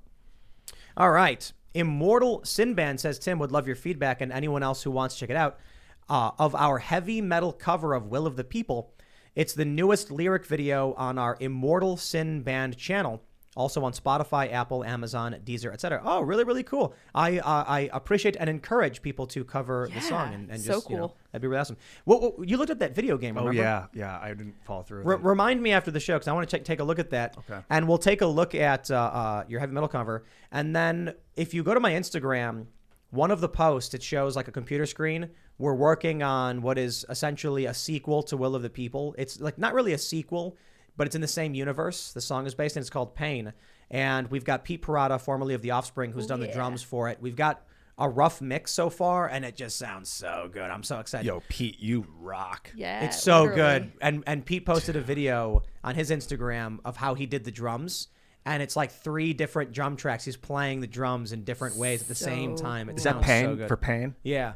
All right. Immortal Sinband says, Tim, would love your feedback and anyone else who wants to check it out of our heavy metal cover of Will of the People. It's the newest lyric video on our Immortal Sinband channel. Also on Spotify, Apple, Amazon, Deezer, etc. Oh, really, really cool. I appreciate and encourage people to cover the song and so just, you know, cool. that'd be really awesome. Well, you looked at that video game, remember? Oh, yeah. I didn't follow through. with it. Remind me after the show because I want to take a look at that. Okay. And we'll take a look at your heavy metal cover. And then if you go to my Instagram, one of the posts, it shows like a computer screen. We're working on what is essentially a sequel to Will of the People. It's like not really a sequel, but it's in the same universe. The song is based in. It's called Pain. And we've got Pete Parada, formerly of The Offspring, who's done the drums for it. We've got a rough mix so far, and it just sounds so good. I'm so excited. Yo, Pete, you rock. Yeah. It's so literally. good. And Pete posted a video on his Instagram of how he did the drums. And it's like 3 different drum tracks. He's playing the drums in different ways at the same So time. It Is that sounds Pain so good. for Pain? Yeah.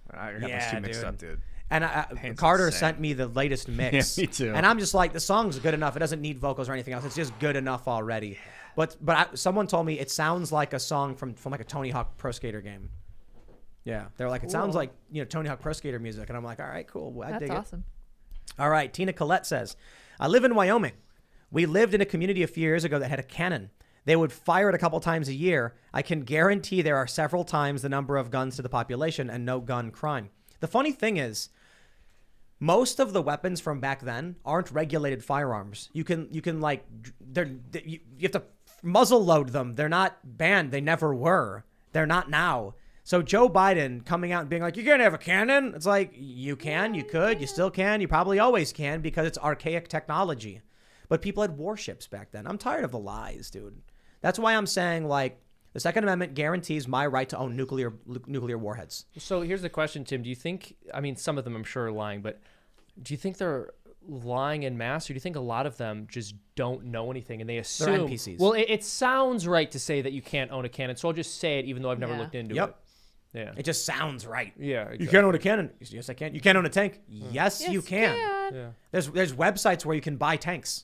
I got Yeah, those two mixed dude. up, dude. And Pain's Carter insane. sent me the latest mix. Yeah, me too. And I'm just like, the song's good enough. It doesn't need vocals or anything else. It's just good enough already. But someone told me it sounds like a song from like a Tony Hawk Pro Skater game. Yeah, they're like, it sounds Cool. like, you know, Tony Hawk Pro Skater music. And I'm like, all right, cool. Well, I That's dig awesome. it. All right, Tina Collette says, I live in Wyoming. We lived in a community a few years ago that had a cannon. They would fire it a couple times a year. I can guarantee there are several times the number of guns to the population and no gun crime. The funny thing is, most of the weapons from back then aren't regulated firearms. You can like you have to muzzle load them. They're not banned. They never were. They're not now. So Joe Biden coming out and being like, you can't have a cannon. It's like, you can, you could, you still can, you probably always can because it's archaic technology. But people had warships back then. I'm tired of the lies, dude. That's why I'm saying, like, the Second Amendment guarantees my right to own nuclear warheads. So here's the question, Tim. Do you think, I mean, some of them I'm sure are lying, but do you think they're lying in mass, or do you think a lot of them just don't know anything and they assume? They're NPCs. Well, it sounds right to say that you can't own a cannon, so I'll just say it even though I've never looked into it. Yeah. It just sounds right. Yeah. Exactly. You can't own a cannon. Yes, I can. You can't own a tank. Yes, you can. Yeah. There's websites where you can buy tanks.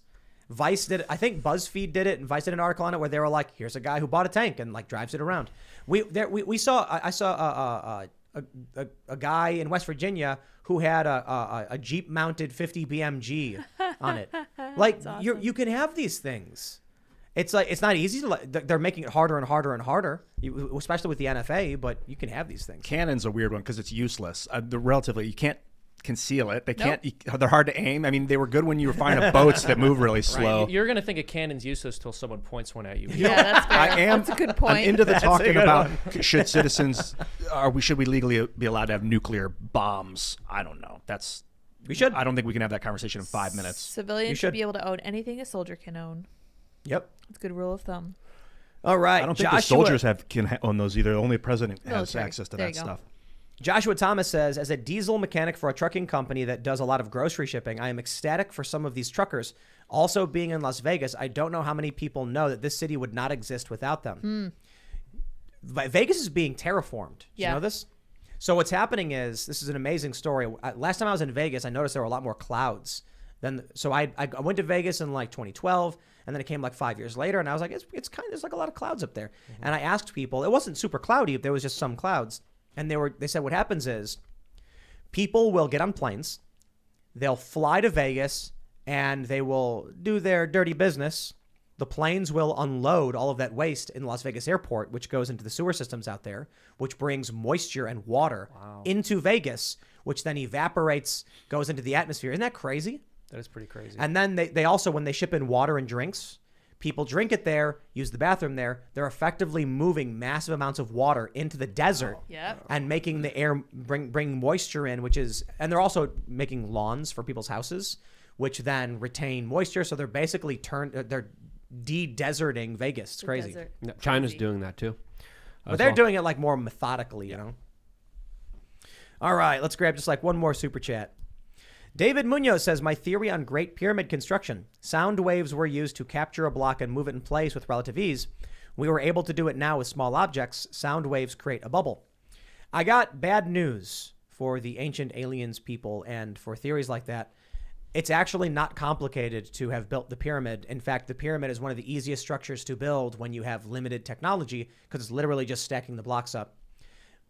Vice did it. I think BuzzFeed did it, and Vice did an article on it where they were like, "Here's a guy who bought a tank and like drives it around." I saw a guy in West Virginia who had a Jeep mounted 50 BMG on it. Like awesome. you can have these things. It's like it's not easy to. They're making it harder and harder and harder, especially with the NFA. But you can have these things. Cannon's a weird one because it's useless. You can't conceal it. They can't. They're hard to aim. I mean, they were good when you were firing boats that move really slow. Right. You're gonna think a cannon's useless till someone points one at you. Yeah, that's fair. I am. That's a good point. I'm into the talking about should citizens, should we legally be allowed to have nuclear bombs? I don't know. We should. I don't think we can have that conversation in 5 minutes. Civilians should be able to own anything a soldier can own. Yep. It's a good rule of thumb. All right. I don't think the soldiers can own those either. Only the president has Military. access to There that you go. stuff. Joshua Thomas says, as a diesel mechanic for a trucking company that does a lot of grocery shipping, I am ecstatic for some of these truckers. Also, being in Las Vegas, I don't know how many people know that this city would not exist without them. Vegas is being terraformed. Do you know this? So what's happening is, this is an amazing story. Last time I was in Vegas, I noticed there were a lot more clouds. So I went to Vegas in like 2012, and then it came like 5 years later, and I was like, it's kind of, there's like a lot of clouds up there. And I asked people, it wasn't super cloudy, there was just some clouds. And they said what happens is people will get on planes, they'll fly to Vegas, and they will do their dirty business. The planes will unload all of that waste in Las Vegas airport, which goes into the sewer systems out there, which brings moisture and water into Vegas, which then evaporates, goes into the atmosphere. Isn't that crazy? That is pretty crazy. And then they also, when they ship in water and drinks, people drink it there, use the bathroom there. They're effectively moving massive amounts of water into the desert and making the air bring moisture in, and they're also making lawns for people's houses, which then retain moisture. So they're basically they're de-deserting Vegas. It's crazy. China's doing that too. But they're doing it like more methodically, you know? All right, let's grab just like one more super chat. David Munoz says, my theory on Great Pyramid construction. Sound waves were used to capture a block and move it in place with relative ease. We were able to do it now with small objects. Sound waves create a bubble. I got bad news for the ancient aliens people and for theories like that. It's actually not complicated to have built the pyramid. In fact, the pyramid is one of the easiest structures to build when you have limited technology because it's literally just stacking the blocks up.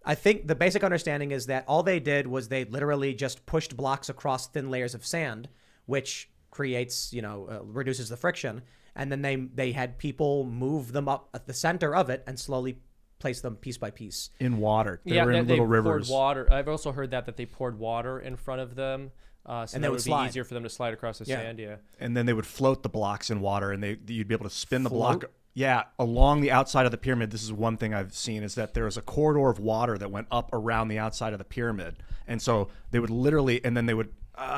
I think the basic understanding is that all they did was they literally just pushed blocks across thin layers of sand, which creates, reduces the friction. And then they had people move them up at the center of it and slowly place them piece by piece. In water. They were in they little rivers. Poured water. I've also heard that they poured water in front of them. So and that would be easier for them to slide across the sand. Yeah. And then they would float the blocks in water, and you'd be able to spin the block. Yeah, along the outside of the pyramid. This is one thing I've seen is that there was a corridor of water that went up around the outside of the pyramid. And so they would literally, and then they would,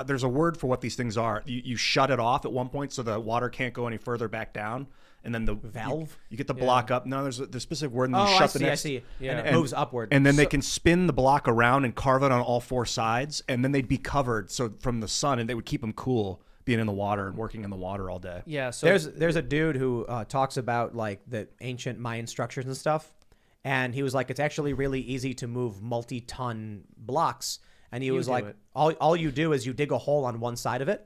there's a word for what these things are. You shut it off at one point so the water can't go any further back down. And then the valve, you get the block up. No, there's a specific word. And then you shut the next. I see. Yeah. And it moves upward. And then they can spin the block around and carve it on all four sides. And then they'd be covered from the sun, and they would keep them cool, being in the water and working in the water all day. Yeah. So there's a dude who talks about like the ancient Mayan structures and stuff, and he was like, it's actually really easy to move multi-ton blocks. And he was like, all you do is you dig a hole on one side of it,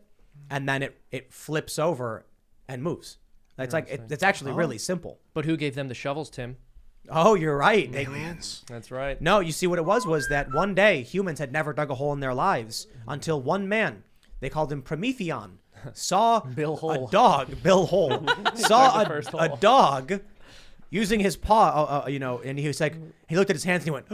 and then it flips over and moves. It's like it's actually really simple. But who gave them the shovels, Tim? Oh, you're right. Aliens. That's right. No, you see what it was that one day humans had never dug a hole in their lives until one man, they called him Prometheon, saw Bill Hole. a dog, Bill Hole, saw a dog using his paw, and he was like, he looked at his hands and he went,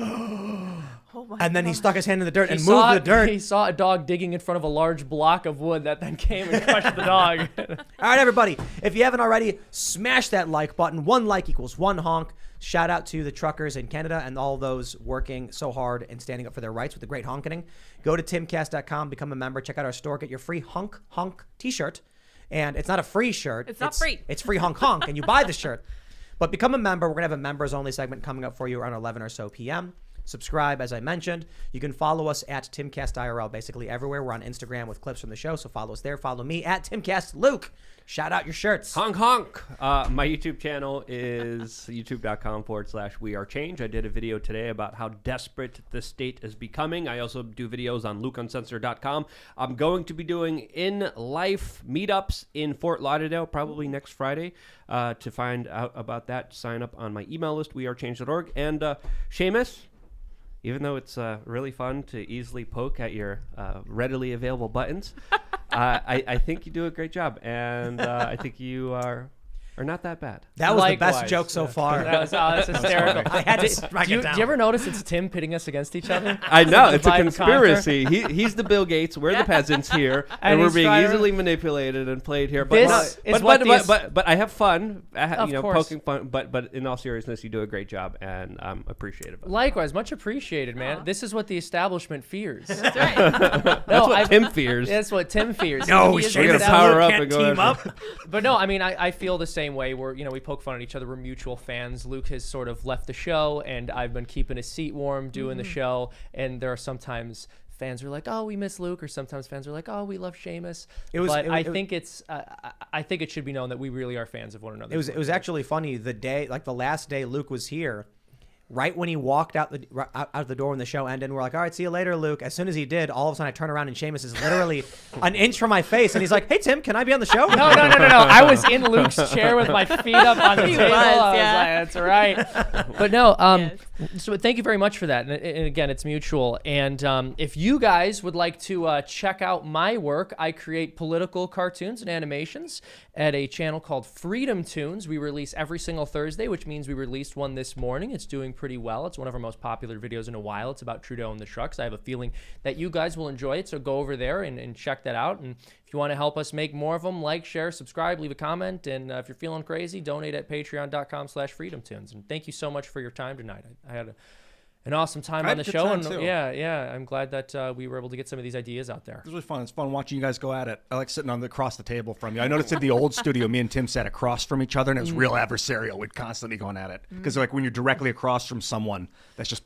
Oh my and then he God. stuck his hand in the dirt and moved the dirt. He saw a dog digging in front of a large block of wood that then came and crushed the dog. All right, everybody, if you haven't already, smash that like button. 1 like equals 1 honk. Shout out to the truckers in Canada and all those working so hard and standing up for their rights with the great honking. Go to timcast.com, become a member, check out our store, get your free honk t-shirt. And it's not a free shirt. It's not free. It's free honk, and you buy the shirt. But become a member. We're going to have a members only segment coming up for you around 11 or so p.m. Subscribe, as I mentioned. You can follow us at Timcast IRL basically everywhere. We're on Instagram with clips from the show, so follow us there. Follow me at Timcast Luke. Shout out your shirts. Honk honk. My YouTube channel is youtube.com/wearechange. I did a video today about how desperate the state is becoming. I also do videos on lukeuncensored.com. I'm going to be doing in-life meetups in Fort Lauderdale probably next Friday. To find out about that, sign up on my email list, wearechange.org. And Seamus, even though it's really fun to easily poke at your readily available buttons, I think you do a great job, and I think you are not that bad. That was Likewise. the best joke so far. That's hysterical. I had to strike it down. Do you ever notice it's Tim pitting us against each other? I know, it's a Divide and conquer. conspiracy. He's the Bill Gates, we're the peasants here, and And we're he's being trying to- easily manipulated and played here. But This is what these- but I have fun, Of course. poking fun. But in all seriousness, you do a great job, and I'm appreciative of it. Likewise, much appreciated, man. This is what the establishment fears. That's right. That's what Tim fears. That's what Tim fears. No, He is We're the gonna Seamus, power Luke up can't and go team after- up. But no, I mean, I feel the same way. We poke fun at each other. We're mutual fans. Luke has sort of left the show, and I've been keeping his seat warm doing the show. And there are sometimes fans who are like, "Oh, we miss Luke," or sometimes fans are like, "Oh, we love Seamus." I think I think it should be known that we really are fans of one another. It was actually funny the last day Luke was here. Right when he walked out the door when the show ended, we're like, all right, see you later, Luke. As soon as he did, all of a sudden I turn around and Seamus is literally an inch from my face. And he's like, hey, Tim, can I be on the show? No. I was in Luke's chair with my feet up on the He table. was, I was yeah. like, that's right. But no, Yes. so thank you very much for that. And again, it's mutual. And if you guys would like to check out my work, I create political cartoons and animations at a channel called Freedom Tunes. We release every single Thursday, which means we released one this morning. It's doing pretty well. It's one of our most popular videos in a while. It's about Trudeau and the trucks. I have a feeling that you guys will enjoy it, so go over there and check that out. And if you want to help us make more of them, like, share, subscribe, leave a comment. And if you're feeling crazy, donate at patreon.com/freedomtunes. And thank you so much for your time tonight. I had an awesome time I on had the a good show. time, And too. yeah, I'm glad that we were able to get some of these ideas out there. It was really fun. It's fun watching you guys go at it. I like sitting across the table from you. I noticed in the old studio, me and Tim sat across from each other, and it was real adversarial. We'd constantly be going at it because, like, when you're directly across from someone, that's just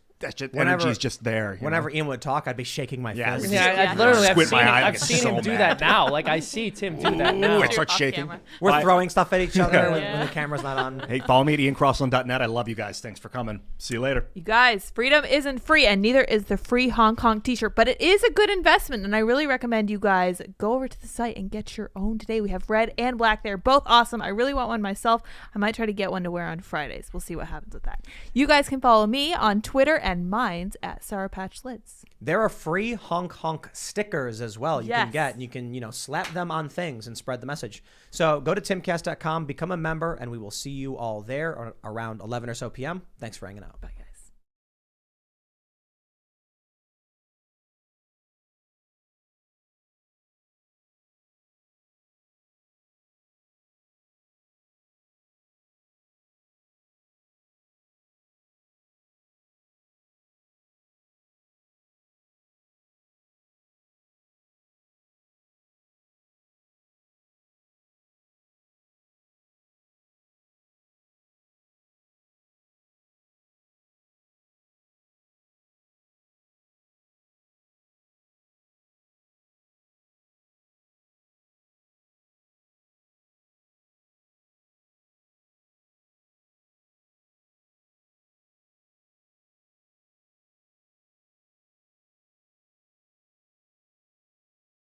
energy's just there. Whenever Ian would talk, I'd be shaking my Yeah, fist. we Yeah, I've literally Squint my eye, I I've get seen so him do mad. that now. Like I see Tim do that now. I start Off shaking. camera. We're throwing stuff at each other when Yeah. the camera's not on. Hey, follow me at iancrossland.net. I love you guys. Thanks for coming. See you later. You guys, freedom isn't free, and neither is the free Hong Kong t-shirt, but it is a good investment, and I really recommend you guys go over to the site and get your own today. We have red and black. They're both awesome. I really want one myself. I might try to get one to wear on Fridays. We'll see what happens with that. You guys can follow me on Twitter, and mine's at Sour Patch Lids. There are free honk stickers as well you can Yes. get, and you can, slap them on things and spread the message. So go to timcast.com, become a member, and we will see you all there around 11 or so p.m. Thanks for hanging out. Bye, guys.